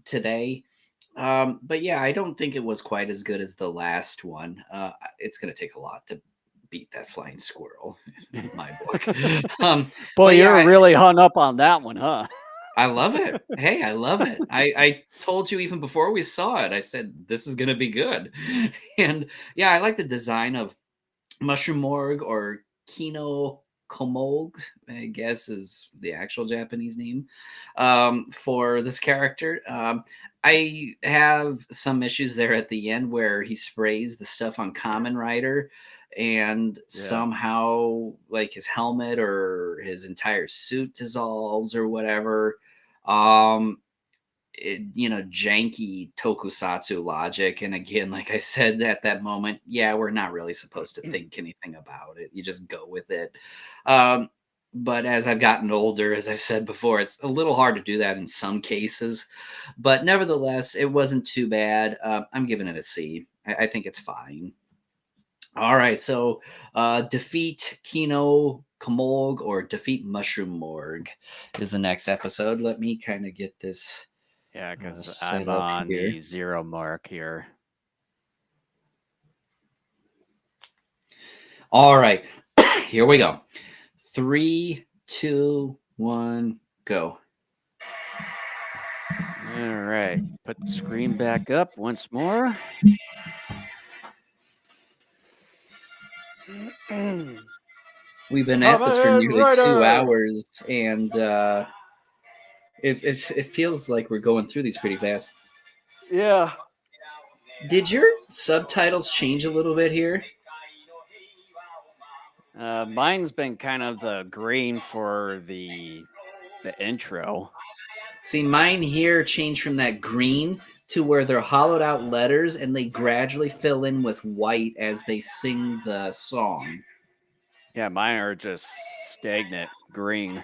today. But yeah, I don't think it was quite as good as the last one. It's going to take a lot to beat that flying squirrel in my book. Boy, but yeah, you're really hung up on that one, huh? I love it. Hey, I love it. I told you even before we saw it, I said, this is going to be good. And yeah, I like the design of Mushroom Morgue, or Kino Komog, I guess is the actual Japanese name, for this character. I have some issues there at the end where he sprays the stuff on Kamen Rider, and somehow like his helmet or his entire suit dissolves or whatever. Janky tokusatsu logic. And again, like I said at that moment, yeah, we're not really supposed to think anything about it. You just go with it. But as I've gotten older, as I've said before, it's a little hard to do that in some cases. But nevertheless, it wasn't too bad. I'm giving it a C. I think it's fine. All right, so defeat Kino Kamorg, or defeat Mushroom Morgue is the next episode. Let me kind of get this. Yeah, because set I'm up on here. the 0 mark here. All right, here we go. 3, 2, 1, go. All right, put the screen back up once more. We've been at this for nearly Rider! 2 hours, and it feels like we're going through these pretty fast. Yeah. Did your subtitles change a little bit here? Mine's been kind of the green for the intro. See, mine here changed from that green to where they're hollowed out letters, and they gradually fill in with white as they sing the song. Yeah, mine are just stagnant green.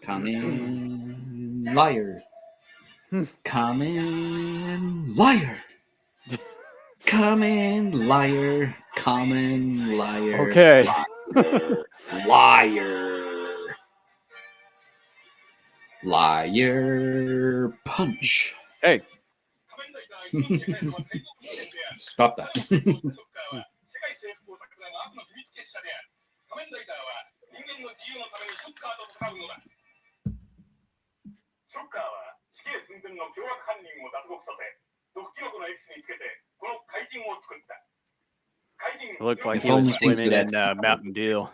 Kamen liar. Kamen liar. Kamen liar. Kamen liar. Okay. Liar. Liar punch. Hey. Stop that. It looked like If he was only things swimming were in that Mountain Dew.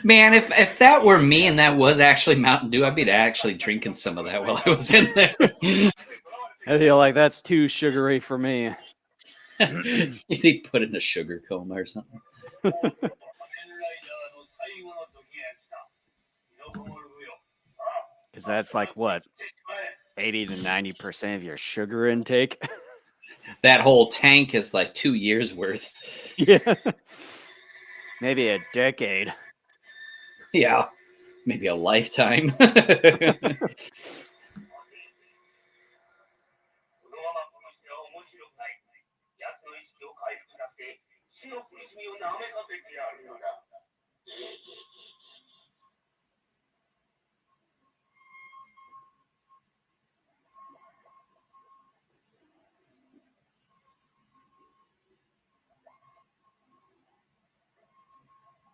Man, if that were me and that was actually Mountain Dew, I'd be actually drinking some of that while I was in there. I feel like that's too sugary for me. He put it in a sugar coma or something. Because that's like what, 80 to 90% of your sugar intake. That whole tank is like 2 years worth. Yeah. Maybe a decade. Yeah, maybe a lifetime.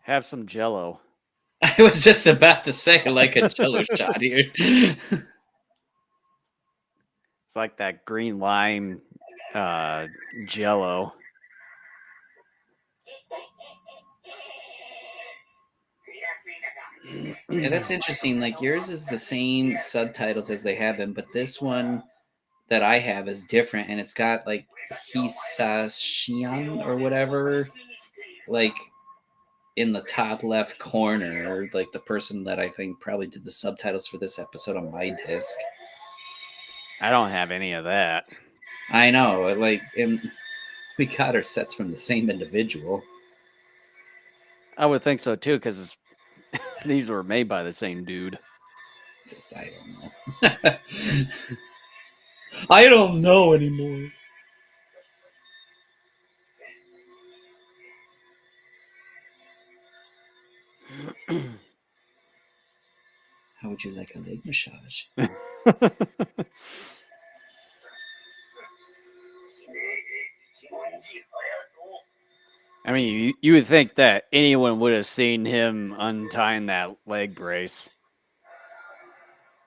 Have some Jello. I was just about to say, like a Jello shot here. It's like that green lime Jello. Yeah, that's interesting. Like yours is the same subtitles as they have been, but this one that I have is different, and it's got like Hisashian or whatever, like in the top left corner, like the person that I think probably did the subtitles for this episode on my disc. I don't have any of that. I know, like, and we got our sets from the same individual. I would think so too, because these were made by the same dude. Just, I don't know. I don't know anymore. How would you like a leg massage? I mean, you would think that anyone would have seen him untying that leg brace.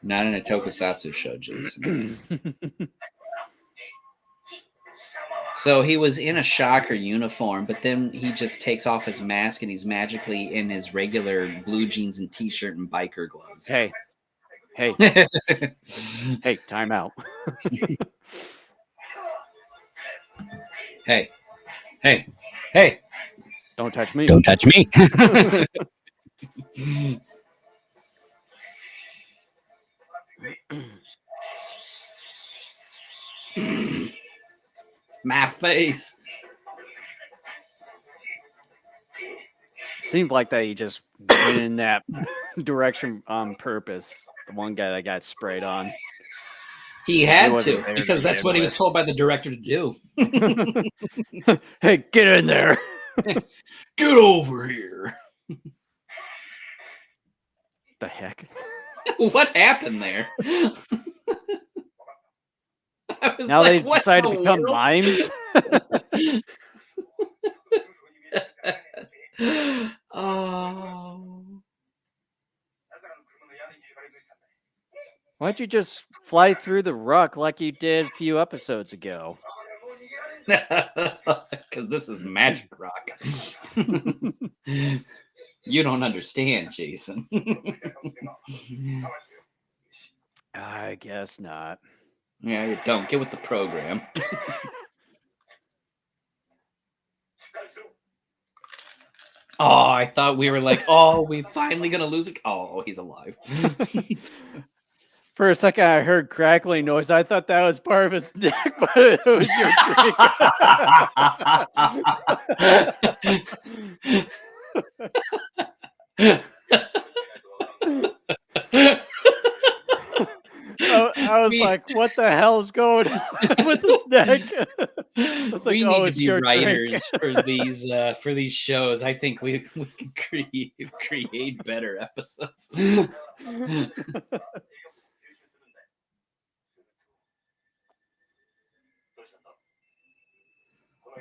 Not in a tokusatsu show, Jason. So he was in a shocker uniform, but then he just takes off his mask and he's magically in his regular blue jeans and t-shirt and biker gloves. Hey, hey, time out. Hey, hey, hey. Don't touch me. Don't touch me. My face. Seemed like that he just went in that direction on purpose. The one guy that got sprayed on. He had wasn't to, there to because that's begin what he was with. told by the director to do. Hey, get in there. Get over here. The heck? What happened there? Now like, they decided to become world? mimes? Oh. Why'd you just fly through the ruck like you did a few episodes ago? Because this is magic rock. You don't understand, Jason. I guess not. Yeah, you don't. Get with the program. Oh, I thought we were like, oh, we finally gonna lose it. Oh, he's alive. For a second, I heard crackling noise. I thought that was part of his neck, but it was your drink. I was like, what the hell is going on with his neck? I was like, we oh, need it's to be your writers drink. for these shows. I think we can create better episodes.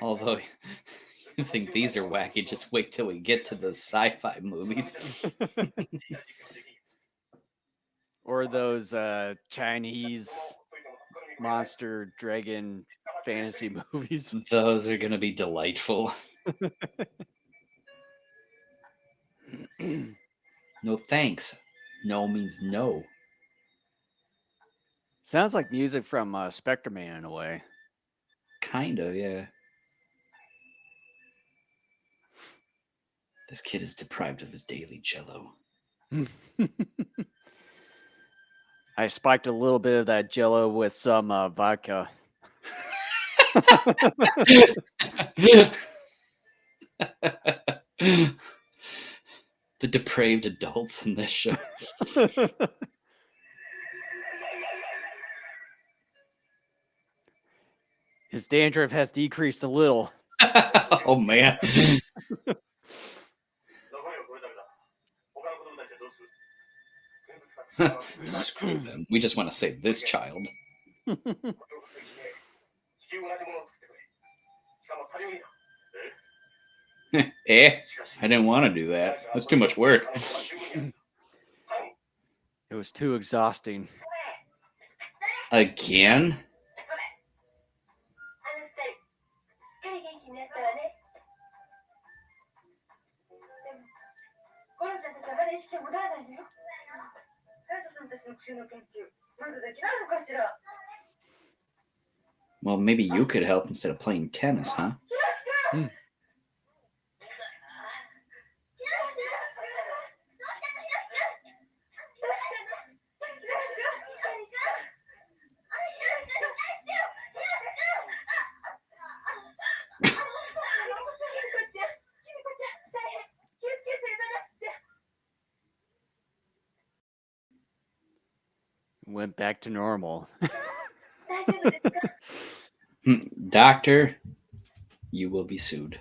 Although you think these are wacky, just wait till we get to the sci-fi movies. Or those Chinese monster dragon fantasy movies. Those are going to be delightful. No thanks. No means no. Sounds like music from Spectre Man in a way. Kind of, yeah. This kid is deprived of his daily jello. I spiked a little bit of that jello with some vodka. The depraved adults in this show. His dandruff has decreased a little. Oh, man. Screw them. We just want to save this child. I didn't want to do that. That's too much work. It was too exhausting. Again? あの二人、すっかり元気になったわね。でも、ゴロちゃんたちはまだ意識が戻らないのよ。ハヤトさんたちの薬の研究、まだできないのかしら。Well, maybe you could help instead of playing tennis, huh? ひろしくん Hmm. Went back to normal. 大丈夫ですか Doctor, you will be sued.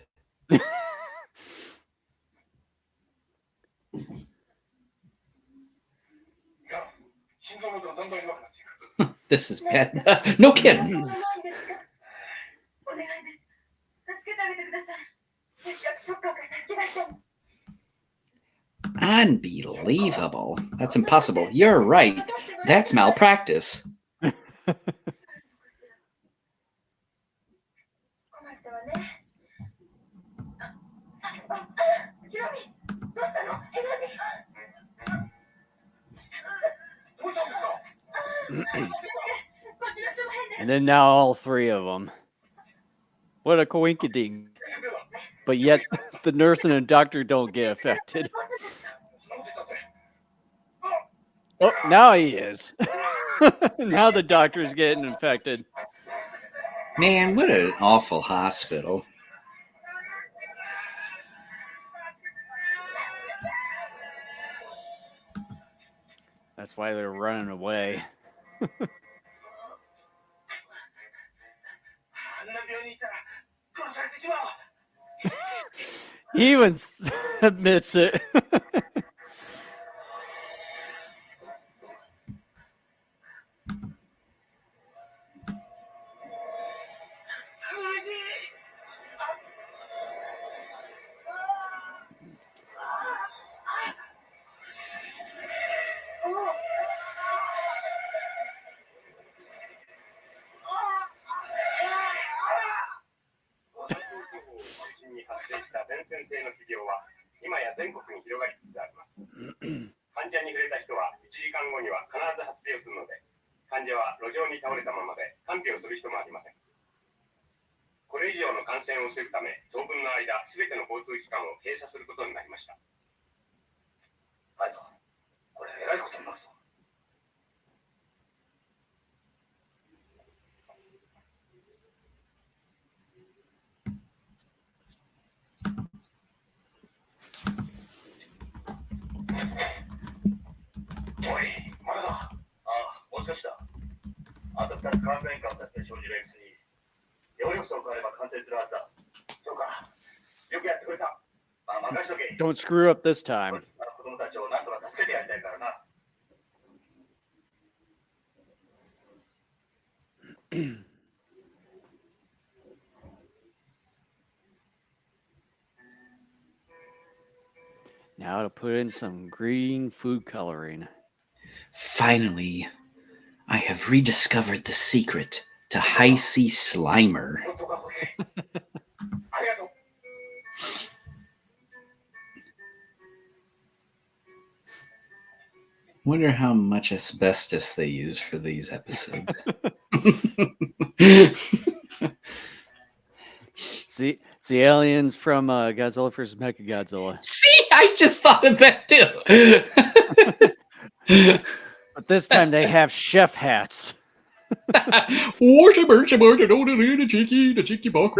This is bad. No kidding. お願いです助けてあげてください結着ショッカーから助け出して Unbelievable. That's impossible. You're right. That's malpractice. 困ったわねヒロミどうしたのヒロミ And then now all three of them. What a coinkydink. But yet the nurse and the doctor don't get affected. Oh, now he is. Now the doctor's getting infected. Man, what an awful hospital. That's why they're running away. He even admits it. Don't screw up this time. Now to put in some green food coloring. Finally, I have rediscovered the secret to High Sea Slimer. Wonder how much asbestos they use for these episodes. See aliens from Godzilla vs. Mechagodzilla. See, I just thought of that too. But this time they have chef hats. the cheeky buck.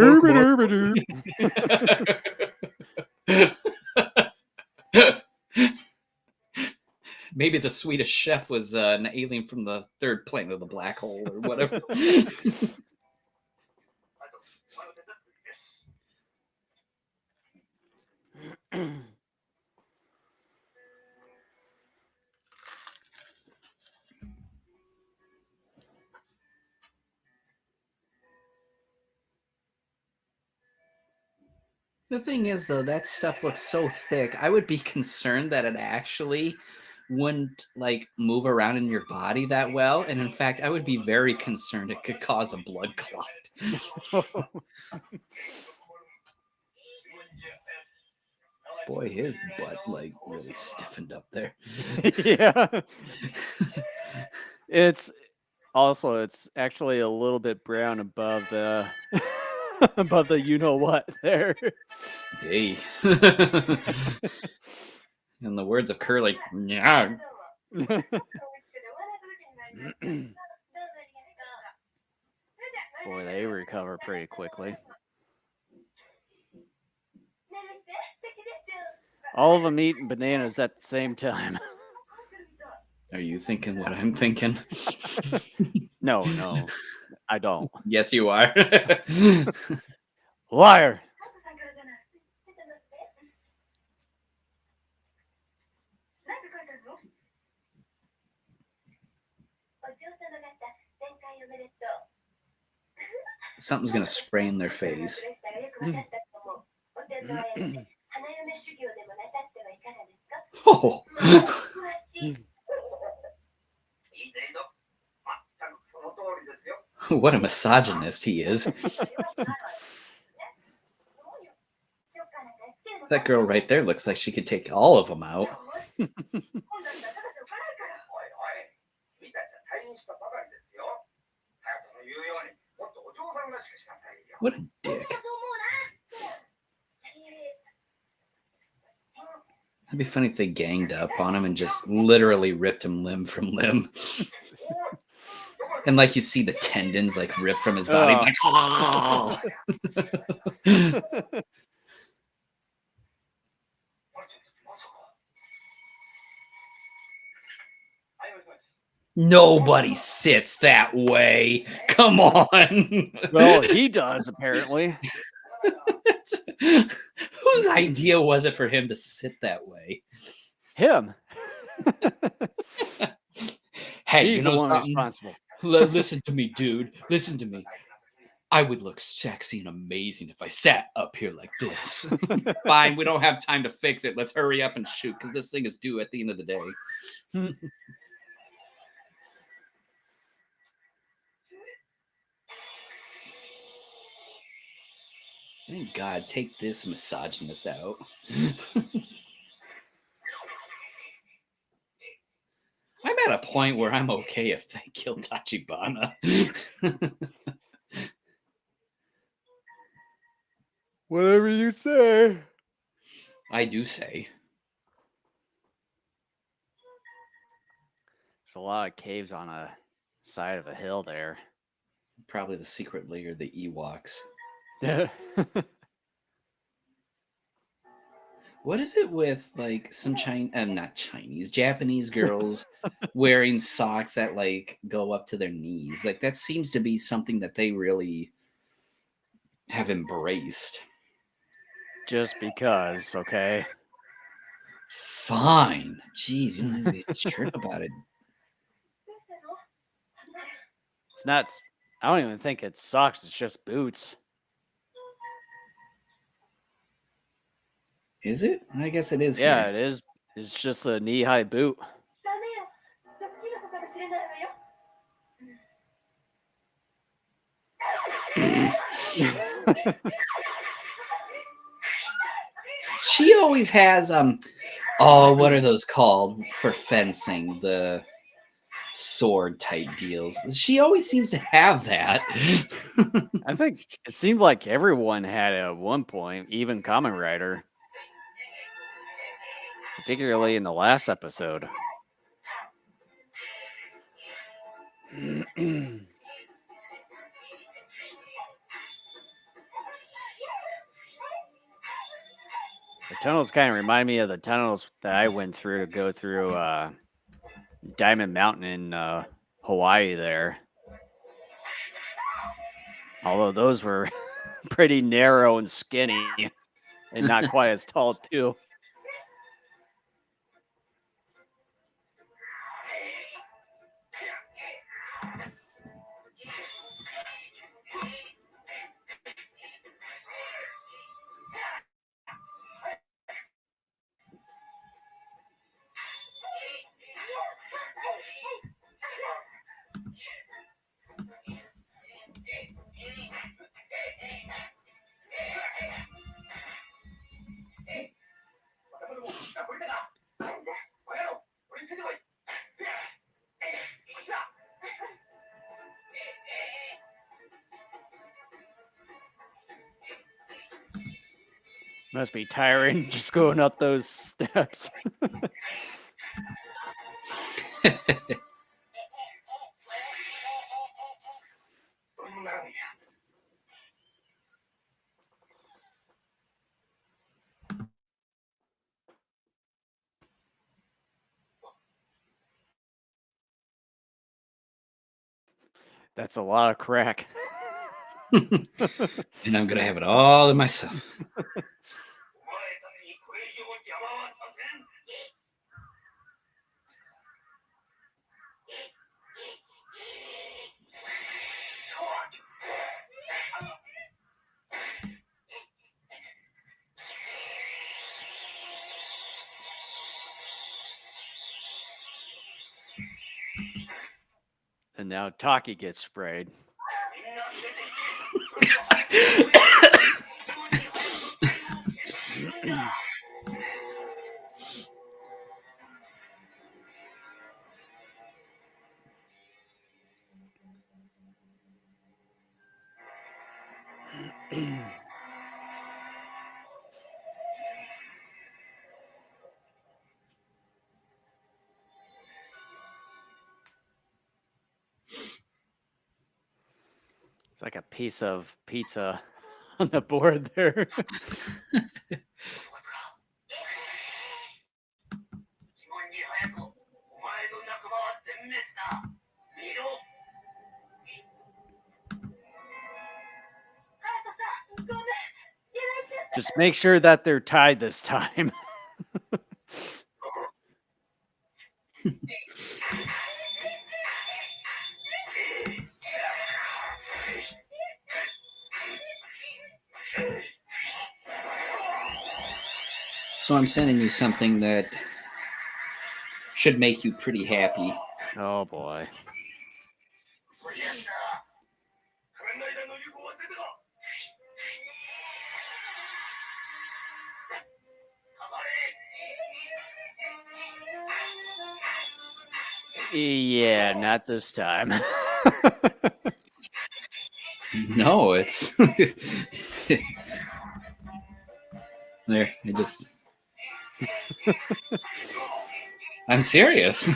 Maybe the Swedish chef was an alien from the third plane of the black hole or whatever. The thing is, though, that stuff looks so thick. I would be concerned that it actually wouldn't like move around in your body that well. And in fact, I would be very concerned it could cause a blood clot. Boy, his butt like really stiffened up there. Yeah. Also, it's actually a little bit brown above the above the you know what there. Hey. In the words of Curly, yeah. Boy, they recover pretty quickly. All of them eating bananas at the same time. Are you thinking what I'm thinking? No, I don't. Yes, you are. Liar. さんからじゃない。ちょっと待って。なんて書いてあるの？お嬢様方、前回おめでとう。 Something's gonna spray in their face. お天道へ花嫁修行でもなさってはいかがですか？ Oh, 詳しい。いいぜいいぞ。全くその通りですよ。 what a misogynist he is. That girl right there looks like she could take all of them out. おいおい、君たちは退院したばかりですよ。隼人の言うようにもっとお嬢さんらしくしなさいよ。 What a dick. It'd be funny if they ganged up on him and just literally ripped him limb from limb. And like you see the tendons like ripped from his body. He's like, "Oh." Nobody sits that way. Come on. Well, he does apparently. Whose idea was it for him to sit that way? Him. Hey, He's you the know one something? responsible. Listen to me, dude. Listen to me. I would look sexy and amazing if I sat up here like this. Fine, we don't have time to fix it. Let's hurry up and shoot because this thing is due at the end of the day. Thank God, take this misogynist out. I'm at a point where I'm okay if they kill Tachibana. Whatever you say. I do say. There's a lot of caves on a side of a hill there. Probably the secret layer of the Ewoks. What is it with like some Japanese girls wearing socks that like go up to their knees? Like that seems to be something that they really have embraced. Just because, okay? Fine. Jeez, you don't have to be a jerk about it. It's not. I don't even think it's socks. It's just boots. Is it? I guess it is. Yeah, here. it is. It's just a knee-high boot. She always has oh, what are those called for fencing? The sword type deals. She always seems to have that. I think it seemed like everyone had it at one point, even Kamen Rider. Particularly in the last episode. The tunnels kind of remind me of the tunnels that I went through to go through Diamond Mountain in Hawaii there. Although those were pretty narrow and skinny and not quite as tall too. Must be tiring just going up those steps. That's a lot of crack. And I'm gonna have it all to myself. お前ためにこれ以上邪魔はさせん。 And now Taki gets sprayed. It's like a piece of pizza on the board there. 疑問に早くお前の仲間は全滅だ。見ろ。ハヤトさん、ごめん。やられちゃった。 Just make sure that they're tied this time. So I'm sending you something that should make you pretty happy. Oh boy. これやんな。仮面ライダーの融合は全てだ。かかれ。 Yeah, not this time. No, it's there. I just I'm serious.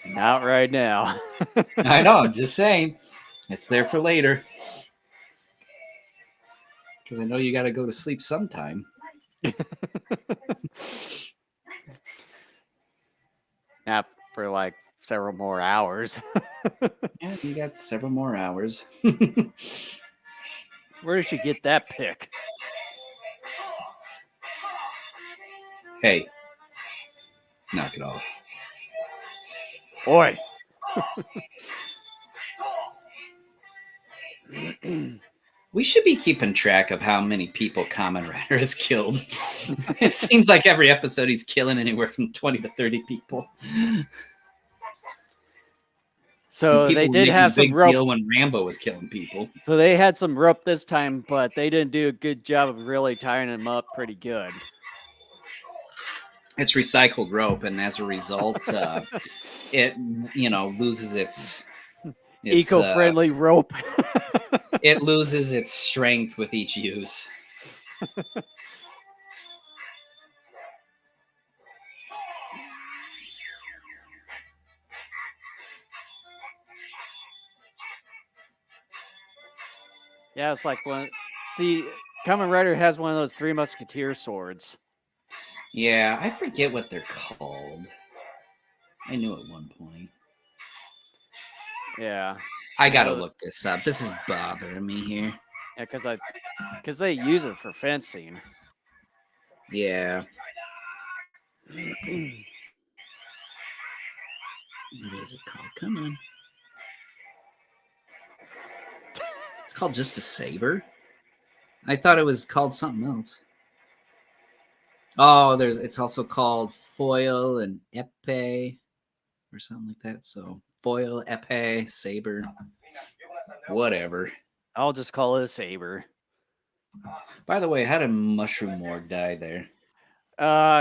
Not right now. I know, I'm just saying. It's there for later. Because I know you got to go to sleep sometime. Not for like several more hours. Yeah, you got several more hours. Where did she get that pick? Hey, knock it off. Boy. We should be keeping track of how many people Kamen Rider has killed. It seems like every episode he's killing anywhere from 20 to 30 people. So People they were did making have a some big rope. deal when Rambo was killing people. So they had some rope this time, but they didn't do a good job of really tying them up pretty good. It's recycled rope, and as a result, it loses its Eco-friendly rope. it loses its strength with each use. Yeah, it's like one. See, Kamen Rider has one of those Three Musketeer swords. Yeah, I forget what they're called. I knew at one point. Yeah. I gotta look this up. This is bothering me here. Yeah, because they use it for fencing. Yeah. What is it called? Come on. It's called just a saber? I thought it was called something else. Oh, it's also called foil and epee or something like that. So foil, epee, saber, whatever. I'll just call it a saber. By the way, how did Mushroom Morg die there?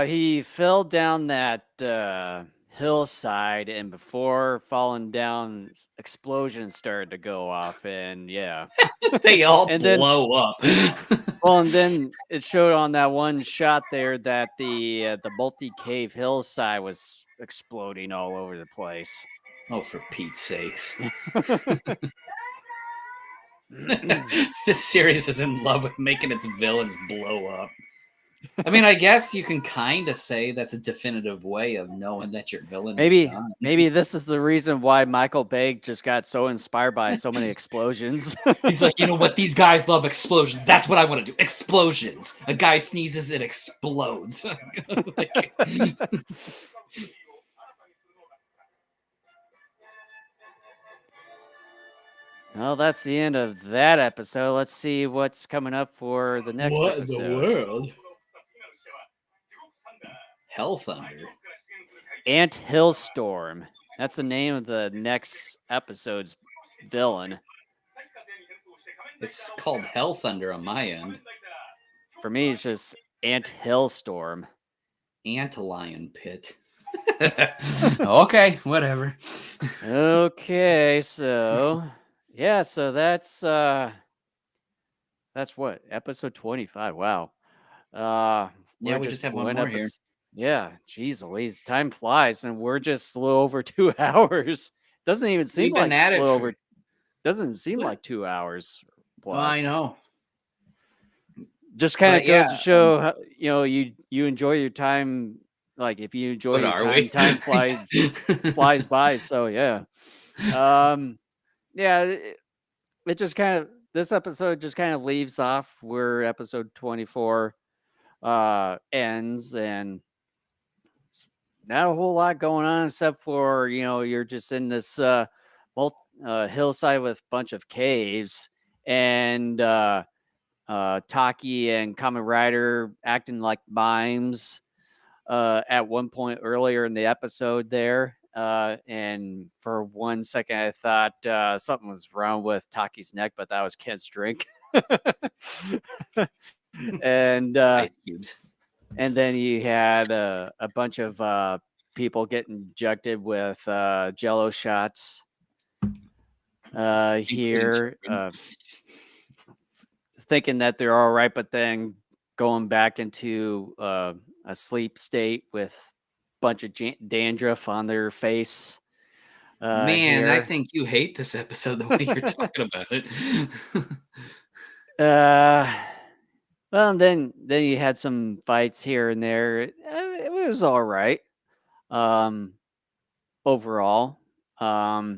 He fell down that hillside, and before falling down, explosions started to go off, and yeah. They all And then, blow up. well, and then it showed on that one shot there that the multi-cave hillside was exploding all over the place. Oh, for Pete's sakes. This series is in love with making its villains blow up. I mean, I guess you can kind of say that's a definitive way of knowing that your villain is done. Maybe this is the reason why Michael Bay just got so inspired by so many explosions. He's like, you know what? These guys love explosions. That's what I want to do. Explosions. A guy sneezes, it explodes. Like, well, that's the end of that episode. Let's see what's coming up for the next episode. world? Hell Thunder. Ant Hillstorm. That's the name of the next episode's villain. It's called Hell Thunder on my end. For me, it's just Ant Hillstorm. Antlion Pit. Okay, whatever. Okay, so yeah, so that's what, episode 25. Wow. Yeah, we're we just have one more here. Yeah, geez Louise, time flies, and we're just a little over 2 hours. Doesn't even seem We've been like at a it little for- over. Doesn't seem What? like 2 hours plus. Well, I know. Just kind of But goes yeah, to show how, you enjoy your time. Like if you enjoy What your are time, we? time flies by. So yeah, yeah. It just kind of, this episode just kind of leaves off where episode 24 ends, and not a whole lot going on except for you're just in this hillside with a bunch of caves, and Taki and Kamen Rider acting like mimes at one point earlier in the episode there. And for 1 second, I thought something was wrong with Taki's neck, but that was Kent's drink. And Ice cubes. and then you had a bunch of people getting injected with Jello shots here. Thinking that they're all right, but then going back into a sleep state with a bunch of dandruff on their face. Man, I here. think you hate this episode the way you're talking about it. Well, and then you had some fights here and there. It was all right. Overall, I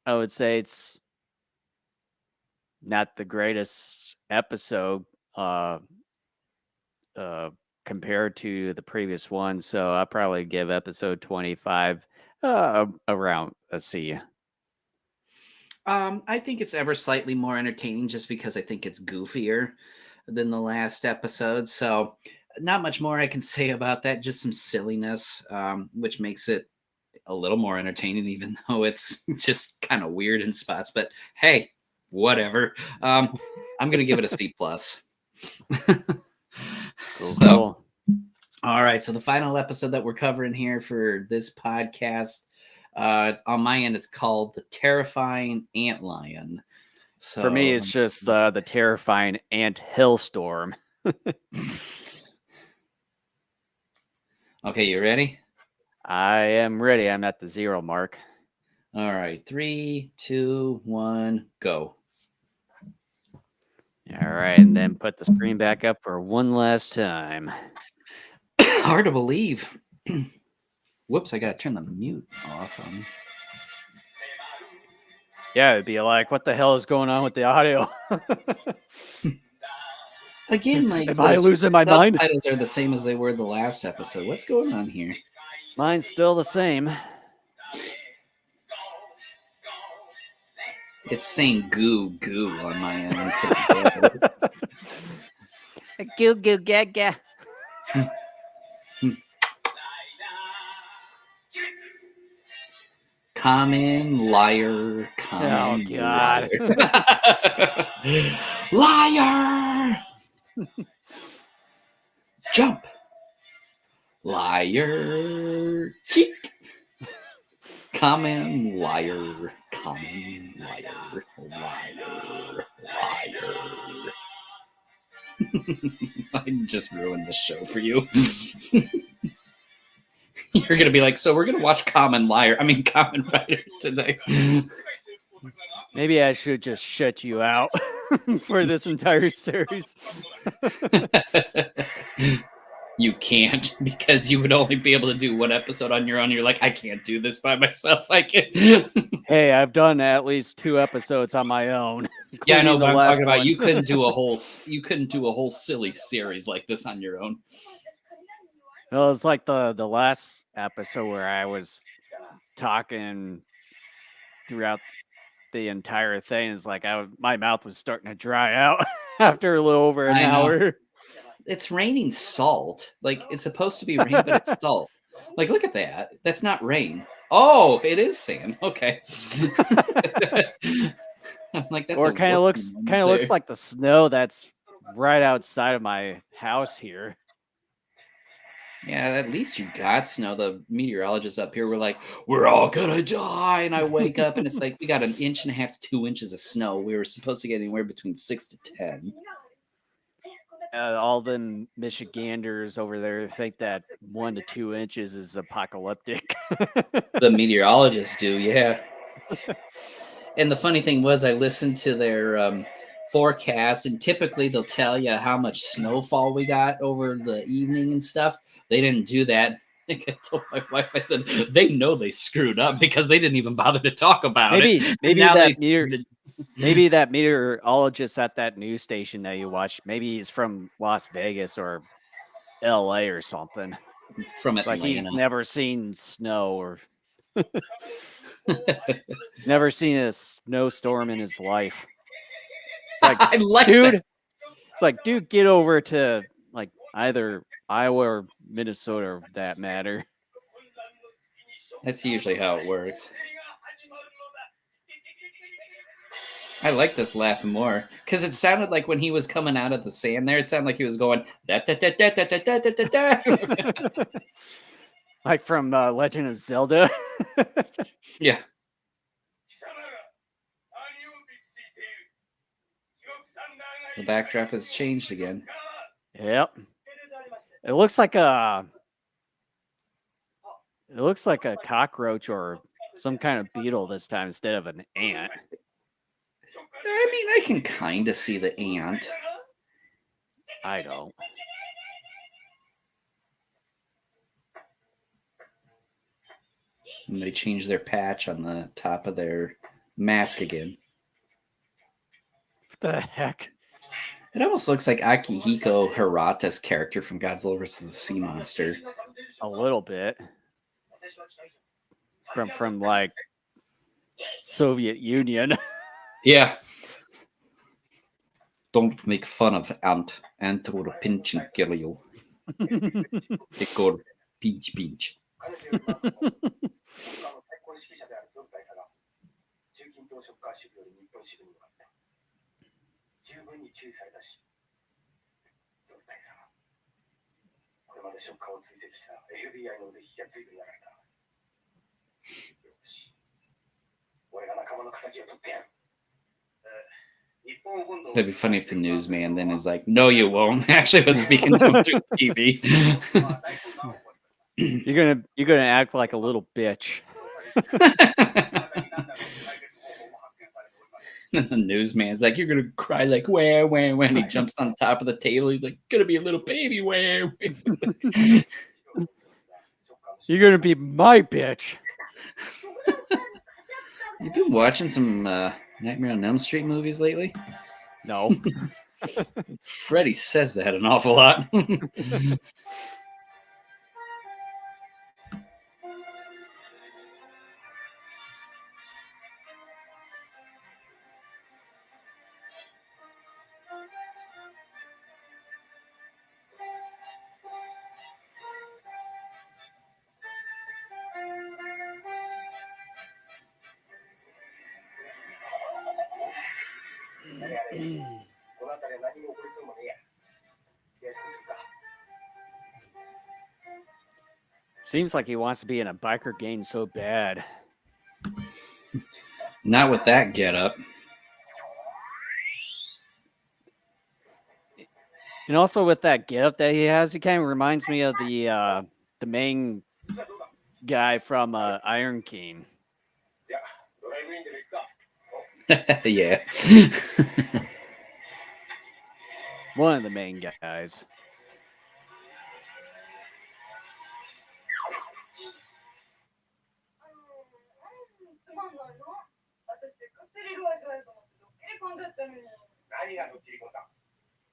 would say it's not the greatest episode compared to the previous one, so I'll probably give episode 25 around a C. I think it's ever slightly more entertaining just because I think it's goofier than the last episode. So not much more I can say about that. Just some silliness, which makes it a little more entertaining, even though it's just kind of weird in spots. But hey, whatever. I'm going to give it a C+. Cool. All right. So the final episode that we're covering here for this podcast, on my end, it's called The Terrifying Antlion. So for me, it's just The Terrifying Ant Hillstorm. Okay, you ready? I am ready. I'm at the 0 mark. All right. 3, 2, 1, go. All right, and then put the screen back up for one last time. Hard to believe. Whoops, I gotta turn the mute off. Yeah, it'd be like, what the hell is going on with the audio? Again, like, am I losing my mind? Subtitles are the same as they were the last episode. What's going on here? Mine's still the same. It's saying goo goo on my end. Goo goo gaga. Kamen liar. Kamen Oh, God. Liar. Jump. Liar. liar. Cheek. Kamen liar. Kamen liar. Liar. Liar. I just ruined the show for you. You're gonna be like, so we're gonna watch Kamen Rider today. Maybe I should just shut you out for this entire series. You can't, because you would only be able to do one episode on your own. You're like, I can't do this by myself. I can't. Hey, I've done at least 2 episodes on my own. Yeah, I know, including but the I'm last talking about one. you couldn't do a whole silly series like this on your own. Well, it's like the last episode where I was talking throughout the entire thing. It's like my mouth was starting to dry out after a little over an I know. hour. It's raining salt. Like, it's supposed to be rain, but it's salt. Like, look at that. That's not rain. Oh, it is sand. Okay. I'm like, that's Or a kind of whoopsie moment there. looks like the snow that's right outside of my house here. Yeah, at least you got snow. The meteorologists up here were like, we're all gonna die. And I wake up and it's like, we got 1.5 inches to 2 inches of snow. We were supposed to get anywhere between 6 to 10. All them Michiganders over there think that 1 to 2 inches is apocalyptic. The meteorologists do, yeah. And the funny thing was, I listened to their forecast, and typically they'll tell you how much snowfall we got over the evening and stuff. They didn't do that. I think I told my wife, I said, they know they screwed up because they didn't even bother to talk about it. Maybe Now that they maybe that meteorologist at that news station that you watch, maybe he's from Las Vegas or LA or something. from Atlanta. Like he's never seen snow or never seen a snowstorm in his life. Like, I like dude, that. it's like, dude, get over to like either Iowa or Minnesota or that matter. That's usually how it works. I like this laugh more because it sounded like when he was coming out of the sand there, it sounded like he was going da da da da da da da da da da. Like from Legend of Zelda. Yeah. The backdrop has changed again. Yep. It looks like a cockroach or some kind of beetle this time instead of an ant. I mean, I can kind of see the ant. I don't. And they changed their patch on the top of their mask again. What the heck? It almost looks like Akihiko Hirata's character from Godzilla vs. the Sea Monster. A little bit. From like Soviet Union. Yeah. Don't make fun of ant. Ant will pinch and kill you. They call pinch. 十分に注意されたし、ゾルタイ様。これまでショッカーを追跡した FBI の腕利きが随分やられた。よし。俺が仲間の敵を取ってやる。That'd be funny if the newsman then is like, no, you won't. Actually was speaking to him through the TV. You're gonna act like a little bitch. And the newsman's like, you're gonna cry like where, and he jumps on top of the table. He's like, gonna be a little baby where. You're gonna be my bitch. You've been watching some Nightmare on Elm Street movies lately? No. Freddy says that an awful lot. Seems like he wants to be in a biker gang so bad. Not with that getup. And also with that getup that he has, he kind of reminds me of the main guy from Iron King. じゃあドライブインでも行くか。 Yeah. One of the main guys. 何がドッキリ込んだ。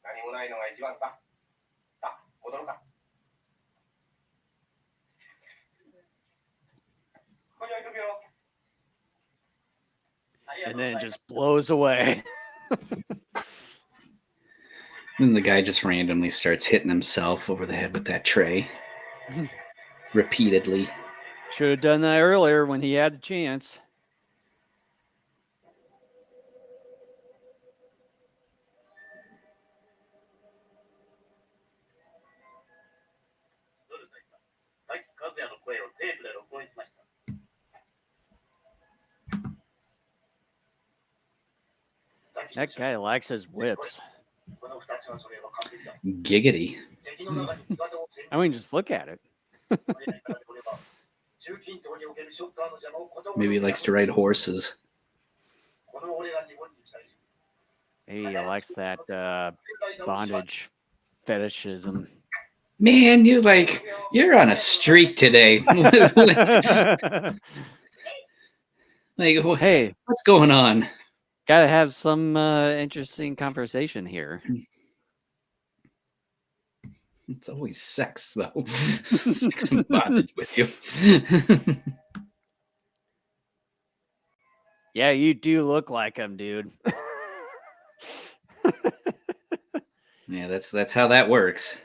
何もないのが一番さ。さあ、戻ろうか。ここに置いとくよ。 And then just blows away. And the guy just randomly starts hitting himself over the head with that tray. Repeatedly. Should have done that earlier when he had a chance. That guy likes his whips. この二つはそれは完璧だ。 Giggity. 敵の中に味方を戦 I mean, just look at it. 中近東におけるショッカーの邪魔をことごとく Maybe he likes to ride horses. この俺が日本に来た以上 He likes that bondage fetishism. Man, you're on a streak today. Like, Hey, what's going on? gotta have some interesting conversation here. It's always sex, though. Sex and bondage with you. Yeah, you do look like him, dude. Yeah, that's how that works.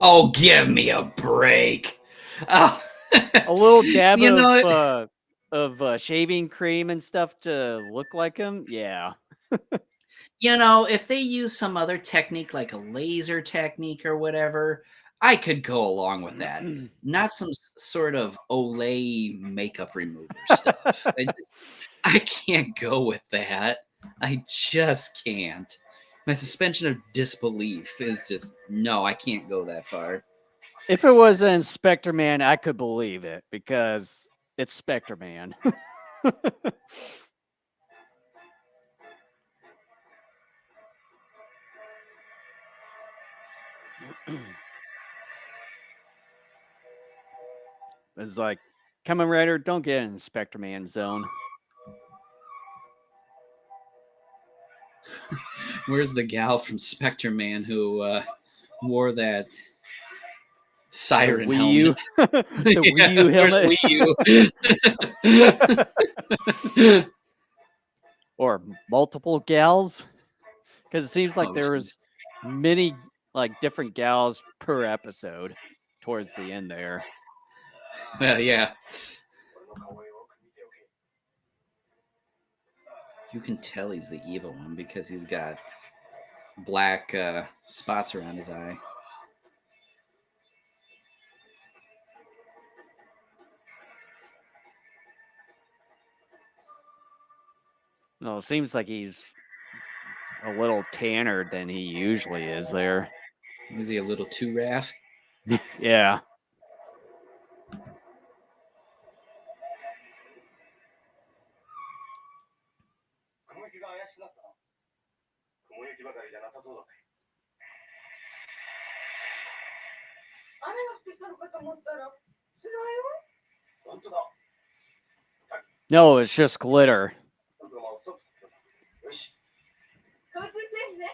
Oh, give me a break. Oh. A little dab You know, of shaving cream and stuff to look like him. Yeah. You know, if they use some other technique like a laser technique or whatever, I could go along with that. Not some sort of Olay makeup remover stuff. I can't go with that. I just can't. My suspension of disbelief is just, no, I can't go that far. If it was an Spectre Man, I could believe it because it's Spectre Man. It's like, Kamen Rider, don't get in Spectre Man zone. Where's the gal from Spectre Man who wore that siren The Wii U, helmet? the Wii U helmet, Wii U. or multiple gals, because it seems like Oh, there geez. was many like different gals per episode towards the end there. Well, yeah. 俺の顔をよく見ておけ。 You can tell he's the evil one because he's got black spots around his eye. No, it seems like he's a little tanner than he usually is there. Was he a little too raff? Yeah. 雲行きが怪しくなったな。雲行きばかりじゃなさそうだね。雨が降ってきたのかと思ったら、砂よ。本当だ。 No, it's just glitter. よし。 交通整理ね。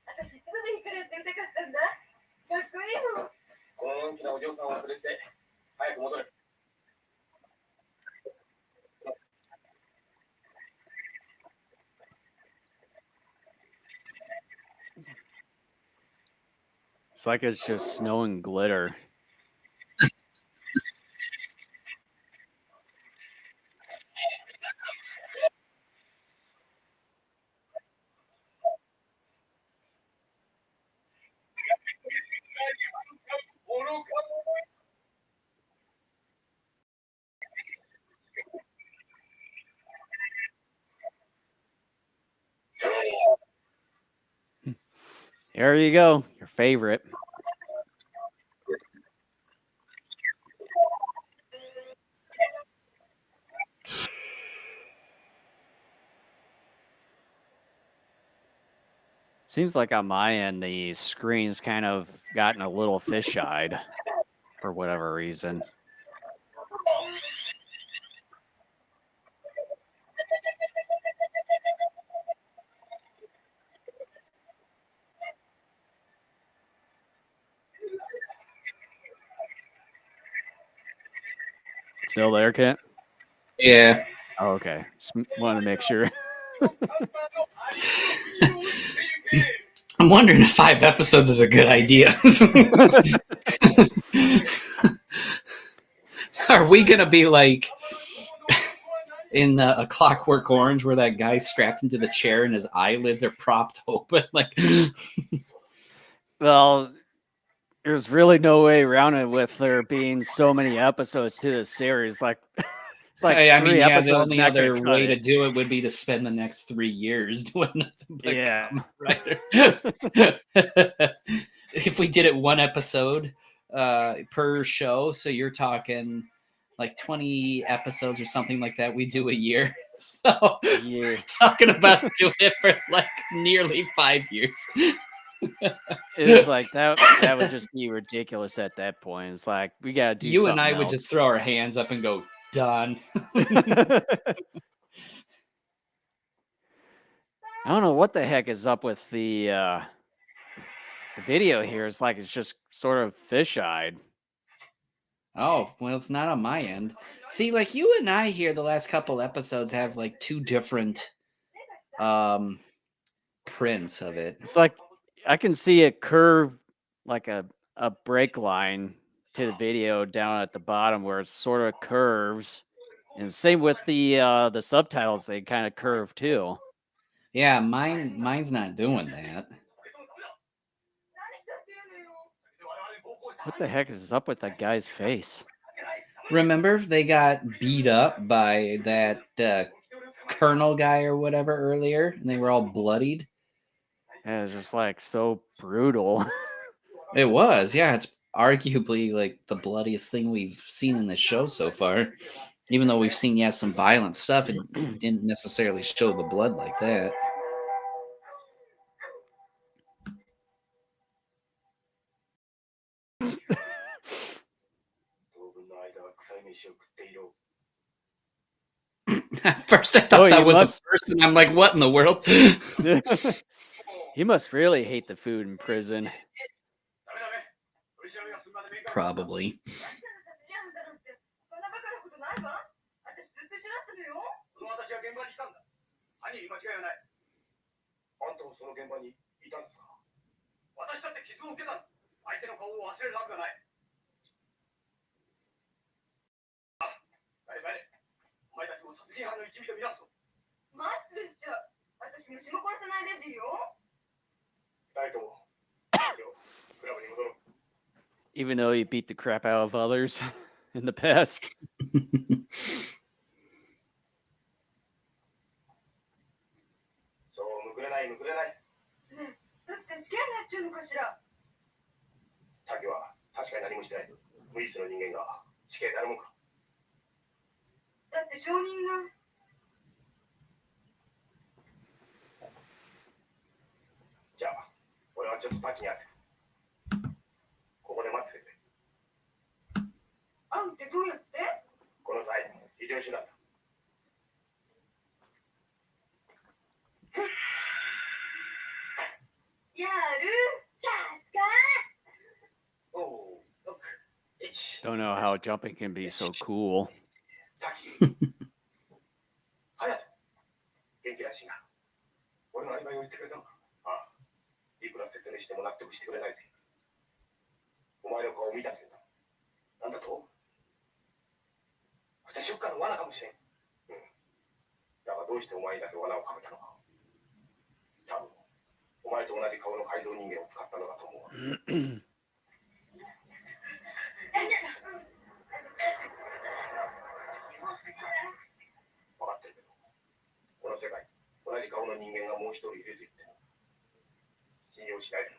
私一度でいいからやってみたかったんだ。かっこいいもん。こののんきなお嬢さんを連れて、早く戻れ。 It's like it's just snow and glitter. Here you go. Your favorite. Seems like on my end, the screen's kind of gotten a little fish-eyed for whatever reason. Still there, Kent? Yeah. Oh, okay. Just wanted to make sure. I'm wondering if 5 episodes is a good idea. Are we gonna be like in A Clockwork Orange, where that guy's strapped into the chair and his eyelids are propped open? Like, Well, there's really no way around it with there being so many episodes to the series. Like, it's like I mean, 3 yeah, the episodes. only Not other gonna cut way to it. do it would be to spend the next 3 years doing nothing but Yeah. Kamen Rider. If we did it 1 episode per show, so you're talking like 20 episodes or something like that, we do a year. So Yeah. we're talking about doing it for like nearly 5 years. It's like that would just be ridiculous at that point. It's like we gotta do You something and I would else. just throw our hands up and go, done. I don't know what the heck is up with the video here. It's like it's just sort of fish-eyed. Oh, well, it's not on my end. See, like you and I here, the last couple episodes have like 2 different prints of it. It's like I can see it curve like a break line to the video down at the bottom where it sort of curves. And same with the subtitles, they kind of curve too. Yeah, mine's not doing that. What the heck is up with that guy's face? Remember, they got beat up by that colonel guy or whatever earlier, and they were all bloodied. And it's just like so brutal. It was, yeah. It's arguably like the bloodiest thing we've seen in the show so far. Even though we've seen, yeah, some violent stuff, it didn't necessarily show the blood like that. At first, I thought that was a person. I'm like, what in the world? He must really hate the food in prison. Probably. そんなバカなことないわ。私ずっと一緒だったのよ。その私は現場にいたんだ。犯人に間違いはない。あんたもその現場にいたんですか？私だって傷を受けたんだ。相手の顔を忘れるわけがない。誰々、お前たちも殺人犯の一味と見なすぞ。マジでしょ。私虫も殺さないですよ。二人とも、クラブに戻ろう。 Even though he beat the crap out of others in the past. そうむくれないむくれない。ねえ、だって死刑になっちゃうのかしら。タケは確かに何もしてない。無実の人間が死刑になるもんか。だって証人が。じゃあ、俺はちょっとタケに会って。 ここで待っててくれ。会うってどうやって？この際、非常手段だ。やる。おう、6、1。 Don't know how jumping can be so cool. タキ。隼人。元気らしいな。俺のアリバイを言ってくれたのか。ああ。いくら説明しても納得してくれないぜ。 お前の顔を見たけどなんだと私よっかの罠かもしれん。うん。だがどうしてお前にだけ罠をかけたのか。多分お前と同じ顔の改造人間を使ったのだと思う。分かってるけど、この世界同じ顔の人間がもう一人いると言っても信用しないで。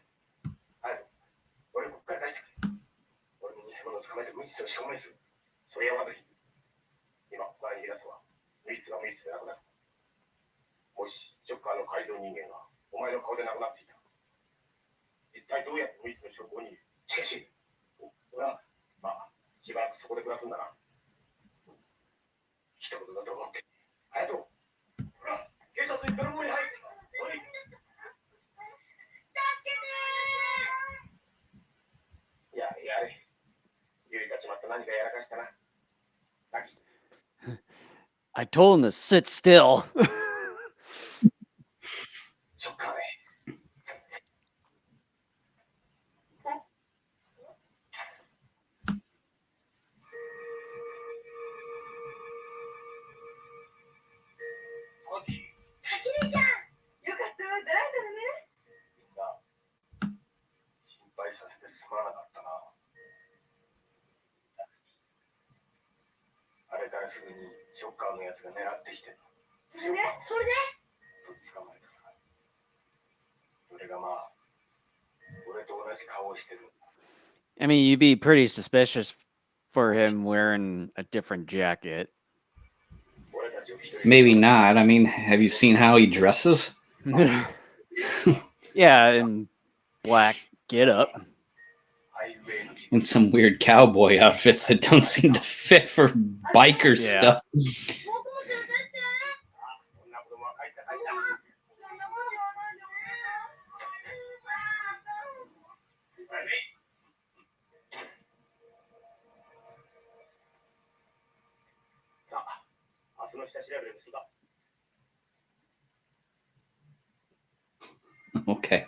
めて無実を証明する。それはまずい。今ここから逃げ出すわ。無実が無実でなくなる。もしショッカーの改造人間がお前の顔で亡くなっていた。一体どうやって無実の証拠を握る。しかし、俺はまあしばらくそこで暮らすんだな。一言だと思って。隼人、ほら、警察に泥棒に入って。おい。やれ。ゆいたちまた何かやらかしたな。ラキ。 I told him to sit still. ショッカーね。マキ。はきねちゃん、よかったわ、ドライだね。みんな心配させてすまなかったな。あれからすぐにショッカーのやつが狙ってきてる。それでとっ捕まえたさ。それがまあ俺と同じ顔をしてる。 I mean, you'd be pretty suspicious for him wearing a different jacket. 俺たちを一人 Maybe not. I mean, have you seen how he dresses? Yeah, in black getup. ハイウェイの In some weird cowboy outfits that don't seem to fit for biker Yeah. stuff. 僕も手伝って。こんな子供は帰った。そんなもの言わないでお願いよ。さあ、明日の下調べでもするか。 Okay.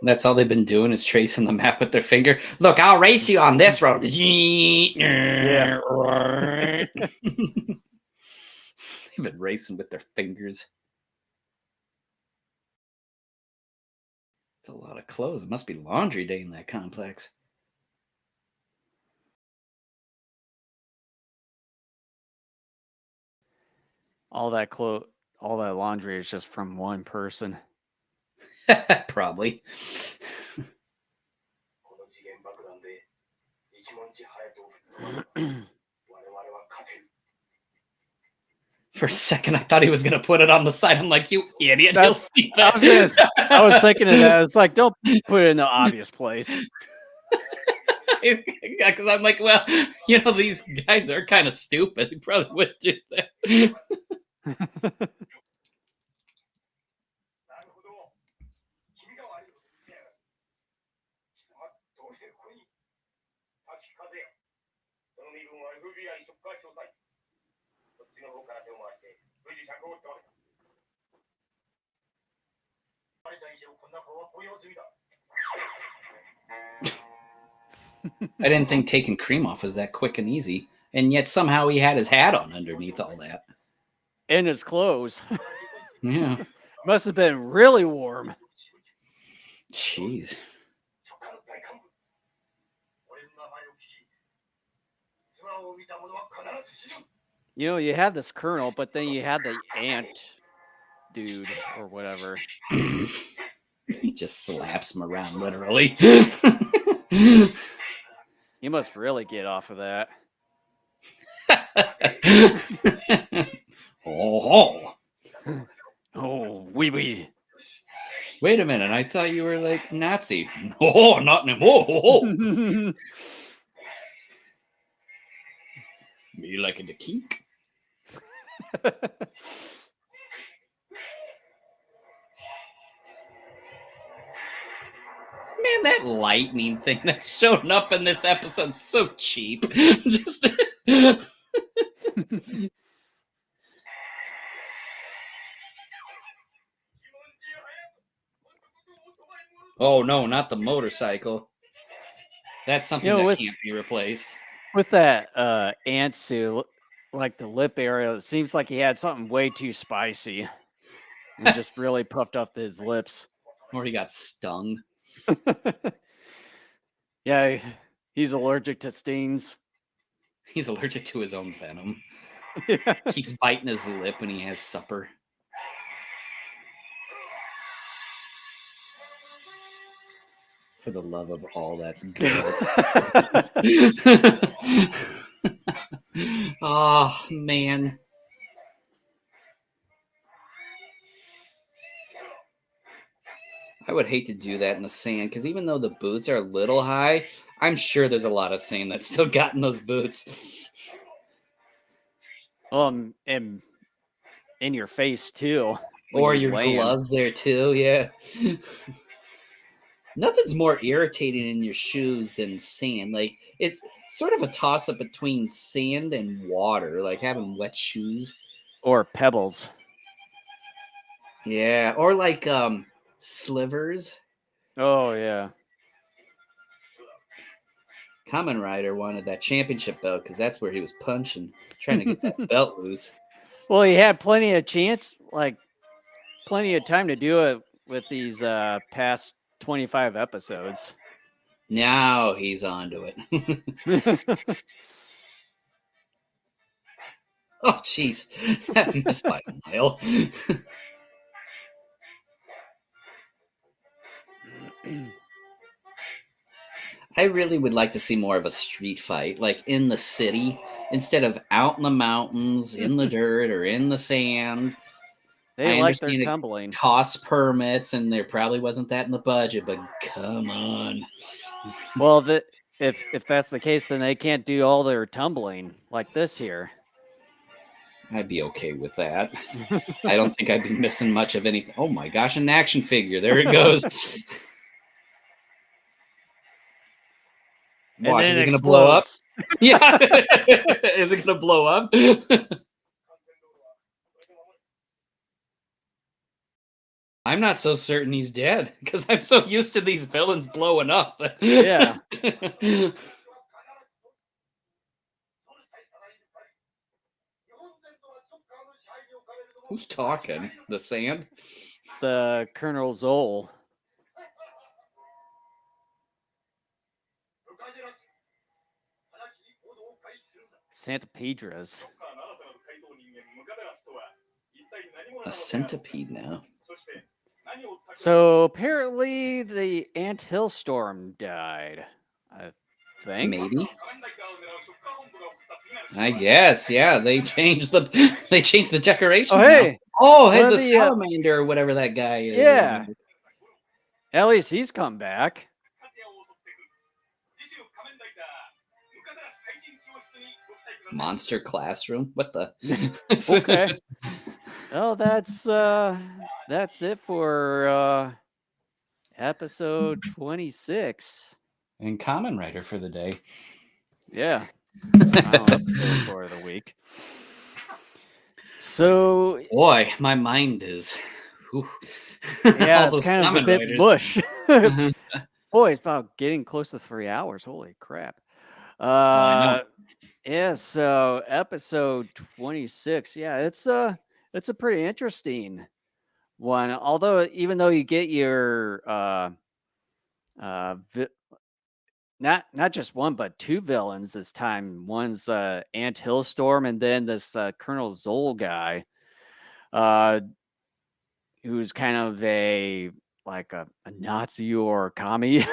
That's all they've been doing is tracing the map with their finger. Look, I'll race you on this road. Yeah. They've been racing with their fingers. It's a lot of clothes. It must be laundry day in that complex. All that laundry is just from one person. Probably. この次元爆弾で一文字隼人を吹っ飛ばす。我々は勝てる。 For a second, I thought he was going to put it on the side. I'm like, you idiot. He'll That's- see I that. was thinking of that. It's like, don't put it in the obvious place. Yeah, because I'm like, well, you know, these guys are kind of stupid. They probably would do that. なるほど。君が悪いこと言ってやがる。貴様、どうしてここに。滝風や。その身分は FBI ショッカー調査員。こっちの方から手を回して、無事釈放しておれ。バレた以上、こんな顔は公用済みだ。 I didn't think taking cream off was that quick and easy. And yet somehow he had his hat on underneath all that. In his clothes. Yeah. Must have been really warm. Jeez. ショッカーの大幹部。俺の名前を聞き、妻を見た者は必ず死ぬ。 You know, you had this colonel, but then you had the ant dude or whatever. He just slaps him around, literally. You must really get off of that. Oh. Oh, wee. Wait a minute. I thought you were like Nazi. Oh, not anymore. Oh. Me liking the kink. Man, that lightning thing that's showing up in this episode's so cheap. Just Oh no, not the motorcycle. That's something You know, that with- can't be replaced. With that ant suit, like the lip area, it seems like he had something way too spicy and just really puffed up his lips. Or he got stung. Yeah, he's allergic to stings. He's allergic to his own venom. Yeah. Keeps biting his lip when he has supper. For the love of all that's good. Oh, man. I would hate to do that in the sand because even though the boots are a little high, I'm sure there's a lot of sand that's still got in those boots. And in your face too. when Or you your land. gloves there too, yeah. Nothing's more irritating in your shoes than sand. Like it's sort of a toss up between sand and water, like having wet shoes. Or pebbles. Yeah, or like slivers. Oh yeah. Kamen Rider wanted that championship belt because that's where he was punching, trying to get that belt loose. Well, he had plenty of chance, like plenty of time to do it with these past 25 episodes. Now he's onto it. Oh, jeez. That missed by a mile. I really would like to see more of a street fight, like in the city, instead of out in the mountains, in the dirt, or in the sand. They I like their understand it tumbling. costs permits, and there probably wasn't that in the budget, but come on. Well, if that's the case, then they can't do all their tumbling like this here. I'd be okay with that. I don't think I'd be missing much of anything. Oh my gosh, an action figure. There it goes. And Watch, then is it it going to blow up? explodes. Yeah. Is it going to blow up? I'm not so certain he's dead because I'm so used to these villains blowing up. Yeah. Who's talking? The sand? The Colonel Zoll. Santa Pedras. A centipede now. So apparently the anthill storm died. I think. Maybe. I guess, yeah. They changed the decoration. Oh hey. Oh, hey, One the of the, salamander or whatever that guy is. Yeah. At least he's come back. Monster classroom. What the? Okay. Well, that's it for episode 26. And Kamen Rider for the day. Yeah. Final episode for the week. So Boy, my mind is. Whew. yeah, All it's those kind of a Kamen bit Riders. mush. Mhm. Boy, it's about getting close to 3 hours. Holy crap. I know. Yeah, so episode 26. Yeah, it's a pretty interesting one. Although even though you get your not just one but two villains this time. One's Ant Hillstorm and then this Colonel Zoll guy. Who's kind of a Nazi or commie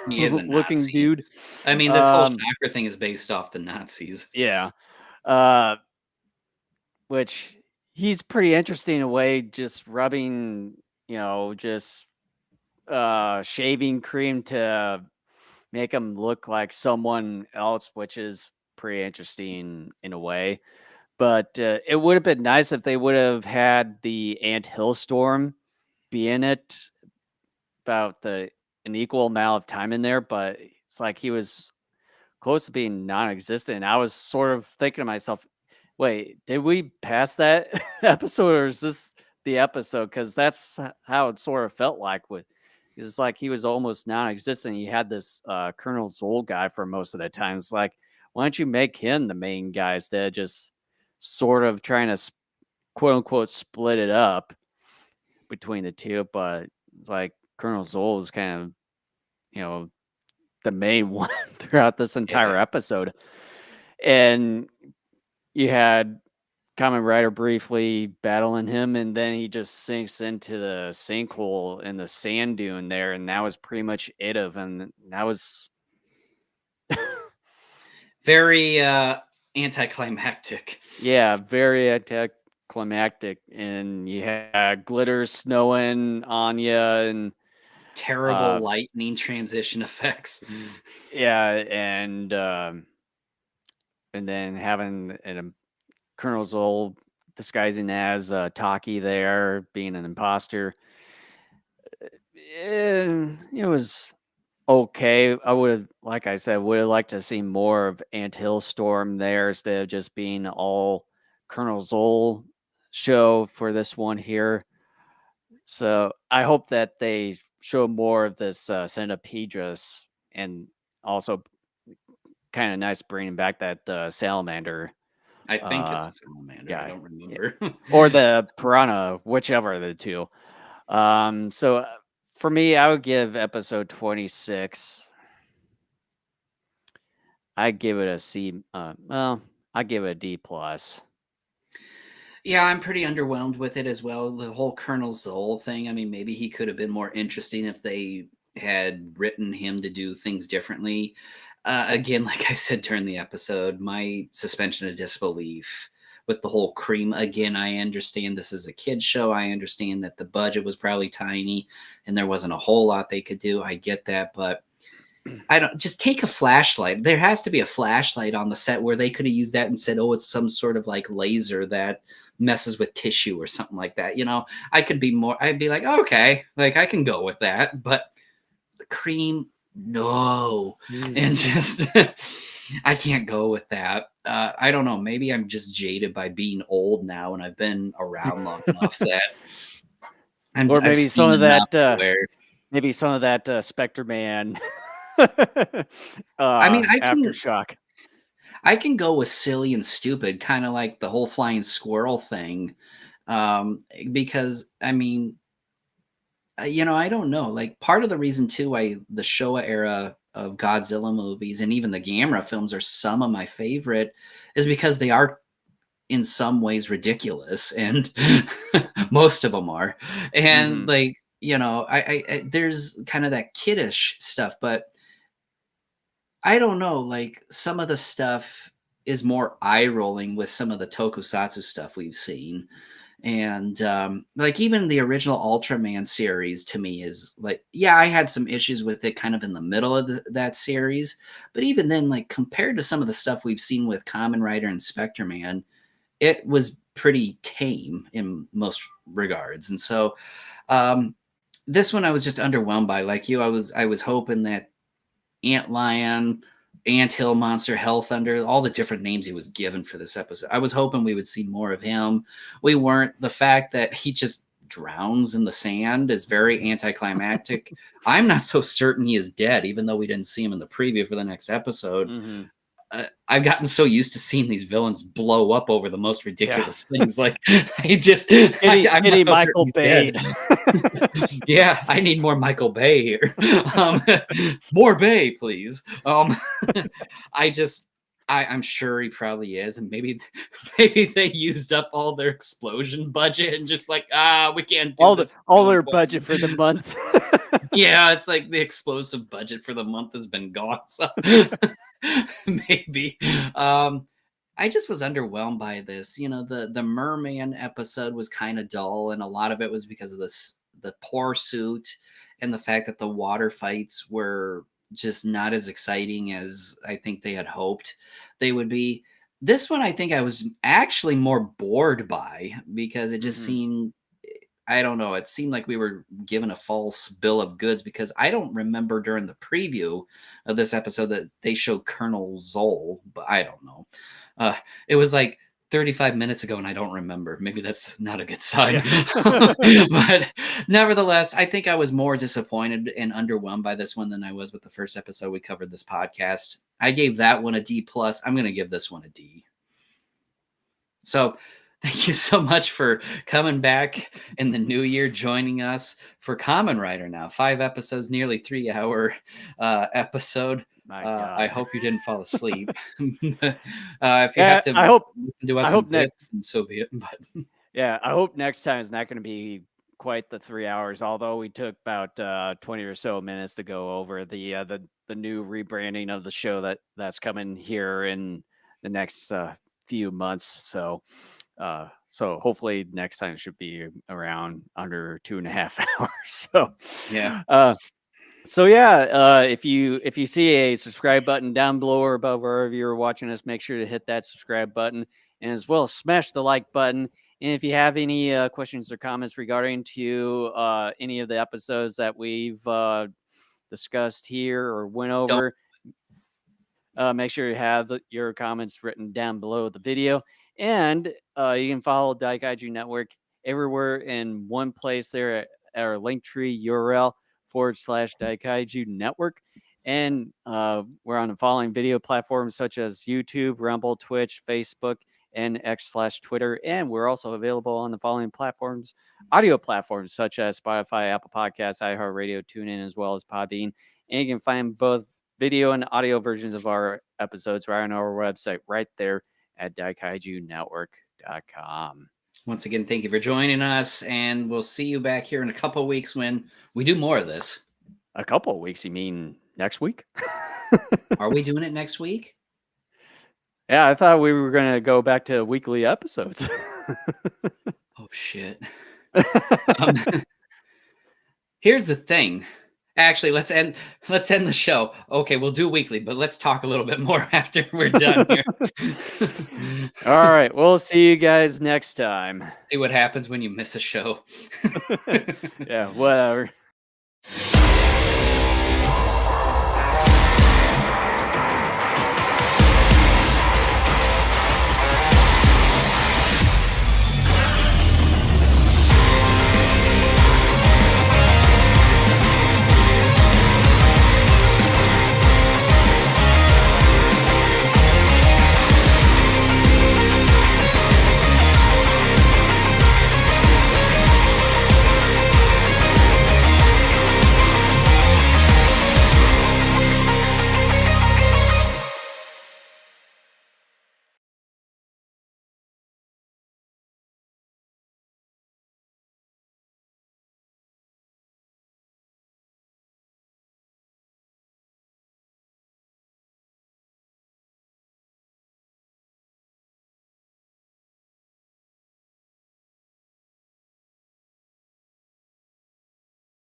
He is a looking Nazi. dude. I mean, this whole chakra thing is based off the Nazis. Yeah. Which he's pretty interesting in a way, just rubbing, just shaving cream to make him look like someone else, which is pretty interesting in a way. But it would have been nice if they would have had the Ant Hillstorm be in it about an equal amount of time in there, but it's like he was close to being non-existent. And I was sort of thinking to myself, wait, did we pass that episode or is this the episode? Because that's how it sort of felt like it's like he was almost non-existent. He had this Colonel Zoll guy for most of the time. It's like, why don't you make him the main guy instead of just sort of trying to quote unquote split it up between the two? But it's like Colonel Zoll is kind of, the main one throughout this entire episode. And you had Kamen Rider briefly battling him, and then he just sinks into the sinkhole in the sand dune there, and that was pretty much it of him. That was Very anticlimactic. yeah, very anticlimactic, and you had glitter snowing on you, and Terrible lightning transition effects. yeah, and then having Colonel Zoll disguising as Taki there, being an imposter. It was okay. I would have, like I said, would have liked to see more of Ant Hill Storm there instead of just being all Colonel Zoll show for this one here. So I hope that they show more of this Centipedrus, and also kind of nice bringing back that salamander. I think it's a salamander. Yeah, I don't remember. or the piranha, whichever of the two. So for me, I would give episode 26. I'd give it a C. Well, I'd give it a D plus. Yeah, I'm pretty underwhelmed with it as well. The whole Colonel Zoll thing. I mean, maybe he could have been more interesting if they had written him to do things differently. Again, like I said during the episode, my suspension of disbelief with the whole cream. Again, I understand this is a kid's show. I understand that the budget was probably tiny and there wasn't a whole lot they could do. I get that, but I don't just take a flashlight. There has to be a flashlight on the set where they could have used that and said, "Oh, it's some sort of like laser that messes with tissue or something like that." You know, I'd be like, okay, like I can go with that. But the cream, no, and just I can't go with that. I don't know. Maybe I'm just jaded by being old now, and I've been around long enough that Or I've maybe seen some of enough that. to where. Maybe some of that Spectre Man. I mean, Aftershock. I can go with silly and stupid, kind of like the whole flying squirrel thing, because I mean, I don't know. Like part of the reason too why the Showa era of Godzilla movies and even the Gamera films are some of my favorite is because they are in some ways ridiculous, and most of them are. And like I there's kind of that kiddish stuff, but I don't know, like, some of the stuff is more eye rolling with some of the tokusatsu stuff we've seen. And like even the original Ultraman series to me is like, yeah, I had some issues with it kind of in the middle of that series, but even then, like compared to some of the stuff we've seen with Kamen Rider and Spectre Man, it was pretty tame in most regards. And so this one I was just underwhelmed by. Like you, I was hoping that Antlion, Anthill Monster, Hell Thunder, all the different names he was given for this episode. I was hoping we would see more of him. We weren't. The fact that he just drowns in the sand is very anticlimactic. I'm not so certain he is dead, even though we didn't see him in the preview for the next episode. I've gotten so used to seeing these villains blow up over the most ridiculous things. Like I'm not so Michael Bay. Yeah, I need more Michael Bay here. More Bay, please. I'm sure he probably is, and maybe they used up all their explosion budget and just like we can't do all their budget for the month. Yeah, it's like the explosive budget for the month has been gone. So maybe. I just was underwhelmed by this. The Merman episode was kind of dull, and a lot of it was because of the poor suit and the fact that the water fights were just not as exciting as I think they had hoped they would be. This one, I think I was actually more bored by because it just seemed, I don't know, it seemed like we were given a false bill of goods because I don't remember during the preview of this episode that they showed Colonel Zoll, but I don't know. It was like 35 minutes ago and I don't remember. Maybe that's not a good sign. Yeah. But nevertheless, I think I was more disappointed and underwhelmed by this one than I was with the first episode we covered this podcast. I gave that one a D+. I'm going to give this one a D. So Thank you so much for coming back in the new year, joining us for Kamen Rider now. 5 episodes, nearly 3-hour episode. My I God. hope you didn't fall asleep. If you Yeah, have to I hope listen to us I in hope next bits, then so be it. But yeah, I hope next time is not going to be quite the 3 hours. Although we took about 20 or so minutes to go over the new rebranding of the show that's coming here in the next few months. So hopefully next time should be around under 2.5 hours. yeah, If you see a subscribe button down below or above wherever you're watching us, make sure to hit that subscribe button, and as well smash the like button. And if you have any questions or comments regarding to any of the episodes that we've discussed here or went don't over, make sure you have your comments written down below the video. And you can follow Daikaiju Network everywhere in one place there at our Linktree URL /Daikaiju Network. And we're on the following video platforms such as YouTube, Rumble, Twitch, Facebook, and X/Twitter. And we're also available on the following platforms, audio platforms such as Spotify, Apple Podcasts, iHeartRadio, TuneIn, as well as Podbean. And you can find both video and audio versions of our episodes right on our website right there at daikaijunetwork.com. Once again, thank you for joining us, and we'll see you back here in a couple of weeks when we do more of this. A couple of weeks? You mean next week? Are we doing it next week? Yeah, I thought we were going to go back to weekly episodes. Oh, shit. Here's the thing. Actually, let's end the show. Okay, we'll do weekly, but let's talk a little bit more after we're done here. All right, we'll see you guys next time. See what happens when you miss a show. Yeah, whatever.